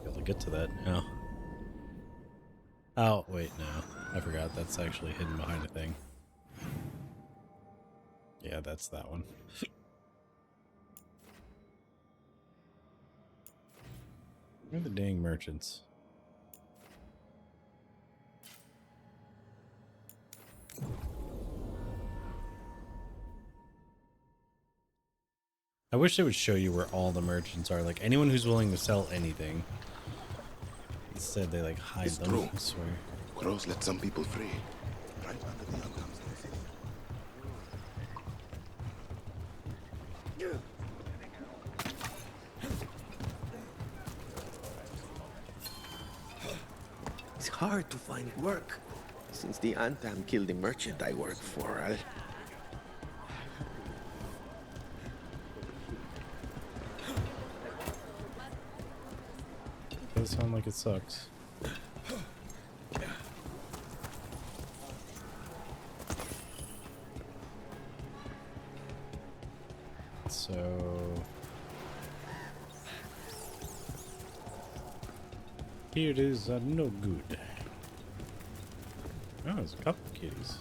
able to get to that now. Oh, wait, no. I forgot that's actually hidden behind a thing. Yeah, that's that one. Where are the dang merchants? I wish they would show you where all the merchants are. Like, anyone who's willing to sell anything. Instead, they, like, hide them, true. I swear. Crows let some people free. Right under the Antam's nose. It's hard to find work since the Antam killed the merchant I work for. Does sound like it sucks. So here it is, no good. Oh, there's a couple of kitties.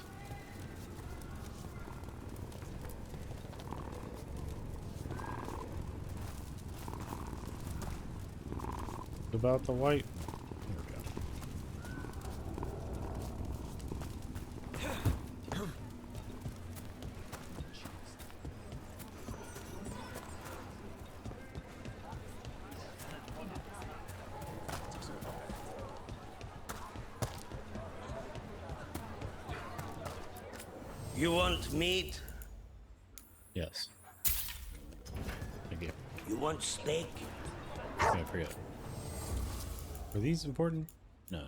What about the white? There we go. You want meat? Yes. Thank you. You want steak? I forget. Are these important? No.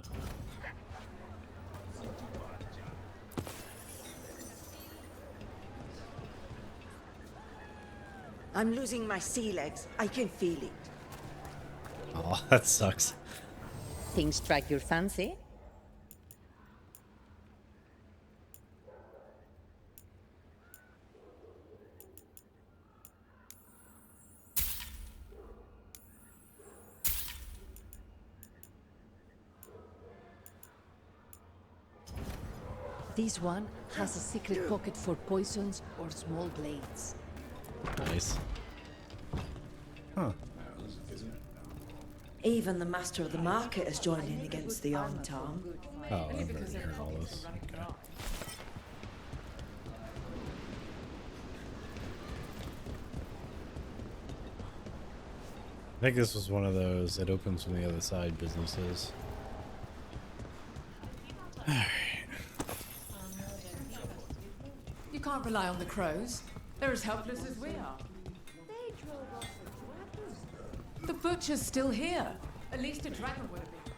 I'm losing my sea legs. I can feel it. Oh, that sucks. Things strike your fancy? This one has a secret pocket for poisons or small blades. Nice. Huh. Even the master of the market has joined in against the Antam. Oh, I've already heard all this. Okay. I think this was one of those that opens from the other side businesses. You can't rely on the crows. They're as helpless as we are. The butcher's still here. At least a dragon would have been.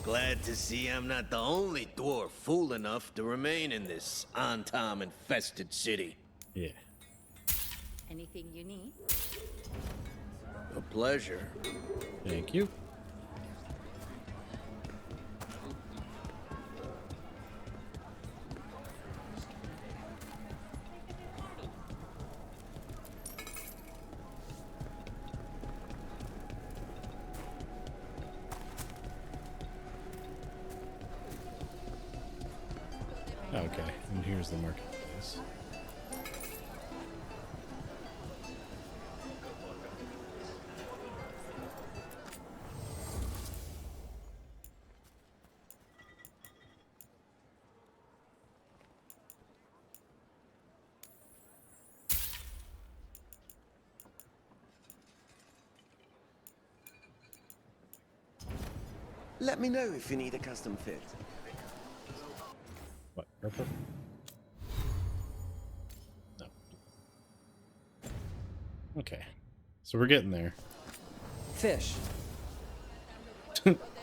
Glad to see I'm not the only dwarf fool enough to remain in this Antam-infested city. Yeah. Anything you need? A pleasure. Thank you. Okay, and here's the marketplace. Let me know if you need a custom fit. What, purple? No. Okay. So we're getting there. Fish.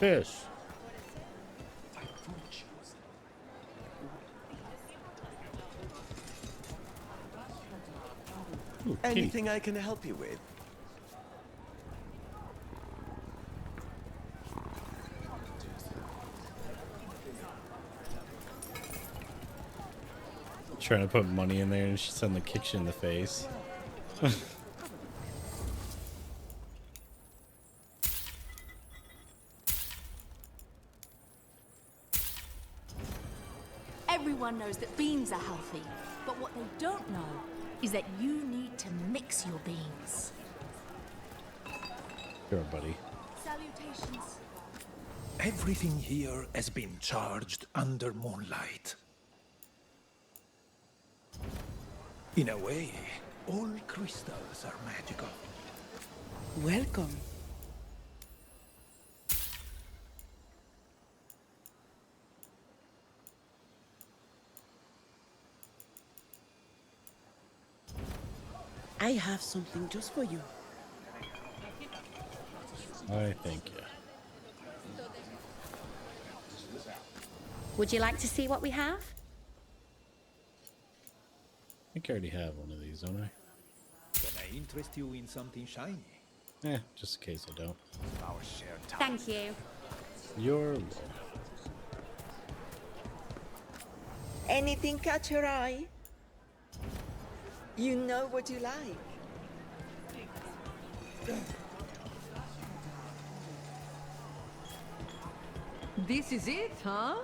Fish. Ooh, Anything I can help you with? Trying to put money in there and she suddenly kicks you in the face. Everyone knows that beans are healthy, but what they don't know is that you need to mix your beans. Sure, buddy. Salutations. Everything here has been charged under moonlight. In a way, all crystals are magical. Welcome. I have something just for you. I thank you. Would you like to see what we have? I think I already have one of these, don't I? Can I interest you in something shiny? Just in case I don't. Our shared time. Thank you. You're welcome. Anything catch your eye? You know what you like. This is it, huh?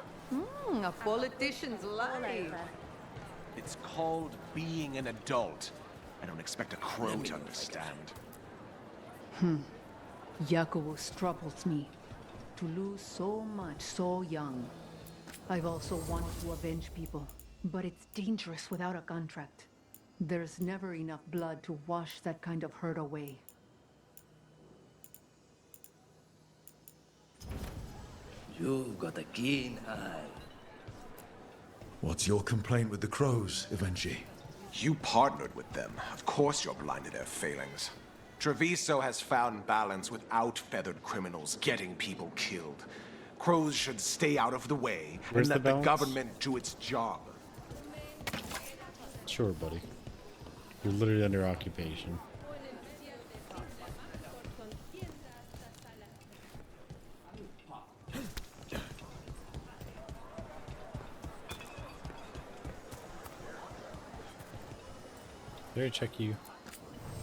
A politician's life. It's called being an adult. I don't expect a crow to understand. Yakubus troubles me. To lose so much so young. I've also wanted to avenge people, but it's dangerous without a contract. There's never enough blood to wash that kind of hurt away. You've got a keen eye. What's your complaint with the crows, Evenji? You partnered with them. Of course you're blind to their failings. Treviso has found balance without feathered criminals getting people killed. Crows should stay out of the way Where's and let the the balance? government do its job. Sure, buddy. You're literally under occupation. There, check you.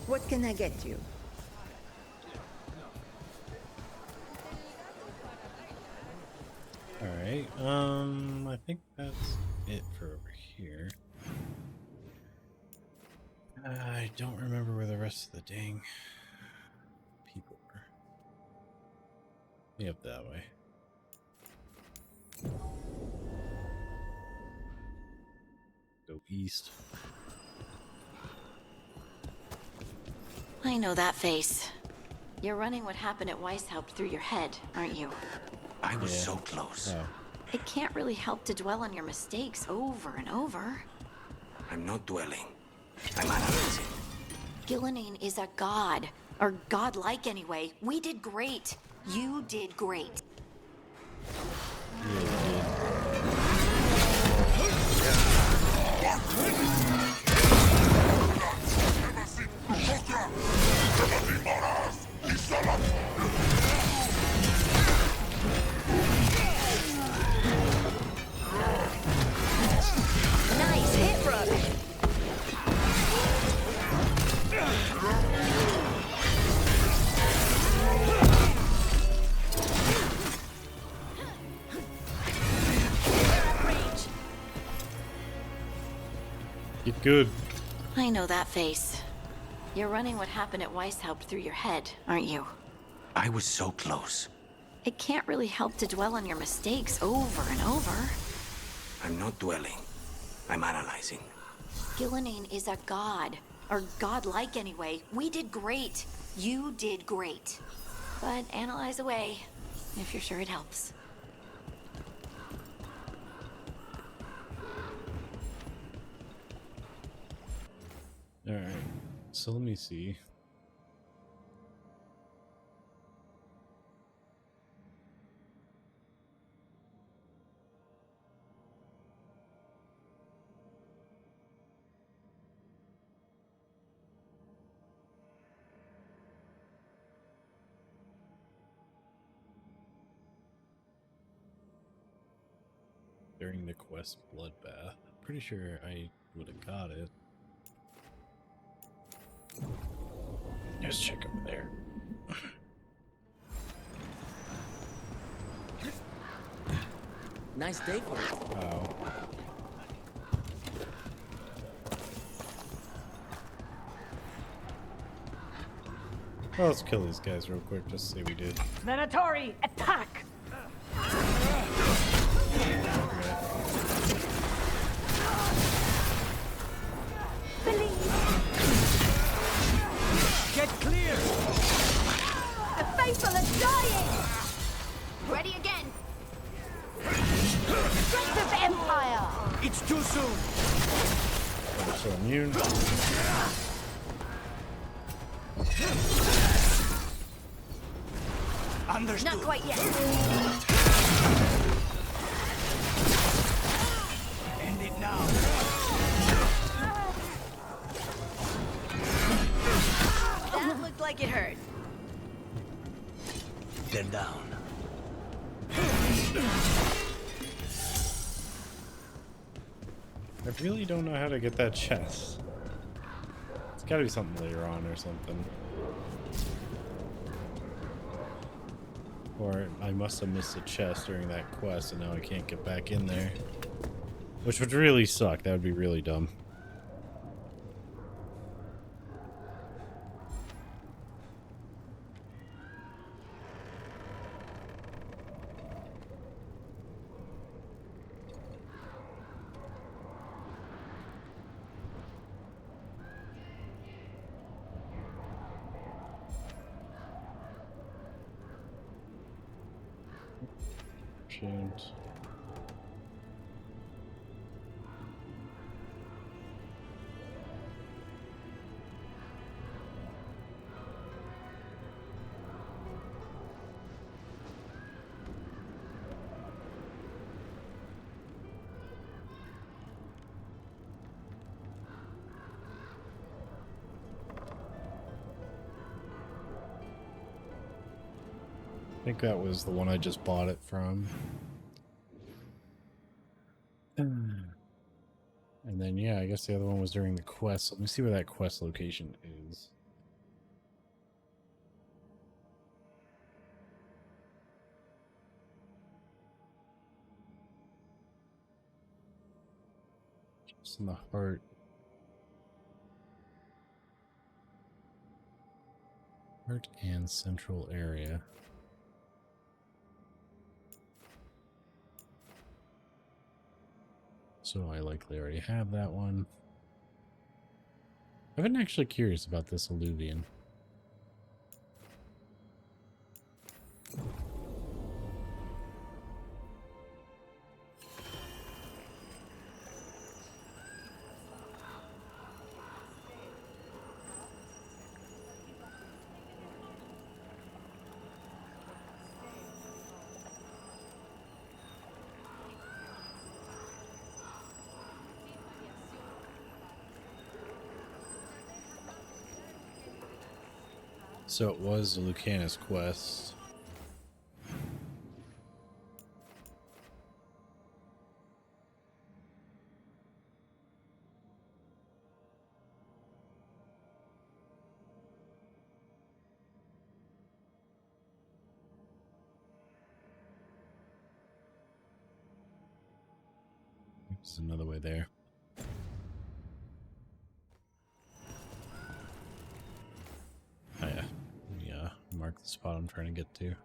What can I get you? Alright, I think that's it for over here. I don't remember where the rest of the dang people were. Up that way. Go east. I know that face. You're running what happened at Weishaupt through your head, aren't you? I was so close. Oh. It can't really help to dwell on your mistakes over and over. I'm not dwelling. I'm analyzing. Gillenane is a god. Or godlike anyway. We did great. You did great. Nice hit, Rook. Get good. I know that face. You're running what happened at Weishaupt through your head, aren't you? I was so close. It can't really help to dwell on your mistakes over and over. I'm not dwelling. I'm analyzing. Gillenane is a god. Or godlike anyway. We did great. You did great. But analyze away, if you're sure it helps. Alright. So let me see. During the quest bloodbath. Pretty sure I would have got it. Let's check over there. Nice day for it. Oh. Well, let's kill these guys real quick, just to say we did. Venatori, attack! Get clear! The faithful are dying! Ready again! Strength of Empire! It's too soon! I'm so immune. Understood. Not quite yet. End it now. That looked like it hurt. They're down. I really don't know how to get that chest. It's gotta be something later on or something. Or I must have missed a chest during that quest and now I can't get back in there. Which would really suck. That would be really dumb. Shoot. I think that was the one I just bought it from. And then, yeah, I guess the other one was during the quest. Let me see where that quest location is. Just in the heart. Heart and central area. So I likely already have that one. I've been actually curious about this alluvian. So it was the Lucanus quest. There's another way there. Oh yeah. Yeah, mark the spot I'm trying to get to.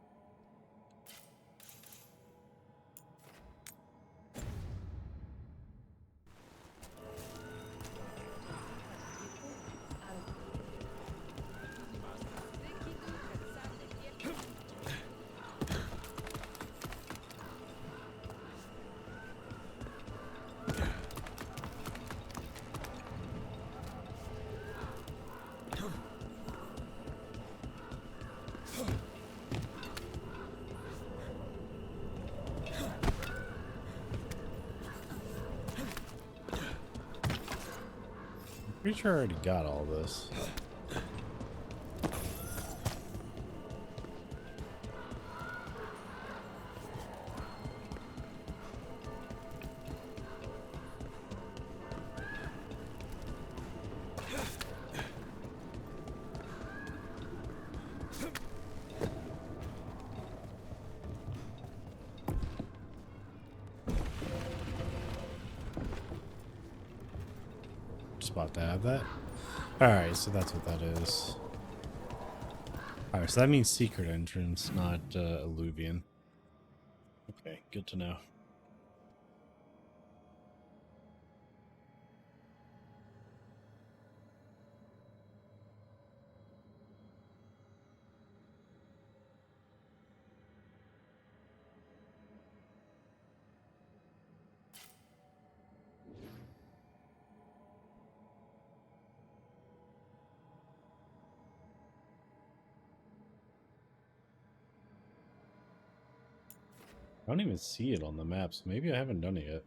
Pretty sure I already got all this. Spot to have that. Alright, so that's what that is. Alright, so that means secret entrance, not Alluvian. Okay, good to know. I don't even see it on the map, so maybe I haven't done it yet.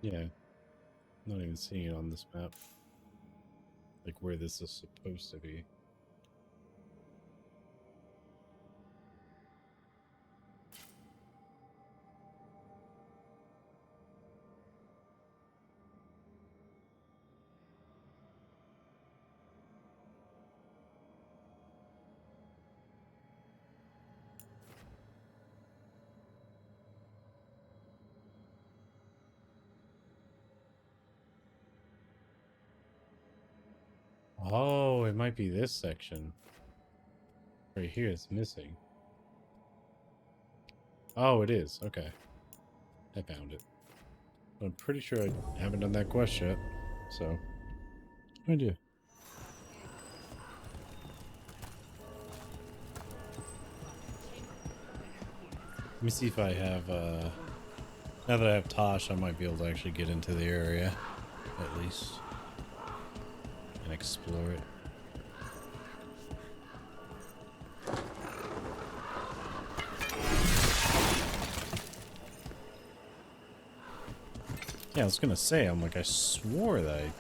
Yeah. Not even seeing it on this map. Like where this is supposed to be. Oh, it might be this section. Right here, it's missing. Oh, it is. Okay. I found it. I'm pretty sure I haven't done that quest yet. So, I do. Let me see if I have, now that I have Tosh, I might be able to actually get into the area, at least. And explore it. Yeah, I was gonna say, I'm like, I swore that I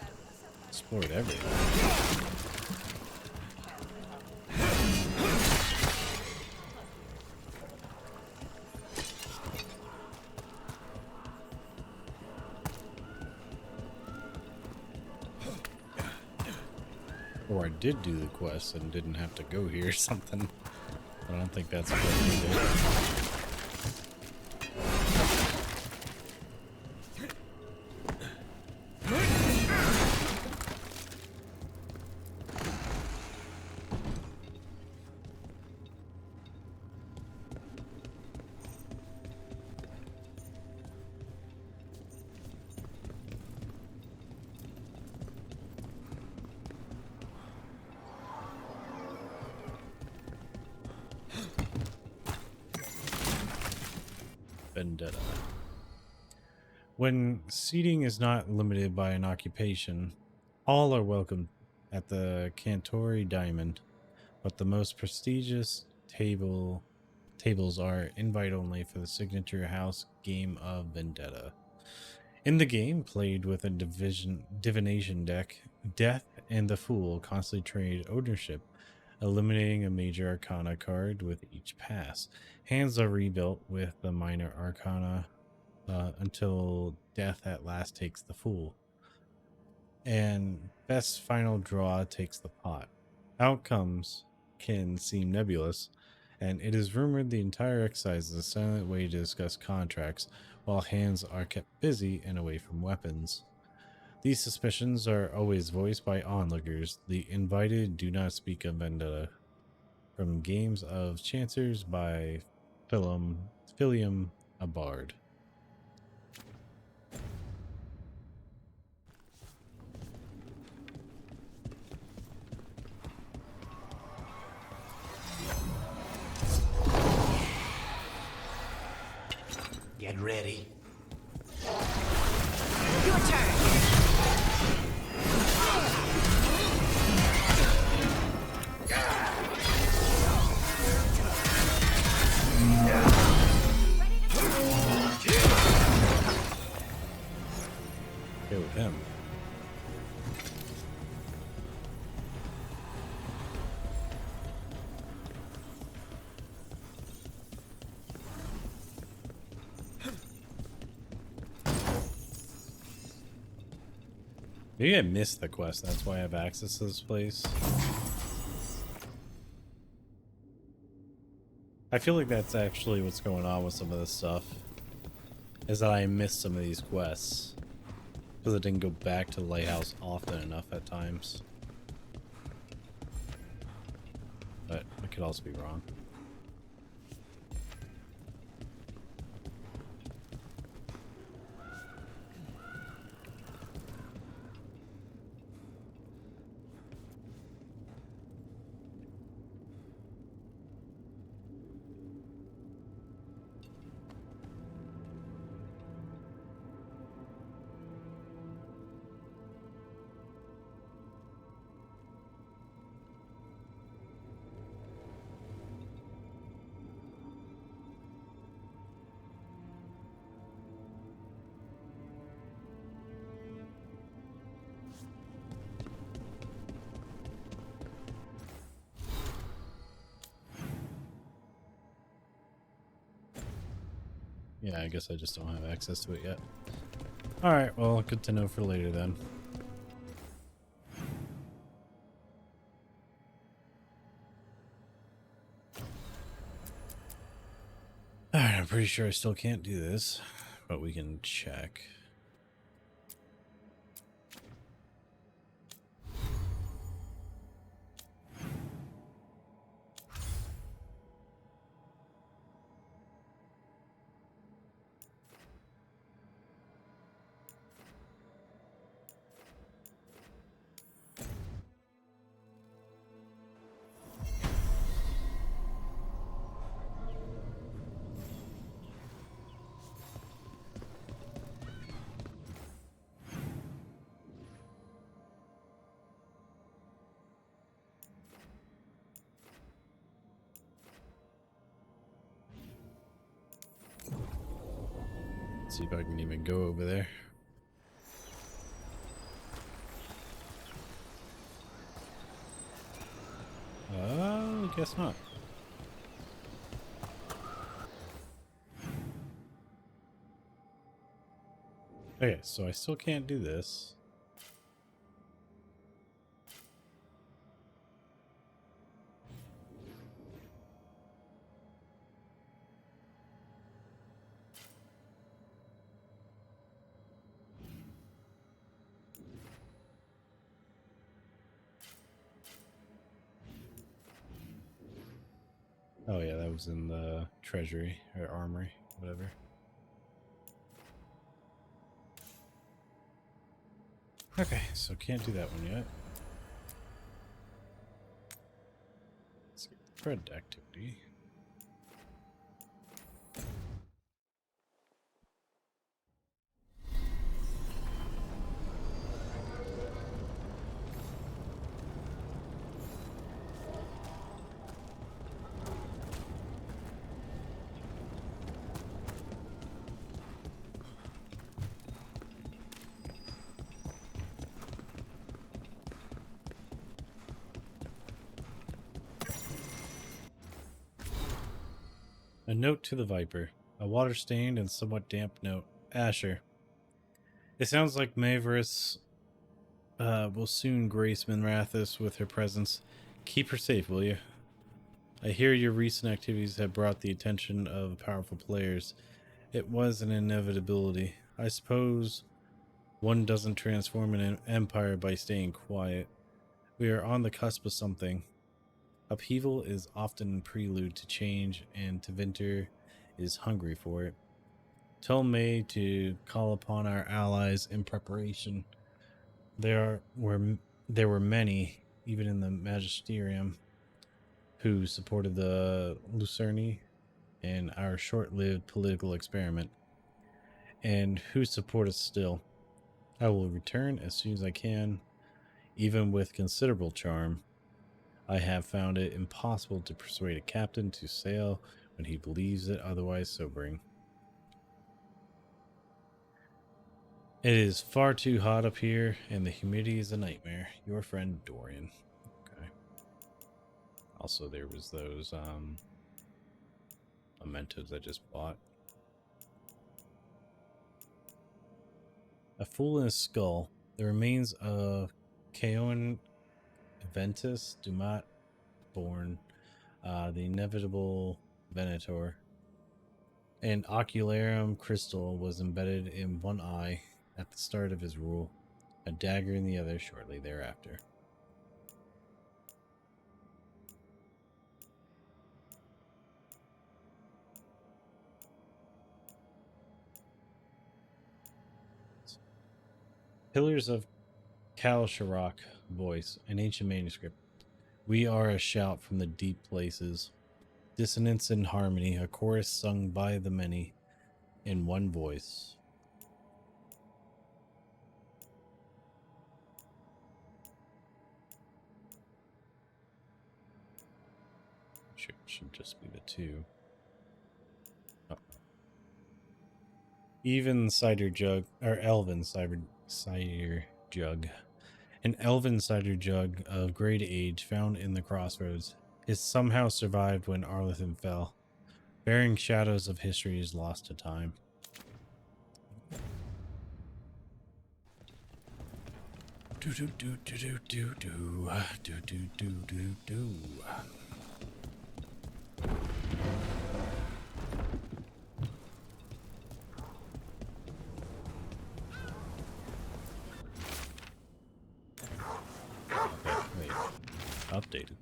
explored everything. Or I did do the quest and didn't have to go here or something. I don't think that's what we did. Vendetta. When seating is not limited by an occupation, all are welcome at the Cantori Diamond, but the most prestigious tables are invite only for the signature house game of Vendetta. In the game, played with a divination deck, Death and the Fool constantly trade ownership, eliminating a major arcana card with each pass. Hands are rebuilt with the minor arcana until Death at last takes the Fool, and best final draw takes the pot. Outcomes can seem nebulous, and it is rumored the entire exercise is a silent way to discuss contracts while hands are kept busy and away from weapons. These suspicions are always voiced by onlookers. The invited do not speak of Vendetta. From Games of Chancers by Philium a Bard. Get ready. Your turn. Okay with him. Maybe I missed the quest, that's why I have access to this place. I feel like that's actually what's going on with some of this stuff. Is that I missed some of these quests. Because I didn't go back to the lighthouse often enough at times. But I could also be wrong. Yeah, I guess I just don't have access to it yet. Alright, well, good to know for later then. Alright, I'm pretty sure I still can't do this, but we can check. See if I can even go over there. I guess not. Okay, so I still can't do this. Oh yeah, that was in the treasury or armory, whatever. Okay, so can't do that one yet. Let's get the thread activity. A note to the Viper. A water-stained and somewhat damp note. Asher. It sounds like Mavericks will soon grace Minrathous with her presence. Keep her safe, will you? I hear your recent activities have brought the attention of powerful players. It was an inevitability. I suppose one doesn't transform an empire by staying quiet. We are on the cusp of something. Upheaval is often prelude to change, and Tevinter is hungry for it. Tell May to call upon our allies in preparation. There were many, even in the Magisterium, who supported the Lucerni and our short-lived political experiment, and who support us still. I will return as soon as I can, even with considerable charm. I have found it impossible to persuade a captain to sail when he believes it otherwise sobering. It is far too hot up here, and the humidity is a nightmare. Your friend, Dorian. Okay. Also, there was those, mementos I just bought. A fool in his skull. The remains of Caoin Ventus Dumat born, the inevitable Venator. An ocularum crystal was embedded in one eye at the start of his rule, a dagger in the other shortly thereafter. Pillars of Kal-Sharok voice, an ancient manuscript. We are a shout from the deep places. Dissonance and harmony, a chorus sung by the many in one voice. Should just be the two. Oh. Even cider jug, or elven cider jug. An elven cider jug of great age found in the crossroads. It somehow survived when Arlathan fell. Bearing shadows of history is lost to time. Do do do do do do do do do do do do. Wait. Updated.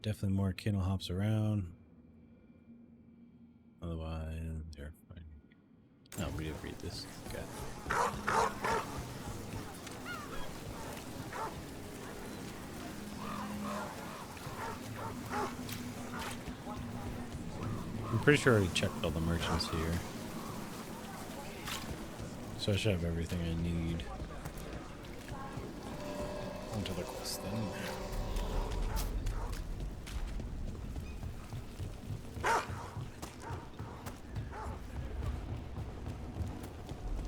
Definitely more kennel hops around. Otherwise, they're fine. No, we didn't read this. Okay. I'm pretty sure I already checked all the merchants here. So I should have everything I need. Onto the quest then.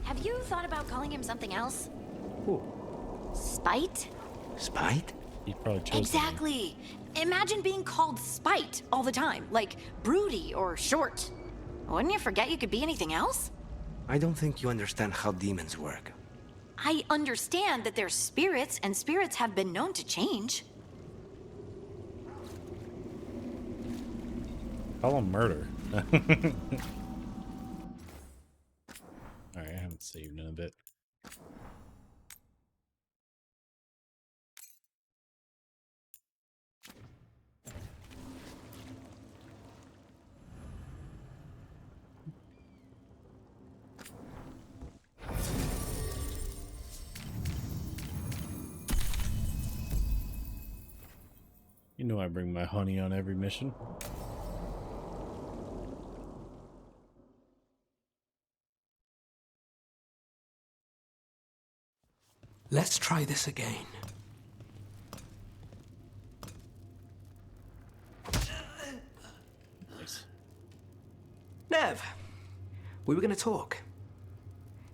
Have you thought about calling him something else? Who? Spite? Spite? He probably chose Exactly. Imagine being called Spite all the time, like broody or short. Wouldn't you forget you could be anything else? I don't think you understand how demons work. I understand that they're spirits, and spirits have been known to change. Call him murder. Alright, I haven't saved in a bit. You know I bring my honey on every mission. Let's try this again. Nice. Nev, we were going to talk.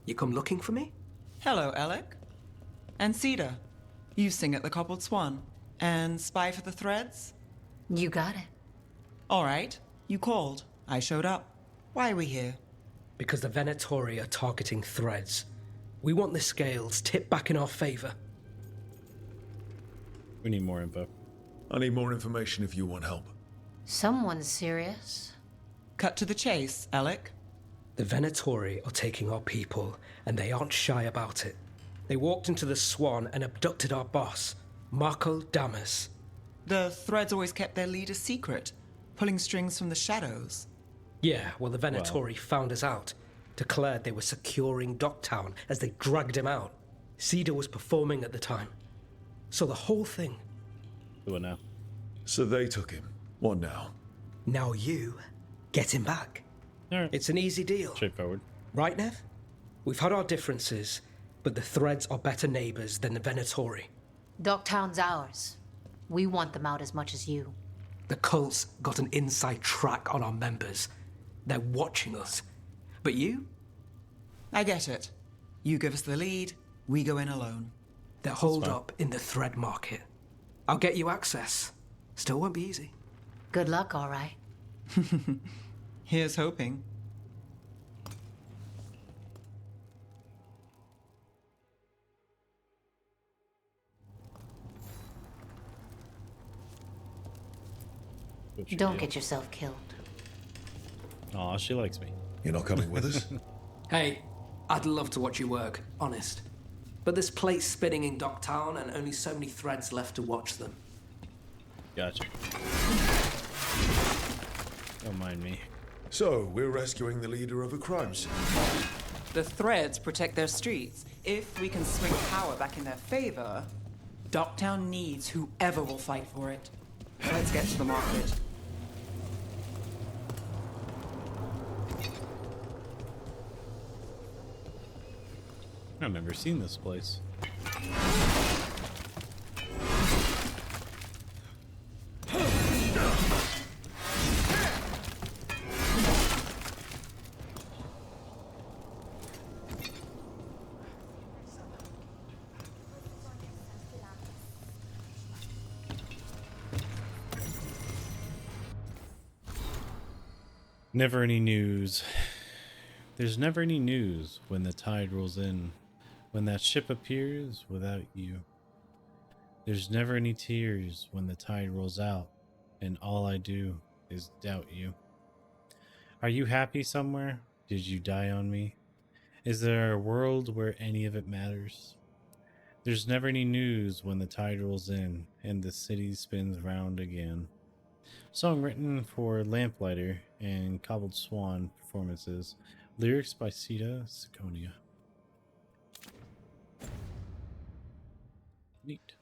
You come looking for me? Hello, Alec. And Cedar. You sing at the Cobbled Swan. And spy for the threads? You got it. All right. You called. I showed up. Why are we here? Because the Venatori are targeting Threads. We want the scales tipped back in our favor. We need more info. I need more information if you want help. Someone's serious. Cut to the chase, Alec. The Venatori are taking our people, and they aren't shy about it. They walked into the Swan and abducted our boss, Marco Damas. The Threads always kept their leader secret, pulling strings from the shadows. Yeah, well, the Venatori found us out, declared they were securing Docktown as they dragged him out. Cedar was performing at the time. So the whole thing. What now? So they took him. What now? Now you get him back. All right. It's an easy deal. Straightforward. Right, Nev? We've had our differences, but the Threads are better neighbors than the Venatori. Docktown's ours. We want them out as much as you. The cult's got an inside track on our members. They're watching us. But you? I get it. You give us the lead, we go in alone. They're holed up in the Thread market. I'll get you access. Still won't be easy. Good luck, all right. Here's hoping. Don't get yourself killed. Aw, she likes me. You're not coming with us? Hey, I'd love to watch you work, honest. But this plate's spinning in Docktown and only so many Threads left to watch them. Gotcha. Don't mind me. So, we're rescuing the leader of a crime scene. The Threads protect their streets. If we can swing power back in their favor, Docktown needs whoever will fight for it. Let's get to the market. I've never seen this place. Never any news. There's never any news when the tide rolls in. When that ship appears without you. There's never any tears when the tide rolls out, and all I do is doubt you. Are you happy somewhere? Did you die on me? Is there a world where any of it matters? There's never any news when the tide rolls in, and the city spins round again. Song written for Lamplighter and Cobbled Swan performances. Lyrics by Sita Siconia. Neat.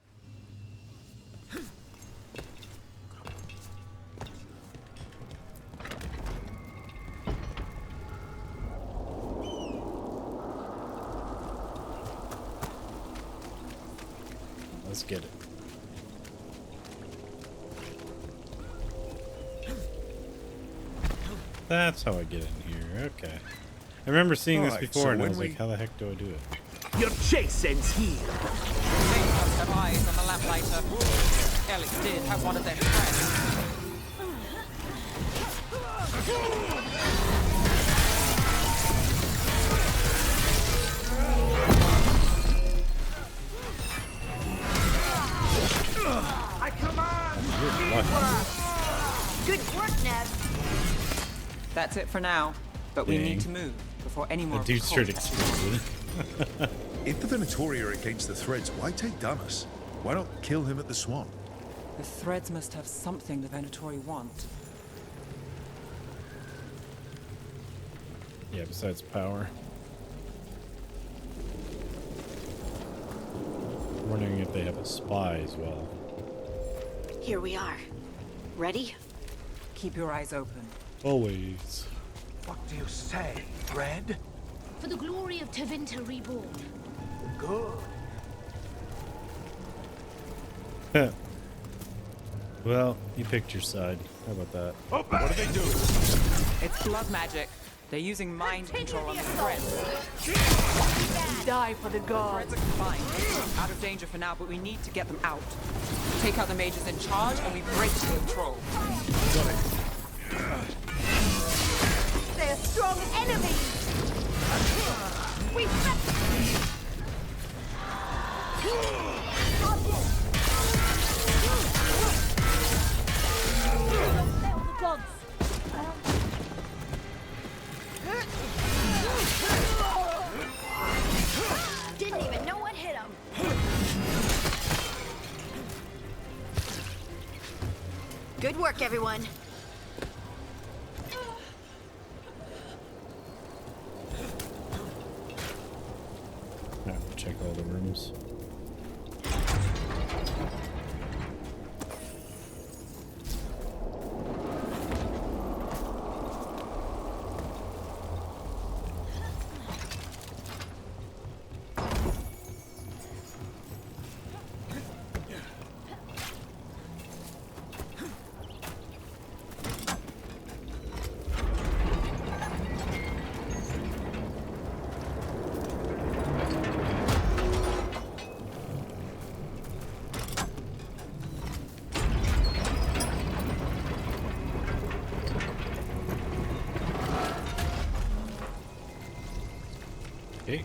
Let's get it. That's how I get in here. Okay. I remember seeing this before, and I was like, how the heck do I do it? Your chase ends here. They must have eyes on the Lamplighter. Alex did have one of their friends. I command! Good work, Nev. That's it for now, but we need to move before any more. The dude straight exploded. If the Venatori are against the Threads, why take Damas? Why not kill him at the Swan? The Threads must have something the Venatori want. Yeah, besides power. I'm wondering if they have a spy as well. Here we are. Ready? Keep your eyes open. Always. What do you say, Red? For the glory of Tevinter Reborn. Good. Well, you picked your side. How about that? What do they do? It's blood magic. They're using mind control on the Threads. Die for the gods. Threads are combined. Out of danger for now, but we need to get them out. Take out the mages in charge, and we break the control. Got it. strong enemies! We Didn't even know what hit him. Good work, everyone. I have to check all the rooms. Okay.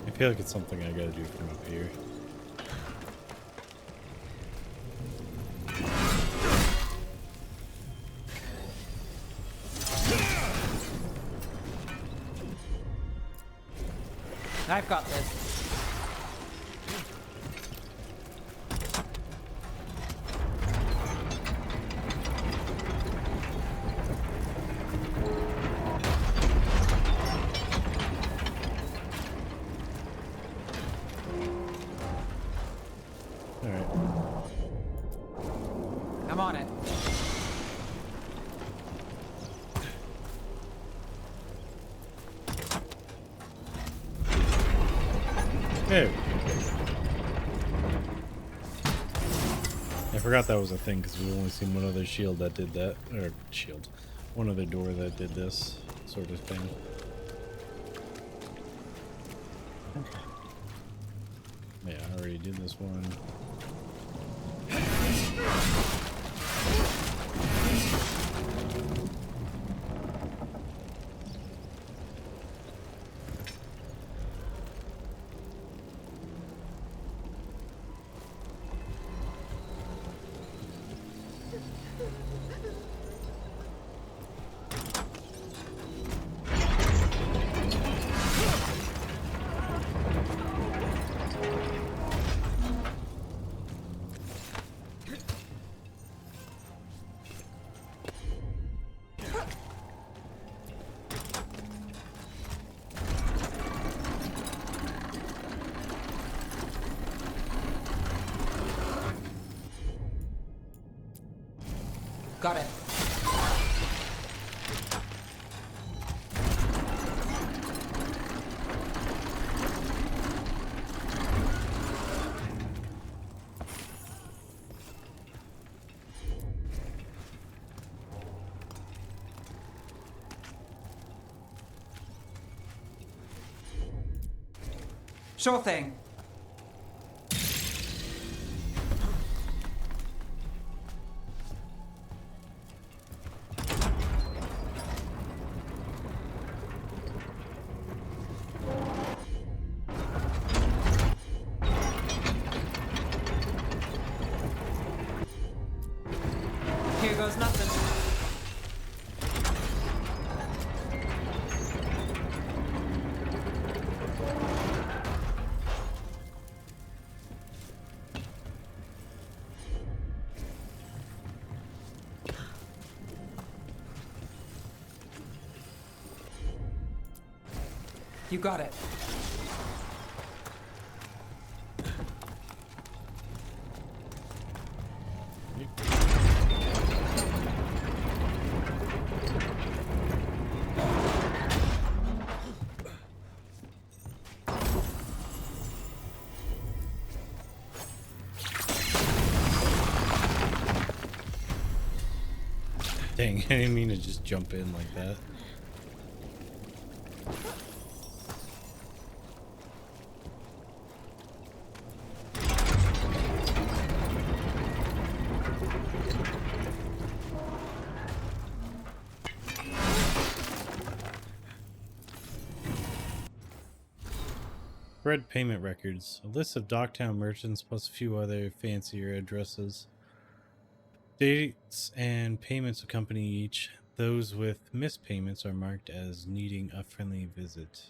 I feel like it's something I gotta do from up here. I've got this. I'm on it. There we go. I forgot that was a thing because we've only seen one other shield that did that. Or shield. One other door that did this sort of thing. Okay. Yeah, I already did this one. Got it. Sure thing. Here goes nothing. You got it. Dang, I didn't mean to just jump in like that. Bread payment records. A list of Docktown merchants plus a few other fancier addresses. Dates and payments accompany each. Those with missed payments are marked as needing a friendly visit.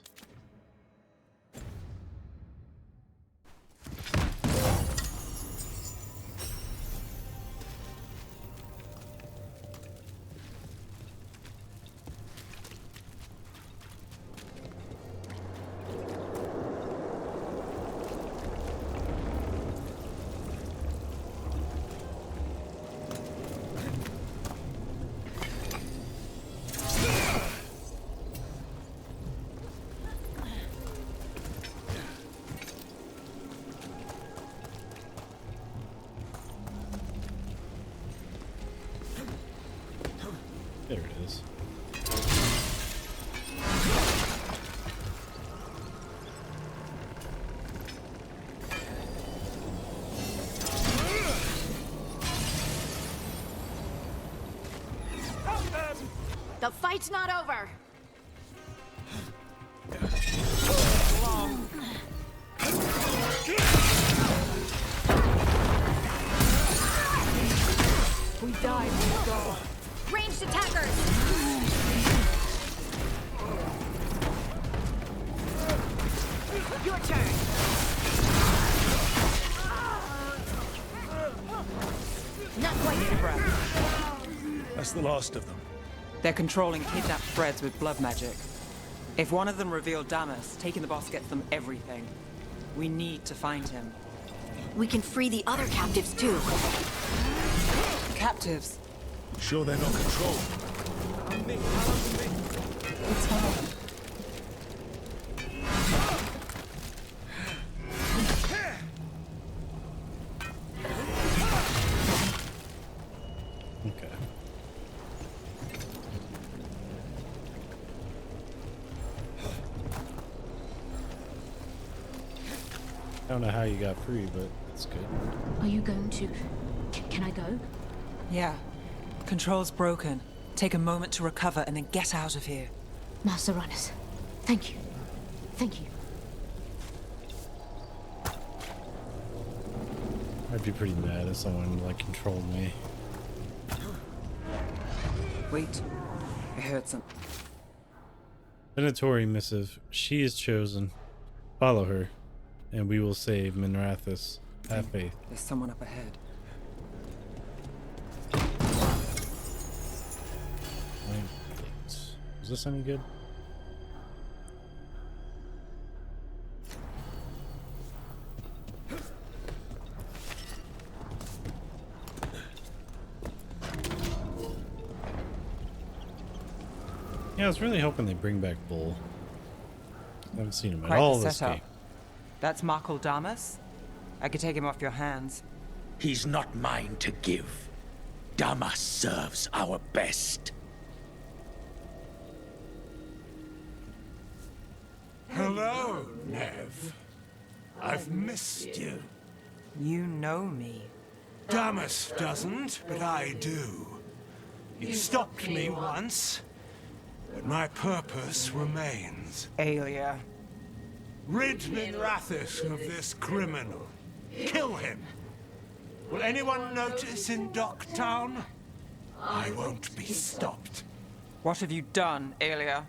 There it is. The fight's not over. We died, let's go. Ranged attackers! Your turn! Not quite. That's the last of them. They're controlling kidnapped threads with blood magic. If one of them revealed Damas, taking the boss gets them everything. We need to find him. We can free the other captives too. Captives? Sure they're not controlled? It's fine. Okay. I don't know how you got free, but it's good. Are you going to... Can I go? Yeah. Control's broken. Take a moment to recover and then get out of here. Master Runners, thank you. Thank you. I'd be pretty mad if someone, like, controlled me. Wait. I heard something. Venatori missive. She is chosen. Follow her, and we will save Minrathous. Have faith. There's someone up ahead. Is this any good? Yeah, I was really hoping they bring back Bull. I haven't seen him at all this game. That's Markle Damas? I could take him off your hands. He's not mine to give. Damas serves our best. Hello, Nev. I've missed you. You know me. Damas doesn't, but I do. You stopped me once, but my purpose remains. Aelia. Rid Minrathous of this criminal. Kill him. Will anyone notice in Docktown? I won't be stopped. What have you done, Aelia?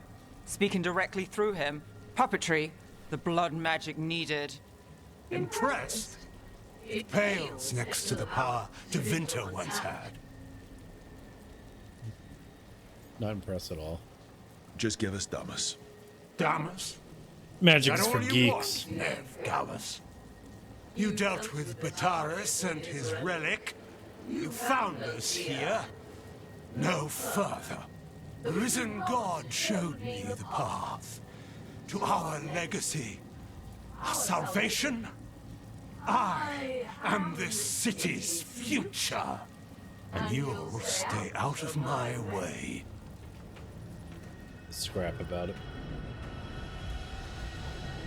Speaking directly through him? Puppetry? The blood magic needed? Impressed? It pales next to the power Tevinter once had. Not impressed at all. Just give us Damas. Damas? Magic Is is that for all you geeks. want, Nev Gallus? You dealt with Bataris and his relic. You found us here. No further. The risen God showed me the path to our legacy, our salvation. I am this city's future, and you'll stay out of my way. Scrap about it.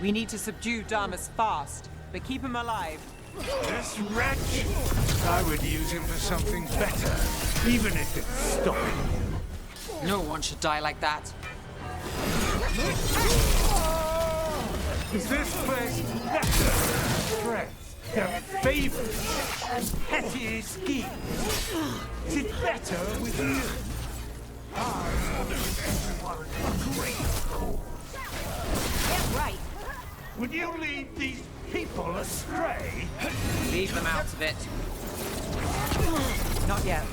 We need to subdue Damas fast, but keep him alive. This wretch? I would use him for something better, even if it's stopping you. No one should die like that. Is this place better than strength, their favors, and petty schemes? Is it better with you? I want everyone a great cause. Yeah, right. Would you lead these people astray? Leave them out of it. Not yet.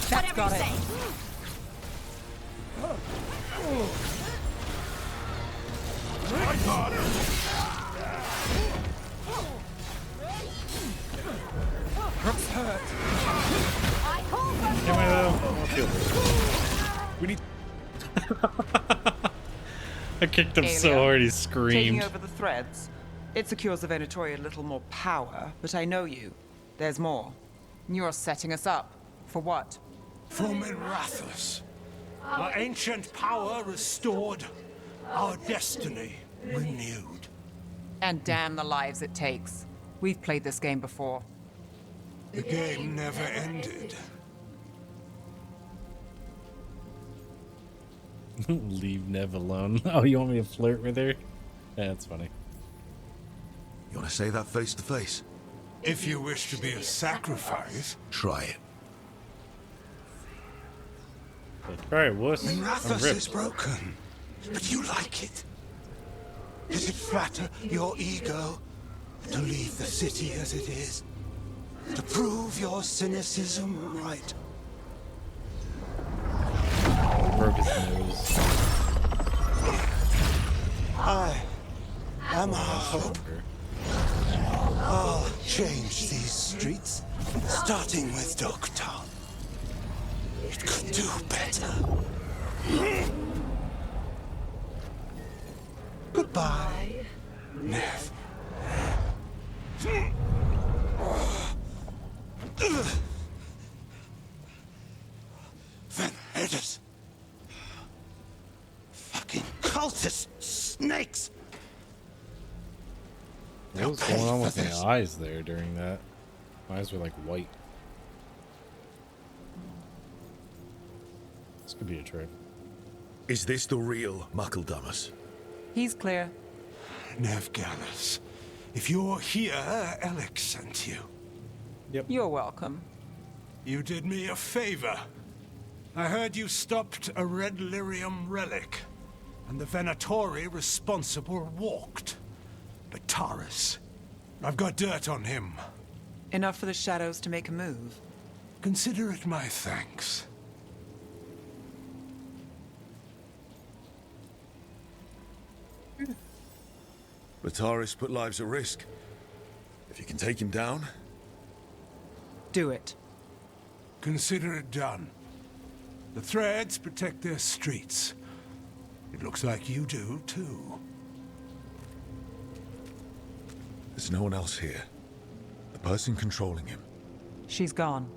That's got it. I got it. Rook's hurt. We need. I kicked him so Aelia, hard he Taking screamed. over the threads. It secures the Venatori a little more power, but I know you. There's more. You're setting us up. For what? For Minrathous. Our ancient power restored. Our destiny renewed. And damn the lives it takes. We've played this game before. The game never ended. Leave Nev alone. Oh, you want me to flirt with her? Yeah, that's funny. You want to say that face to face? If you wish to be a sacrifice, try it. Alright, wuss. Minrathous is broken, but you like it. Does it flatter your ego to leave the city as it is? To prove your cynicism right? Broke his nose. I am our hope. I'll change these streets, starting with Dogtown. It could do better. Goodbye, Nev. Van Herders. Fucking cultist snakes. What was going on with my eyes there during that? My eyes were like white. This could be a trick. Is this the real Muckledamus? He's clear. Nev Gallus, if you're here, Alex sent you. Yep. You're welcome. You did me a favor. I heard you stopped a red lyrium relic, and the Venatori responsible walked. Bataris. I've got dirt on him. Enough for the shadows to make a move. Consider it my thanks. Bataris put lives at risk. If you can take him down... Do it. Consider it done. The threads protect their streets. It looks like you do, too. There's no one else here. The person controlling him. She's gone.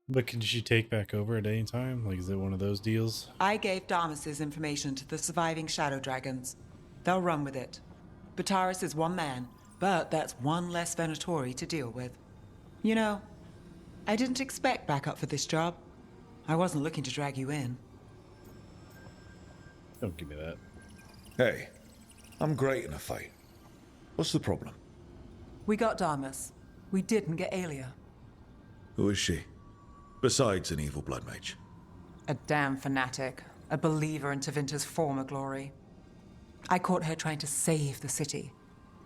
But can she take back over at any time? Like, is it one of those deals? I gave Damas's information to the surviving Shadow Dragons. They'll run with it. Bataris is one man, but that's one less Venatori to deal with. You know, I didn't expect backup for this job. I wasn't looking to drag you in. Don't give me that. Hey, I'm great in a fight. What's the problem? We got Damas. We didn't get Aelia. Who is she? Besides an evil blood mage. A damn fanatic. A believer in Tevinter's former glory. I caught her trying to save the city.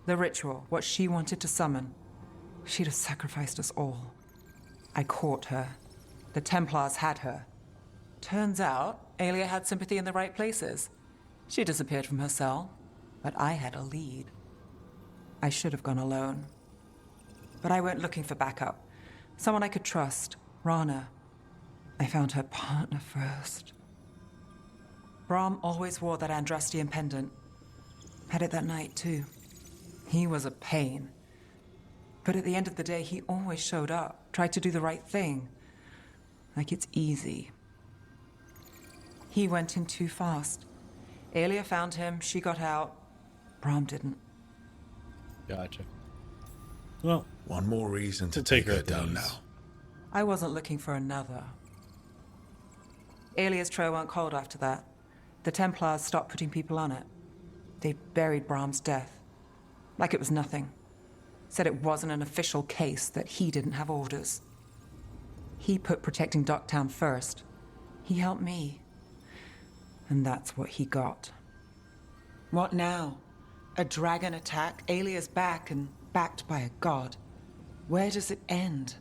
The ritual, what she wanted to summon. She'd have sacrificed us all. I caught her. The Templars had her. Turns out, Aelia had sympathy in the right places. She disappeared from her cell, but I had a lead. I should have gone alone. But I went looking for backup. Someone I could trust. Rana. I found her partner first. Brahm always wore that Andrastian pendant. Had it that night, too. He was a pain. But at the end of the day, he always showed up, tried to do the right thing. Like it's easy. He went in too fast. Aelia found him, she got out. Brahm didn't. Gotcha. Well, one more reason to take her down now. I wasn't looking for another. Alias Tro weren't cold after that. The Templars stopped putting people on it. They buried Brahm's death. Like it was nothing. Said it wasn't an official case, that he didn't have orders. He put protecting Docktown first. He helped me. And that's what he got. What now? A dragon attack, Alias back, and backed by a god. Where does it end?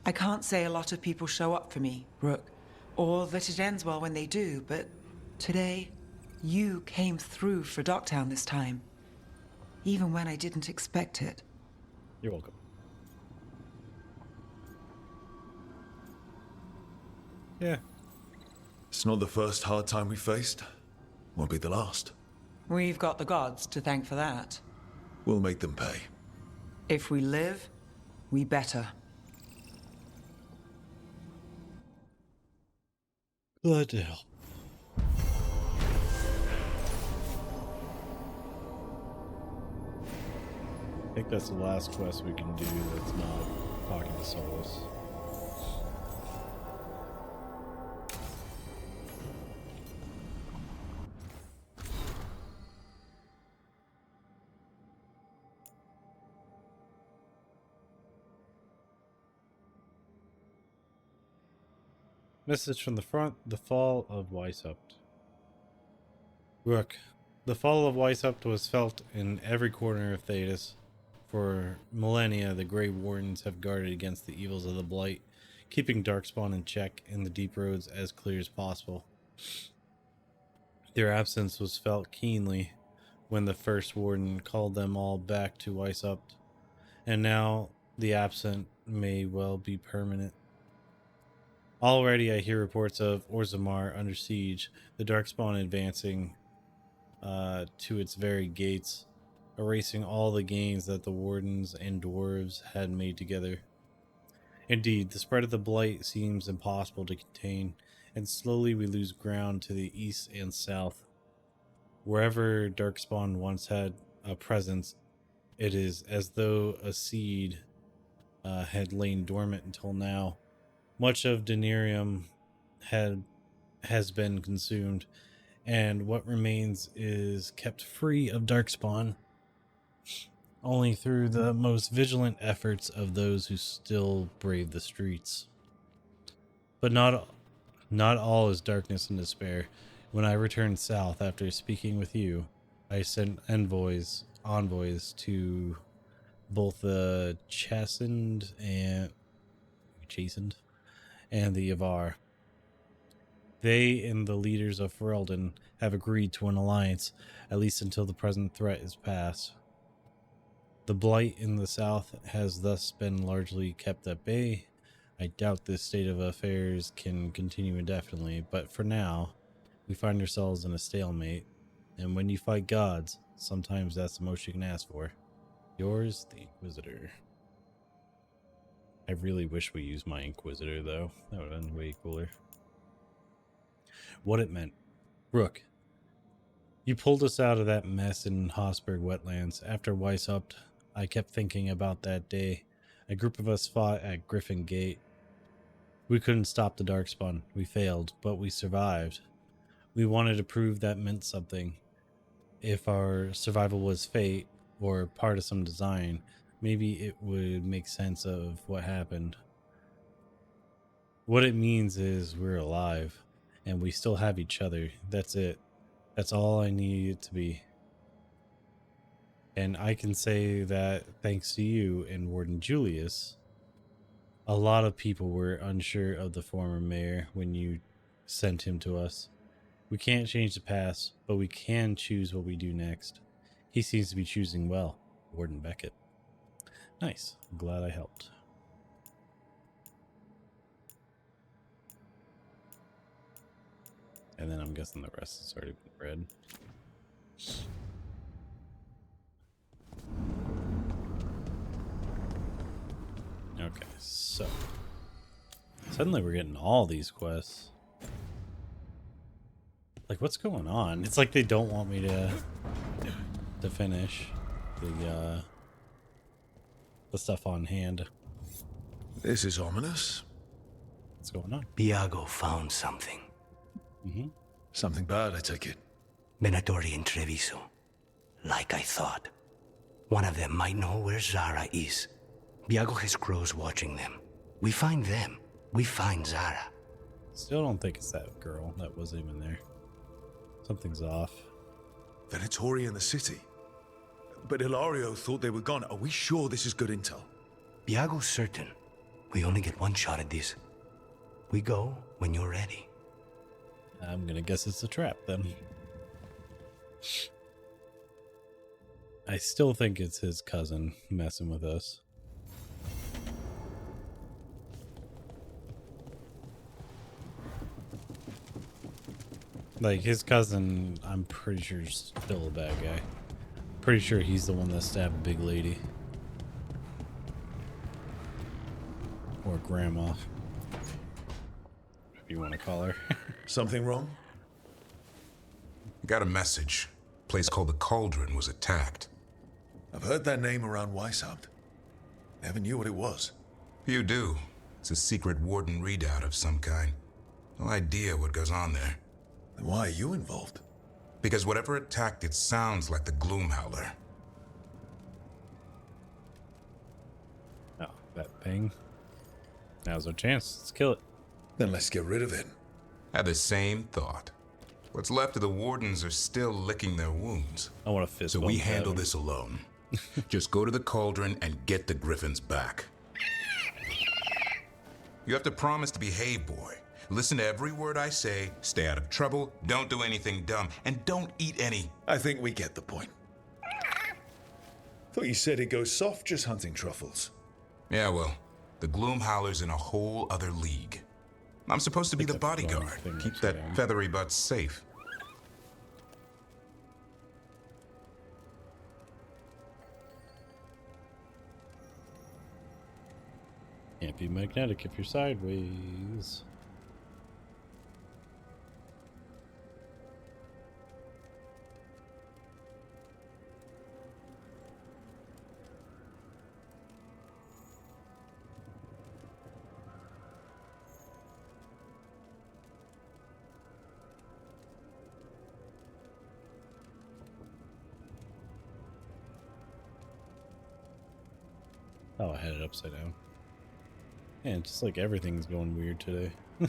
I can't say a lot of people show up for me, Rook, or that it ends well when they do, but today, you came through for Docktown this time. Even when I didn't expect it. You're welcome. Yeah. It's not the first hard time we faced. Won't be the last. We've got the gods to thank for that. We'll make them pay. If we live, we better. Glad to help. I think that's the last quest we can do that's not talking to Solas. Message from the front, the fall of Weishaupt. Rook, the fall of Weishaupt was felt in every corner of Thedas. For millennia, the Grey Wardens have guarded against the evils of the Blight, keeping Darkspawn in check and the deep roads as clear as possible. Their absence was felt keenly when the first Warden called them all back to Weishaupt, and now the absent may well be permanent. Already I hear reports of Orzammar under siege, the Darkspawn advancing to its very gates, erasing all the gains that the Wardens and Dwarves had made together. Indeed, the spread of the Blight seems impossible to contain, and slowly we lose ground to the east and south. Wherever Darkspawn once had a presence, it is as though a seed had lain dormant until now. Much of Denarium has been consumed, and what remains is kept free of Darkspawn only through the most vigilant efforts of those who still brave the streets. But not all is darkness and despair. When I returned south after speaking with you, I sent envoys to both the chastened and the Avar. They and the leaders of Ferelden have agreed to an alliance, at least until the present threat is past. The Blight in the south has thus been largely kept at bay. I doubt this state of affairs can continue indefinitely, but for now, we find ourselves in a stalemate, and when you fight gods, sometimes that's the most you can ask for. Yours, the Inquisitor. I really wish we used my Inquisitor, though. That would have been way cooler. What it meant. Rook, you pulled us out of that mess in Hossberg wetlands. After Weishaupt, I kept thinking about that day. A group of us fought at Griffin Gate. We couldn't stop the Darkspawn. We failed, but we survived. We wanted to prove that meant something. If our survival was fate, or part of some design, maybe it would make sense of what happened. What it means is we're alive, and we still have each other. That's it. That's all I need it to be. And I can say that thanks to you and Warden Julius, a lot of people were unsure of the former mayor when you sent him to us. We can't change the past, but we can choose what we do next. He seems to be choosing well, Warden Beckett. Nice. I'm glad I helped. And then I'm guessing the rest has already been read. Okay, so suddenly we're getting all these quests. Like, what's going on? It's like they don't want me to finish the stuff on hand. This is ominous. What's going on? Biago found something. Mm-hmm. Something bad, I take it. Venatori and Treviso. Like I thought. One of them might know where Zara is. Biago has crows watching them. We find them. We find Zara. Still don't think it's that girl that wasn't even there. Something's off. Venatori in the city? But Ilario thought they were gone. Are we sure this is good intel? Biago's certain. We only get one shot at this. We go when you're ready. I'm gonna guess it's a trap then. I still think it's his cousin messing with us. Like, his cousin, I'm pretty sure is still a bad guy. Pretty sure he's the one that stabbed Big Lady. Or Grandma. If you want to call her. Something wrong? Got a message. Place called the Cauldron was attacked. I've heard that name around Weishaupt. Never knew what it was. You do. It's a secret Warden readout of some kind. No idea what goes on there. Then why are you involved? Because whatever attacked it sounds like the Gloomhowler. Oh, that thing. Now's our chance. Let's kill it. Then let's get rid of it. Had the same thought. What's left of the Wardens are still licking their wounds. I want to fist So we bump handle that. this alone. Just go to the Cauldron and get the Griffins back. You have to promise to behave, boy. Listen to every word I say, stay out of trouble, don't do anything dumb, and don't eat any. I think we get the point. Thought you said it goes soft just hunting truffles. Yeah, well, the Gloomhowler's in a whole other league. I'm supposed to be the bodyguard. Keep that feathery butt safe. Can't be magnetic if you're sideways. Oh, I had it upside down. Yeah, just like everything's going weird today. I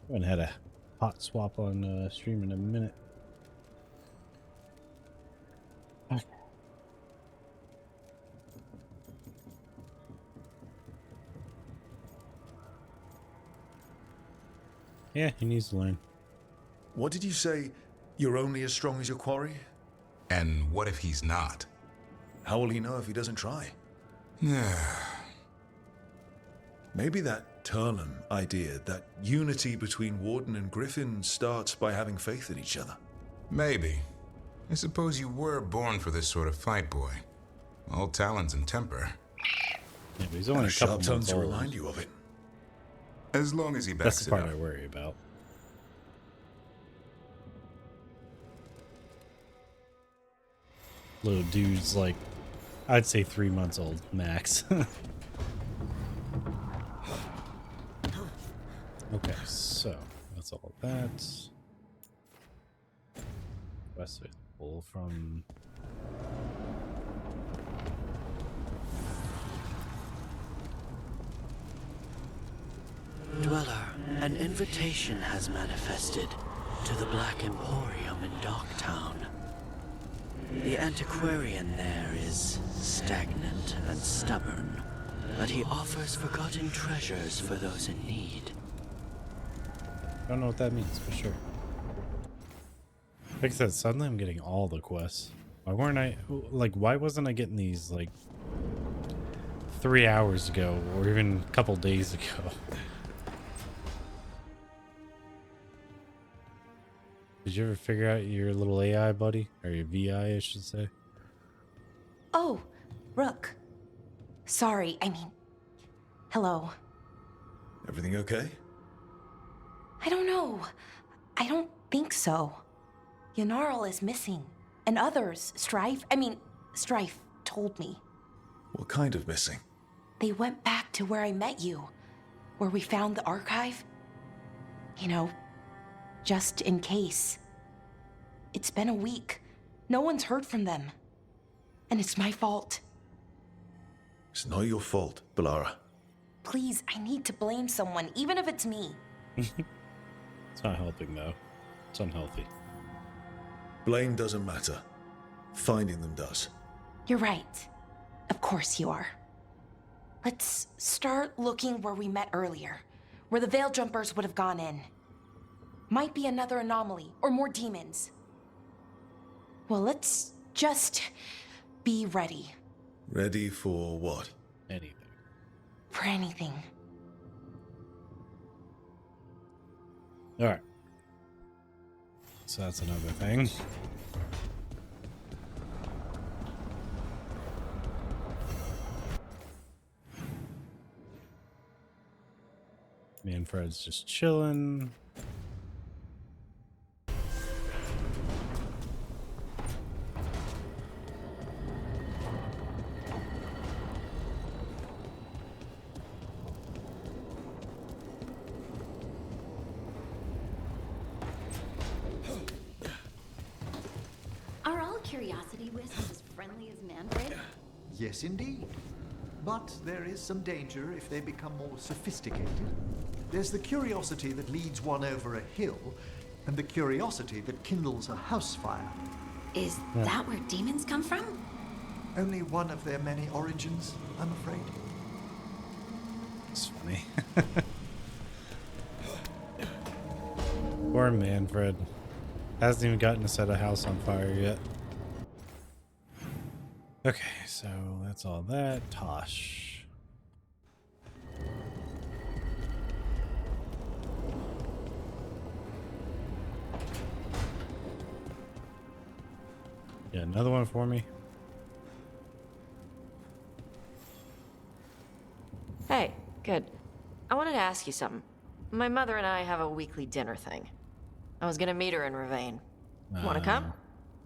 haven't had a hot swap on stream in a minute. Okay. Yeah, he needs to learn. What did you say? You're only as strong as your quarry? And what if he's not? How will he know if he doesn't try? Maybe that Turlum idea, that unity between Warden and Griffin, starts by having faith in each other. Maybe. I suppose you were born for this sort of fight, boy. All talons and temper. Yeah, but he's only a couple sharp months tongue to old. remind you of it. As long as he That's backs the it part up. I worry about. Little dude's like, I'd say 3 months old, max. Okay, so that's all that. West pull from. Dweller, an invitation has manifested to the Black Emporium in Docktown. The antiquarian there is stagnant and stubborn, but he offers forgotten treasures for those in need. I don't know what that means for sure. Like I said, suddenly I'm getting all the quests. Why weren't I, like, why wasn't I getting these, like, 3 hours ago, or even a couple days ago? Did you ever figure out your little AI buddy? Or your VI, I should say? Oh, Rook. Sorry, I mean... Hello. Everything okay? I don't know. I don't think so. Yanarl is missing. And others, Strife told me. What kind of missing? They went back to where I met you. Where we found the archive. You know, just in case. It's been a week. No one's heard from them. And it's my fault. It's not your fault, Balara. Please, I need to blame someone, even if it's me. It's not helping, though. It's unhealthy. Blame doesn't matter. Finding them does. You're right. Of course you are. Let's start looking where we met earlier. Where the Veil Jumpers would have gone in. Might be another anomaly, or more demons. Well, let's just be ready. Ready for what? Anything. For anything. Alright. So that's another thing. Manfred's just chilling. Are all curiosity wisps as friendly as Manfred? Yes, indeed. But there is some danger if they become more sophisticated. There's the curiosity that leads one over a hill, and the curiosity that kindles a house fire. Is that where demons come from? Only one of their many origins, I'm afraid. It's funny. Poor Manfred. Hasn't even gotten to set a house on fire yet. Okay, so that's all that. Tosh. Yeah, another one for me. Hey, good. I wanted to ask you something. My mother and I have a weekly dinner thing. I was gonna meet her in Ravane. Wanna come?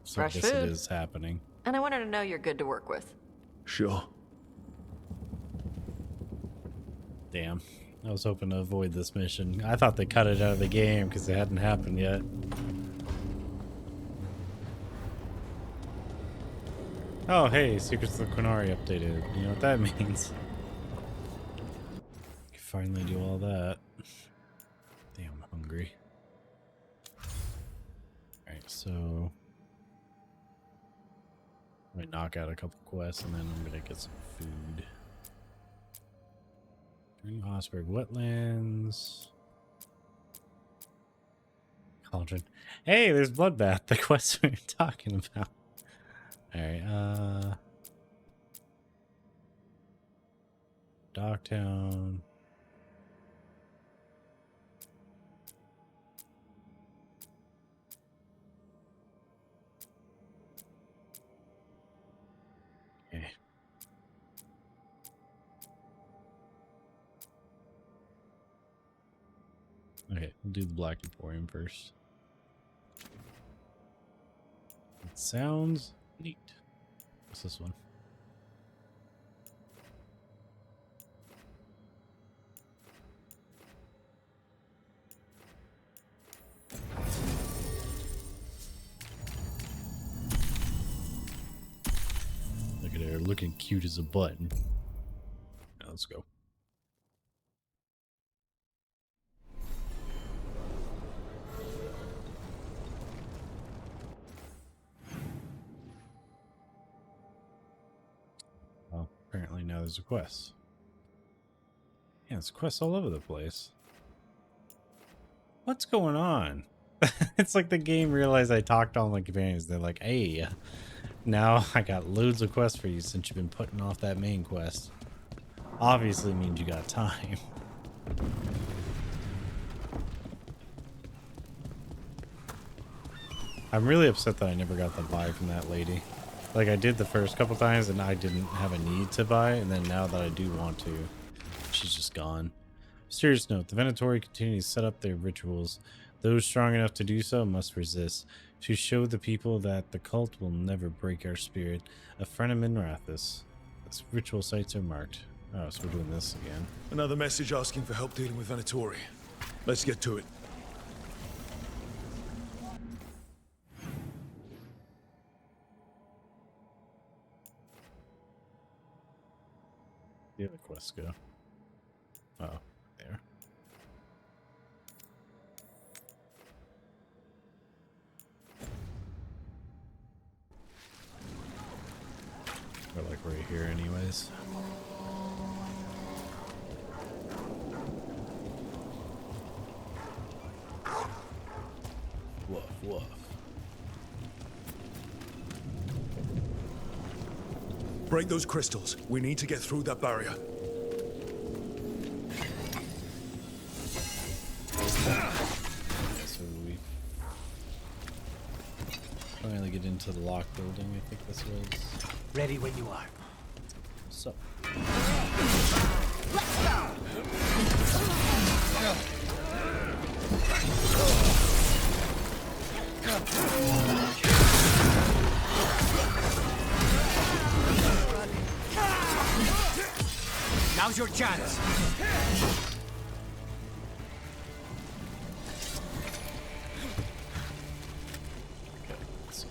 So Fresh I guess food. it is happening. And I wanted to know you're good to work with. Sure. Damn. I was hoping to avoid this mission. I thought they cut it out of the game because it hadn't happened yet. Oh, hey, Secrets of the Qunari updated. You know what that means. You finally do all that. Damn, I'm hungry. Alright, so... I might knock out a couple quests and then I'm gonna get some food. Green Osberg Wetlands. Cauldron. Hey, there's Bloodbath, the quest we were talking about. Alright, Docktown. Okay. Okay, we'll do the Black Emporium first. It sounds neat. What's this one? Look at her looking cute as a button. Now let's go. Well, apparently now there's a quest. Yeah, there's quests all over the place. What's going on? It's like the game realized I talked on like companions. They're like, hey, now I got loads of quests for you since you've been putting off that main quest. Obviously means you got time. I'm really upset that I never got the buy from that lady. Like, I did the first couple times and I didn't have a need to buy, and then now that I do want to, she's just gone. Serious note, the Venatori continue to set up their rituals. Those strong enough to do so must resist, to show the people that the cult will never break our spirit. A friend of Minrathus. Its ritual sites are marked. Oh, so we're doing this again. Another message asking for help dealing with Venatori. Let's get to it. The other quests go. Oh, there. Or like right here anyways. Woof, woof. Break those crystals. We need to get through that barrier. So we finally get into the locked building, I think this was. Ready when you are. So. Let's go! Now's your chance. Let's see.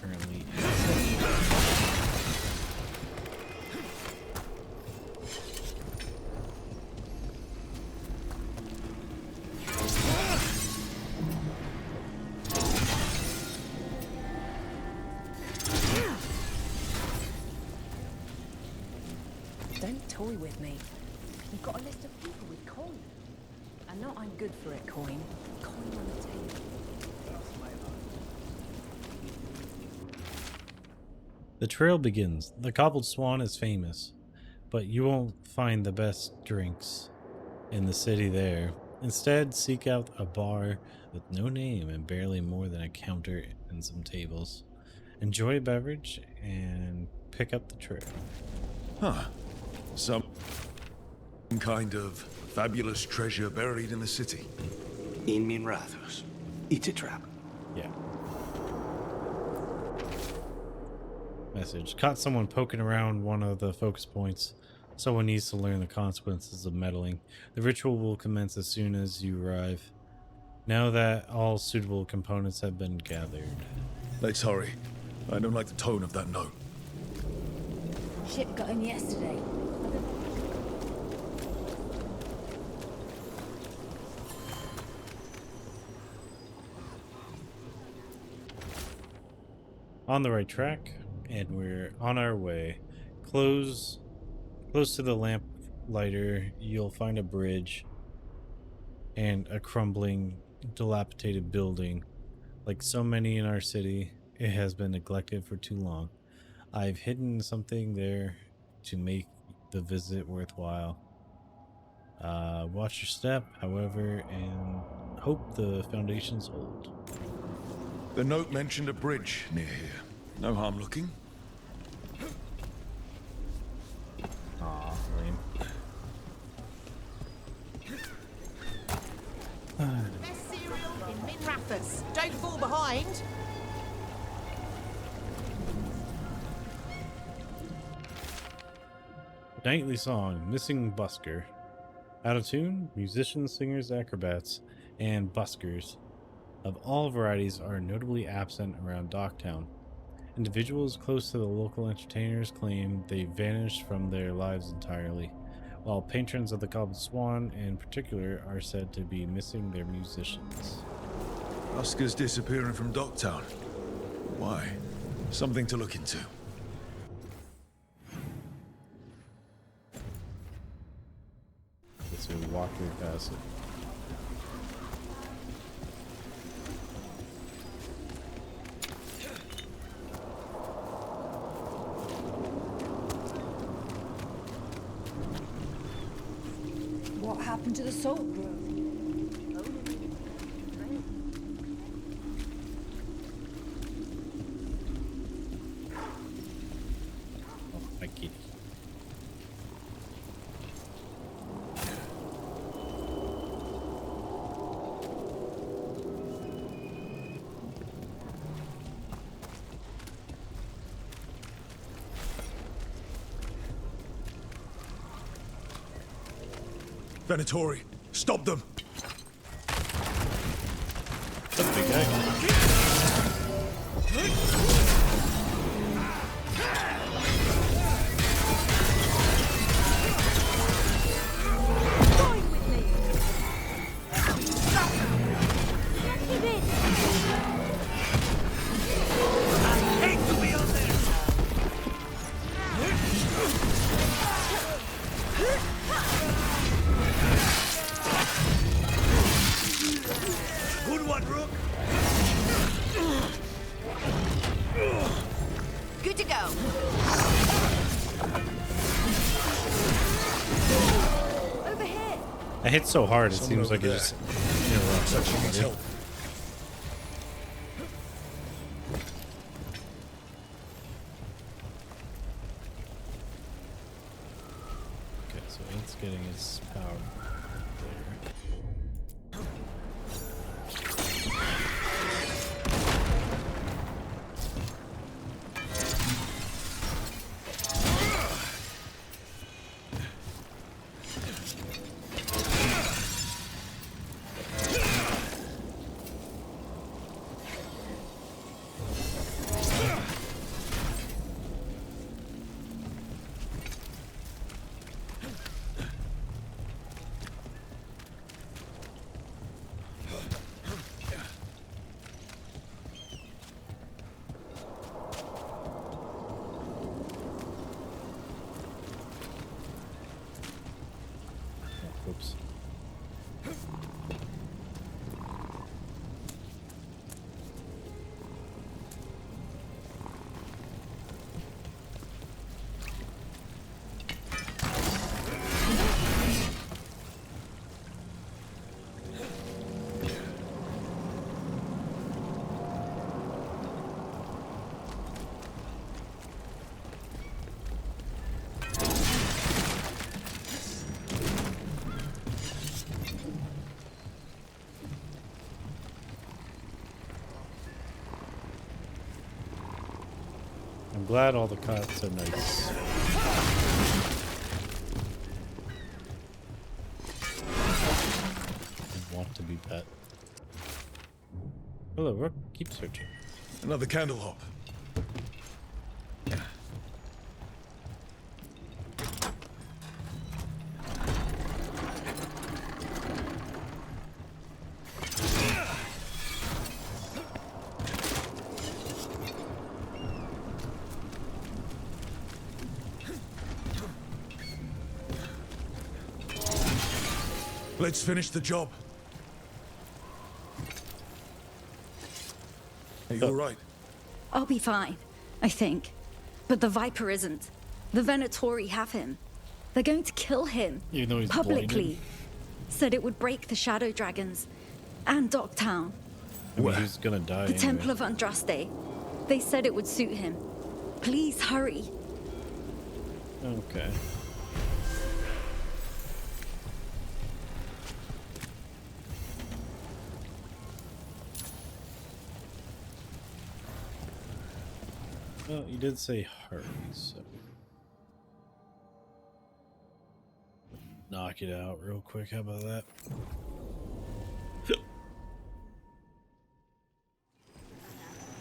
Apparently. Don't toy with me. You've got a list of people with coin. I know I'm good for it, coin. Coin on the table. The trail begins. The Cobbled Swan is famous, but you won't find the best drinks in the city there. Instead, seek out a bar with no name and barely more than a counter and some tables. Enjoy a beverage and pick up the trail. Huh. Some kind of fabulous treasure buried in the city. In Minrathus. It's a trap. Yeah. Message. Caught someone poking around one of the focus points. Someone needs to learn the consequences of meddling. The ritual will commence as soon as you arrive. Now that all suitable components have been gathered. Let's hurry. I don't like the tone of that note. Ship got in yesterday. On the right track, and we're on our way. Close to the lamp lighter, you'll find a bridge and a crumbling, dilapidated building. Like so many in our city, it has been neglected for too long. I've hidden something there to make the visit worthwhile. Watch your step, however, and hope the foundations hold. The note mentioned a bridge near here. No harm looking. Aw, lame. Best cereal in Minrathus. Don't fall behind. Nightly song, Missing Busker. Out of tune, musicians, singers, acrobats, and buskers of all varieties are notably absent around Docktown. Individuals close to the local entertainers claim they vanished from their lives entirely. All patrons of the Cobbled Swan, in particular, are said to be missing their musicians. Oscar's disappearing from Docktown. Why? Something to look into. Guess we walk right past it. What happened to the salt grove? My kitty. Venatori, stop them! That's a big guy. Good one, Rook. Good to go. Over here. I hit so hard, it seems like it just interrupts. Help. Okay, so it's getting its power there. Oops. I'm glad all the cuts are nice. I want to be pet. Hello, Rook. Keep searching. Another candle hop. Let's finish the job. Are you all right? I'll be fine, I think. But the Viper isn't. The Venatori have him. They're going to kill him. Even though he's publicly. blinded. Said it would break the Shadow Dragons. And Docktown. I mean, he's gonna die The anyway. Temple of Andraste. They said it would suit him. Please hurry. Okay. Well, you did say hurry, so knock it out real quick. How about that?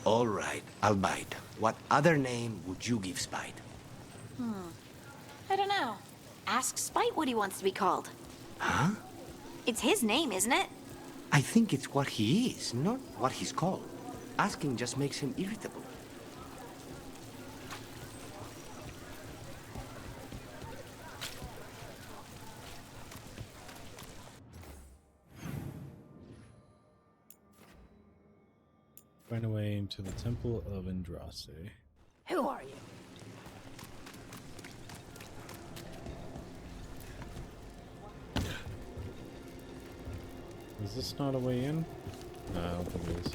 All right, Albite. What other name would you give Spite? I don't know. Ask Spite what he wants to be called. Huh? It's his name, isn't it? I think it's what he is, not what he's called. Asking just makes him irritable. Find a way into the Temple of Andraste. Who are you? Is this not a way in? No, I don't think it is.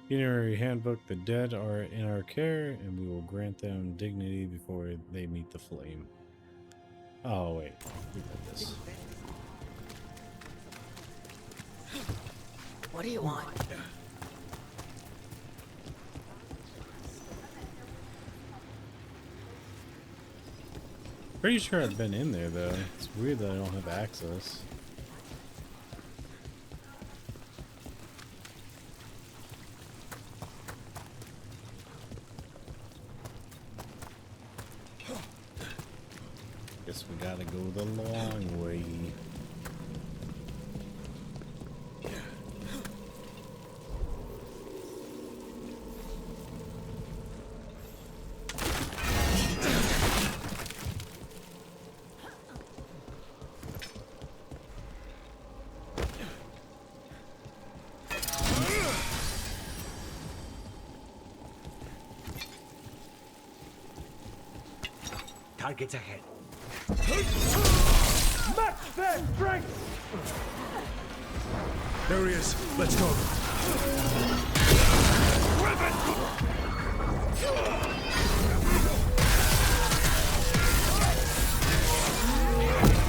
Funerary handbook. The dead are in our care, and we will grant them dignity before they meet the flame. Oh wait, we got this. What do you want? Pretty sure I've been in there though. It's weird that I don't have access. Guess we gotta go the long way. Targets ahead. Match their strength! There he is. Let's go.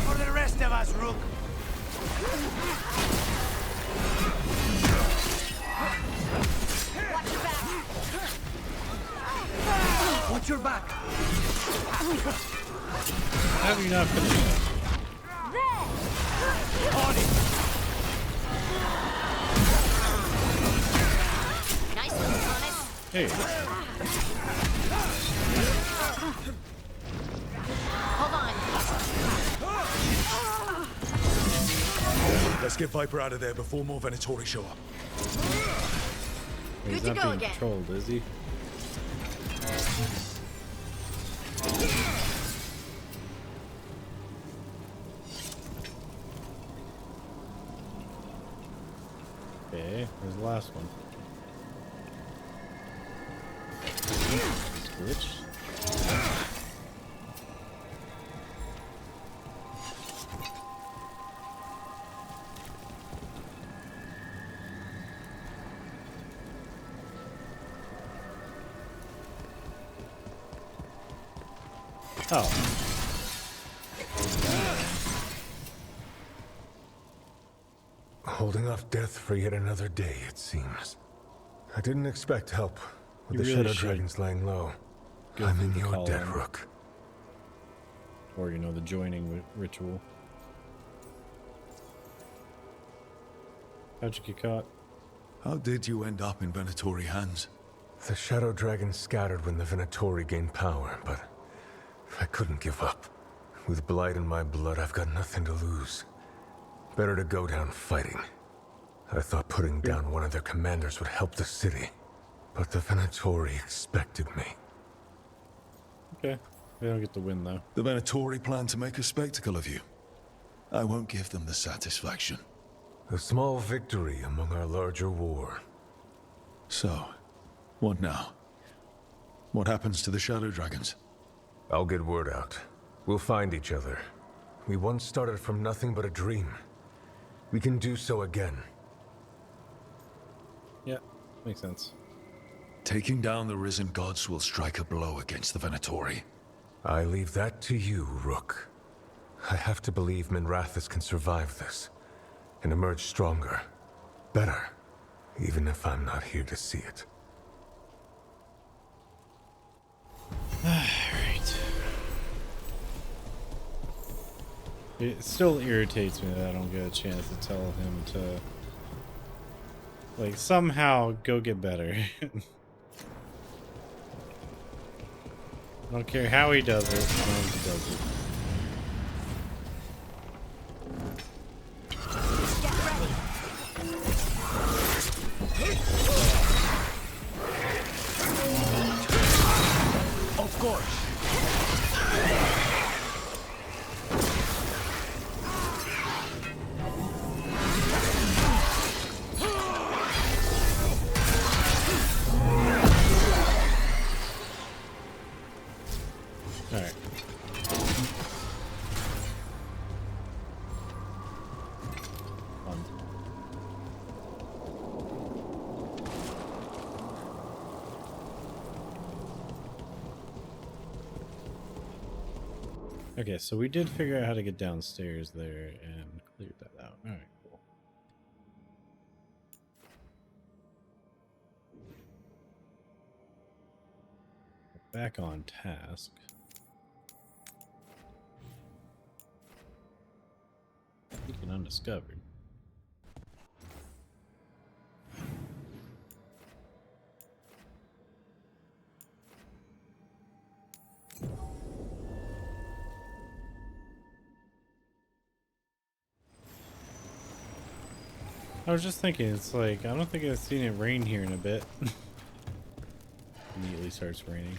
For the rest of us, Rook. Watch your back! Watch your back. How have you not finished that? Nice one, Thomas. Hey. Hold on. Let's get Viper out of there before more Venatori show up. He's not being controlled, is he? Okay, where's the last one? Switch. Oh. Holding off death for yet another day, it seems. I didn't expect help with You the really Shadow should Dragons laying low. go I'm through in the your debt, column. Rook. Or, you know, the joining ritual. How'd you get caught? How did you end up in Venatori hands? The Shadow Dragons scattered when the Venatori gained power, but I couldn't give up. With Blight in my blood, I've got nothing to lose. Better to go down fighting. I thought putting down one of their commanders would help the city, but the Venatori expected me. Okay. They don't get the win, though. The Venatori plan to make a spectacle of you. I won't give them the satisfaction. A small victory among our larger war. So, what now? What happens to the Shadow Dragons? I'll get word out. We'll find each other. We once started from nothing but a dream. We can do so again. Yeah, makes sense. Taking down the risen gods will strike a blow against the Venatori. I leave that to you, Rook. I have to believe Minrathous can survive this, and emerge stronger. Better, even if I'm not here to see it. Alright. It still irritates me that I don't get a chance to tell him to, like, somehow go get better. I don't care how he does it, as long as he does it. Of course. Alright. Fun. Okay, so we did figure out how to get downstairs there and cleared that out. Alright, cool. Back on task. Beacon undiscovered. I was just thinking, it's like, I don't think I've seen it rain here in a bit. Immediately starts raining.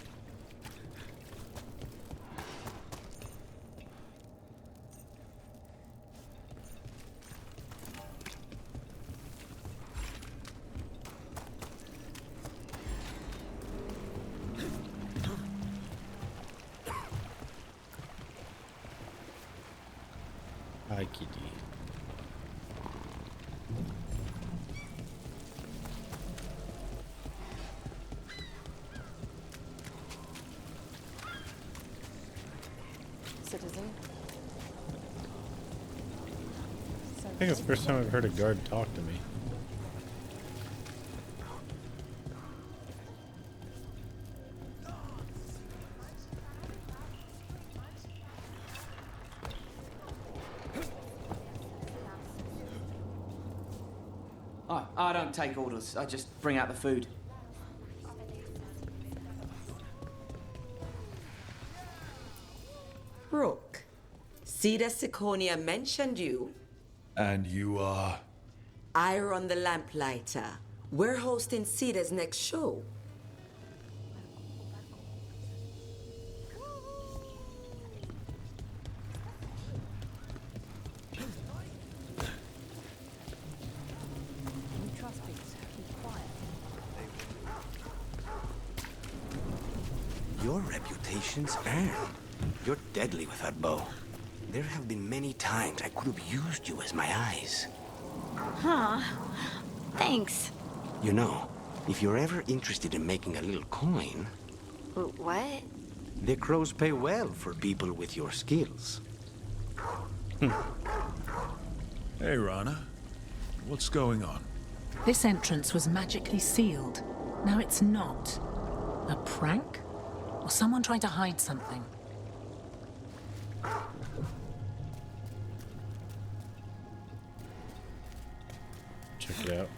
Hi, kitty. Citizen. I think it's the first time I've heard a guard talk to me. I don't take orders. I just bring out the food. Rook, Cedar Siconia mentioned you. And you are? Iron the Lamplighter. We're hosting Cedar's next show. Your reputation's earned. You're deadly with that bow. There have been many times I could have used you as my eyes. Huh. Thanks. You know, if you're ever interested in making a little coin, What? the crows pay well for people with your skills. Hey, Rana. What's going on? This entrance was magically sealed. Now it's not. A prank? Or someone trying to hide something? Check it out.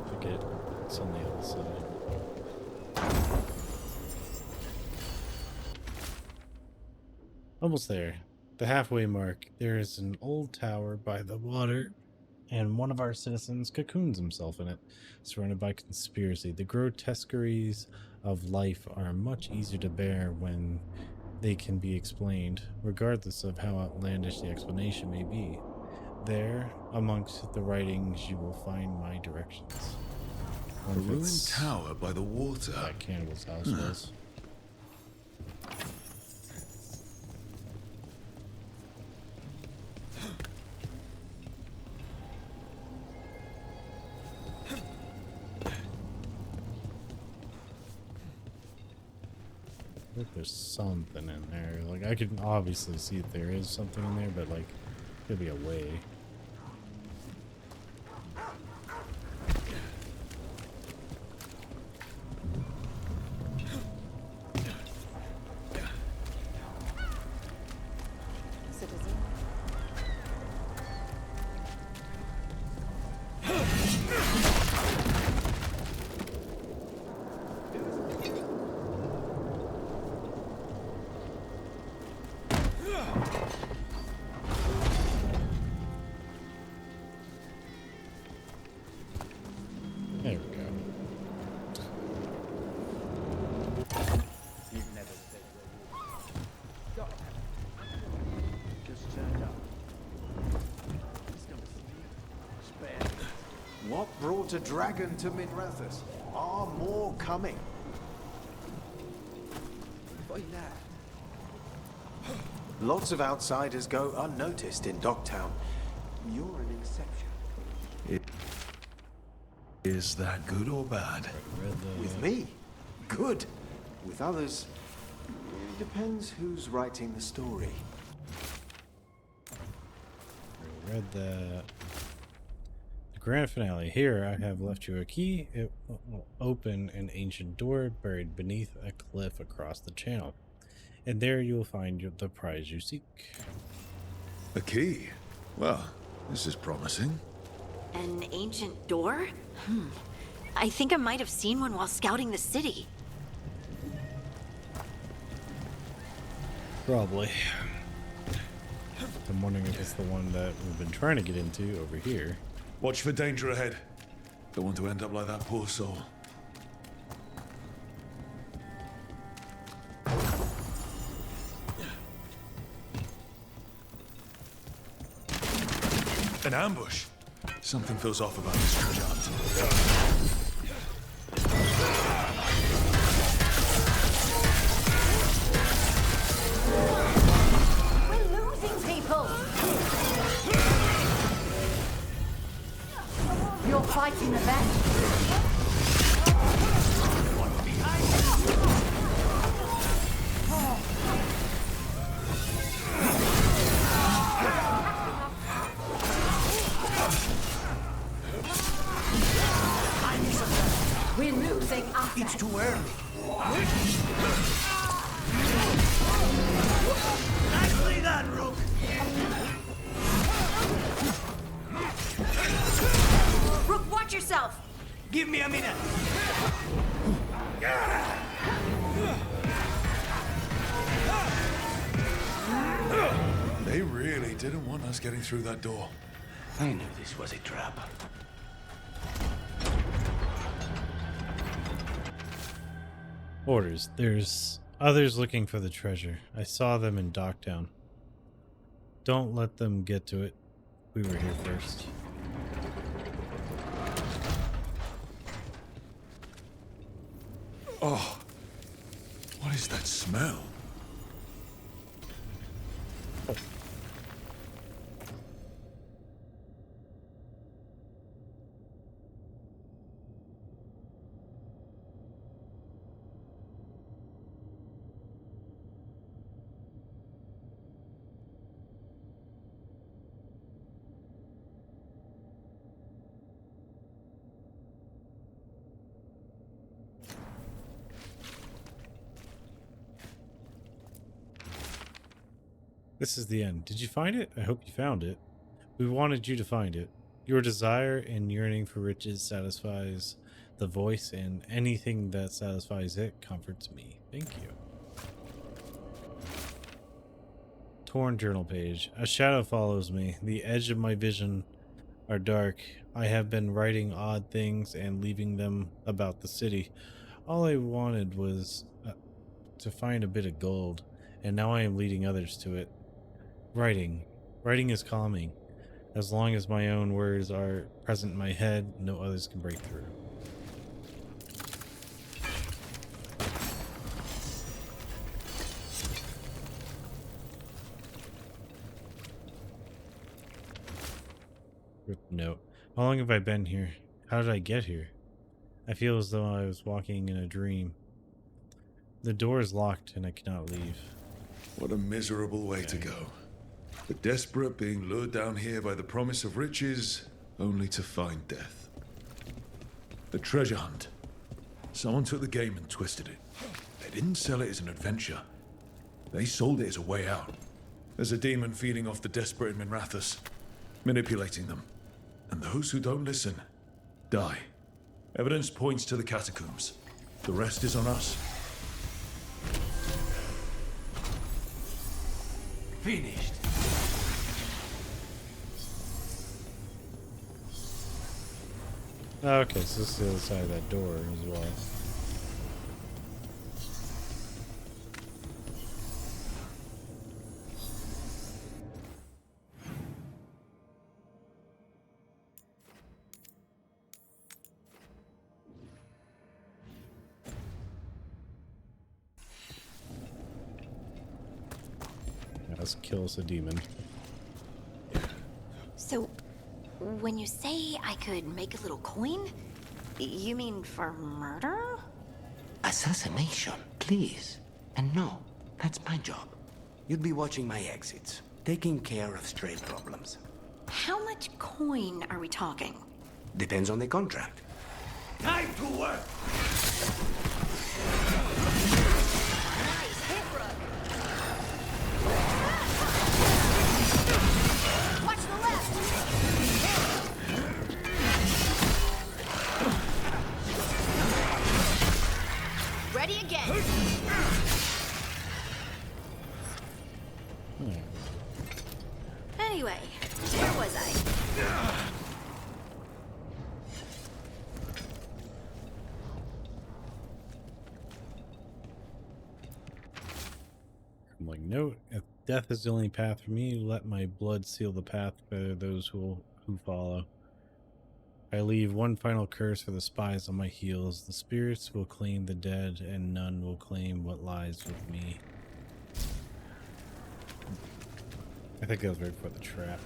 Forget it's on the other side. Almost there. The halfway mark. There is an old tower by the water, and one of our citizens cocoons himself in it, surrounded by conspiracy. The grotesqueries of life are much easier to bear when they can be explained, regardless of how outlandish the explanation may be. There, amongst the writings, you will find my directions. A ruined tower by the water. That cannibal's house was. Look, there's something in there. Like, I can obviously see that there is something in there, but like, could be a way. There we go. What brought a dragon to Minrathous? Are more coming? Lots of outsiders go unnoticed in Dogtown. You're an exception. Is that good or bad? With me, good. With others, it depends who's writing the story. Read that. The grand finale. Here I have left you a key. It will open an ancient door buried beneath a cliff across the channel. And there you will find the prize you seek. A key? Well, this is promising. An ancient door? I think I might have seen one while scouting the city. Probably. I'm wondering if it's the one that we've been trying to get into over here. Watch for danger ahead. Don't want to end up like that poor soul. An ambush. Something feels off about this treasure hunt. We're losing people! You're fighting the best. We're losing assets. It's too early. Nicely done, Rook. Rook, watch yourself! Give me a minute. They really didn't want us getting through that door. I knew this was a trap. Orders. There's others looking for the treasure. I saw them in Dogtown. Don't let them get to it. We were here first. Oh, what is that smell? This is the end. Did you find it? I hope you found it. We wanted you to find it. Your desire and yearning for riches satisfies the voice, and anything that satisfies it comforts me. Thank you. Torn journal page. A shadow follows me. The edge of my vision are dark. I have been writing odd things and leaving them about the city. All I wanted was to find a bit of gold, and now I am leading others to it. Writing is calming. As long as my own words are present in my head, no others can break through. Note. How long have I been here? How did I get here? I feel as though I was walking in a dream. The door is locked and I cannot leave. What a miserable way to go. The desperate being lured down here by the promise of riches, only to find death. The treasure hunt. Someone took the game and twisted it. They didn't sell it as an adventure. They sold it as a way out. There's a demon feeding off the desperate in Minrathous, manipulating them. And those who don't listen, die. Evidence points to the catacombs. The rest is on us. Finished. Okay, so this is the other side of that door as well. Let's kill us a demon. So, when you say I could make a little coin, you mean for murder? Assassination, please. And no, that's my job. You'd be watching my exits, taking care of stray problems. How much coin are we talking? Depends on the contract. Time to work! Watch the left! Ready again! Anyway, where was I? I'm like, no, if death is the only path for me, let my blood seal the path for those who follow. I leave one final curse for the spies on my heels. The spirits will claim the dead, and none will claim what lies with me. I think that was right before the trap.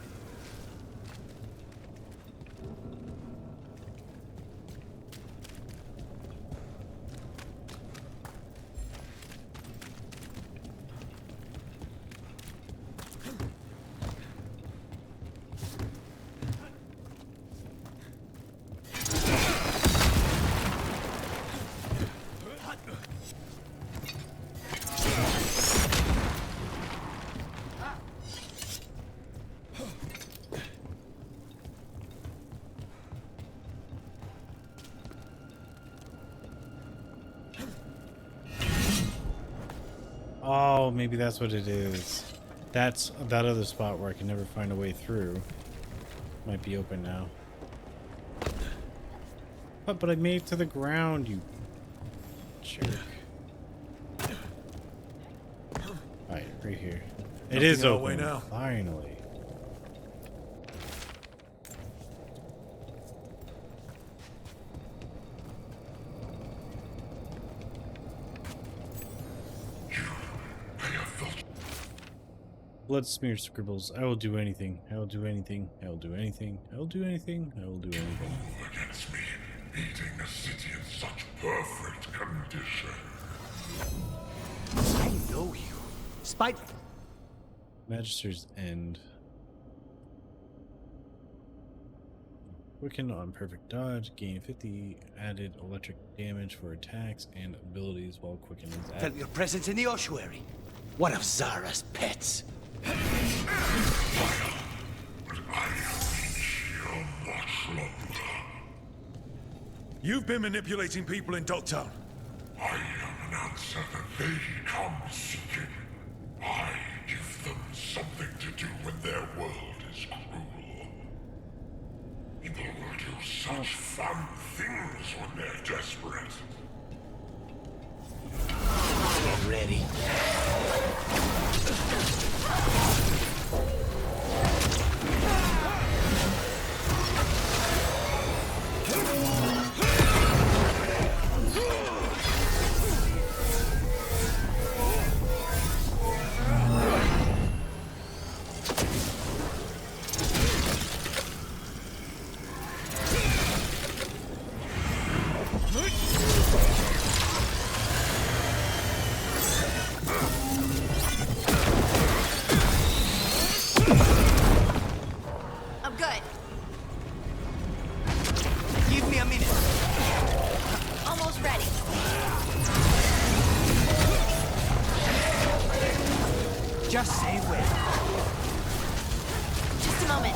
Oh, maybe that's what it is. That's that other spot where I can never find a way through. Might be open now. But I made it to the ground, you jerk. Alright, right here. It is open now. Finally. Blood smeared scribbles. I will do anything. I will do anything. I will do anything. I will do anything. I will do anything. Move against me, beating a city in such perfect condition. I know you. Spite. Magister's End. Quicken on perfect dodge. Gain 50 added electric damage for attacks and abilities while Quicken is Felt your presence in the ossuary. One of Zara's pets. But I have been here much longer. You've been manipulating people in Dogtown. I am an answer that they come seeking. I give them something to do when their world is cruel. People will do such fun things when they're desperate. I'm ready. Just say when. Just a moment.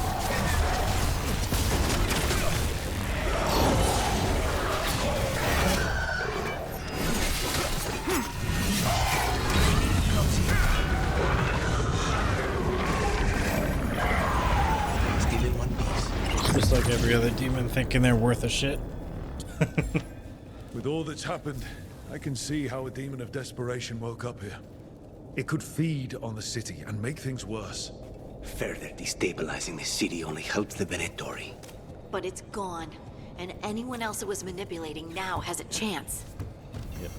Still in one piece. Just like every other demon thinking they're worth a shit. With all that's happened, I can see how a demon of desperation woke up here. It could feed on the city and make things worse. Further destabilizing the city only helps the Venatori. But it's gone. And anyone else it was manipulating now has a chance. Yep.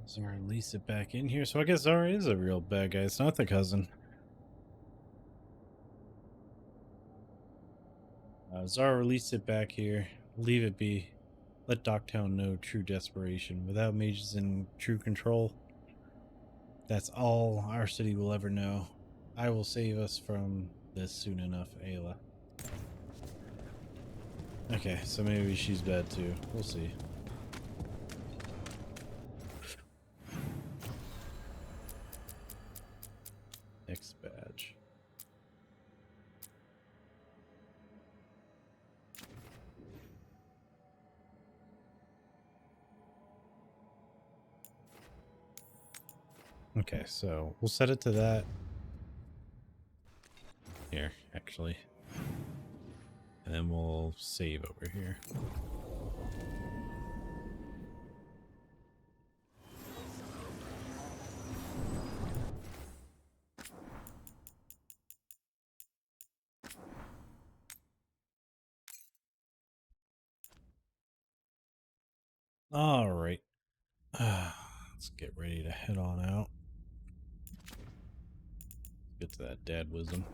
Zara release it back in here. So I guess Zara is a real bad guy. It's not the cousin. Zara released it back here. Leave it be. Let Dogtown know true desperation. Without mages in true control, that's all our city will ever know. I will save us from this soon enough, Ayla. Okay, so maybe she's bad too. We'll see. Next badge. Okay, so we'll set it to that. Here, actually. And then we'll save over here. All right. Let's get ready to head on out. Get to that dad wisdom.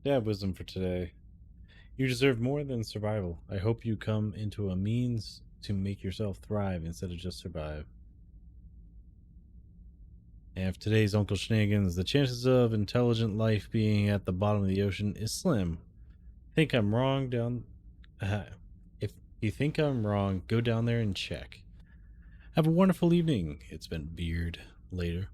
Dad wisdom for today. You deserve more than survival. I hope you come into a means to make yourself thrive instead of just survive. And for today's Uncle Shenanigans, the chances of intelligent life being at the bottom of the ocean is slim. Think I'm wrong down... if you think I'm wrong, go down there and check. Have a wonderful evening. It's been Beard. Later.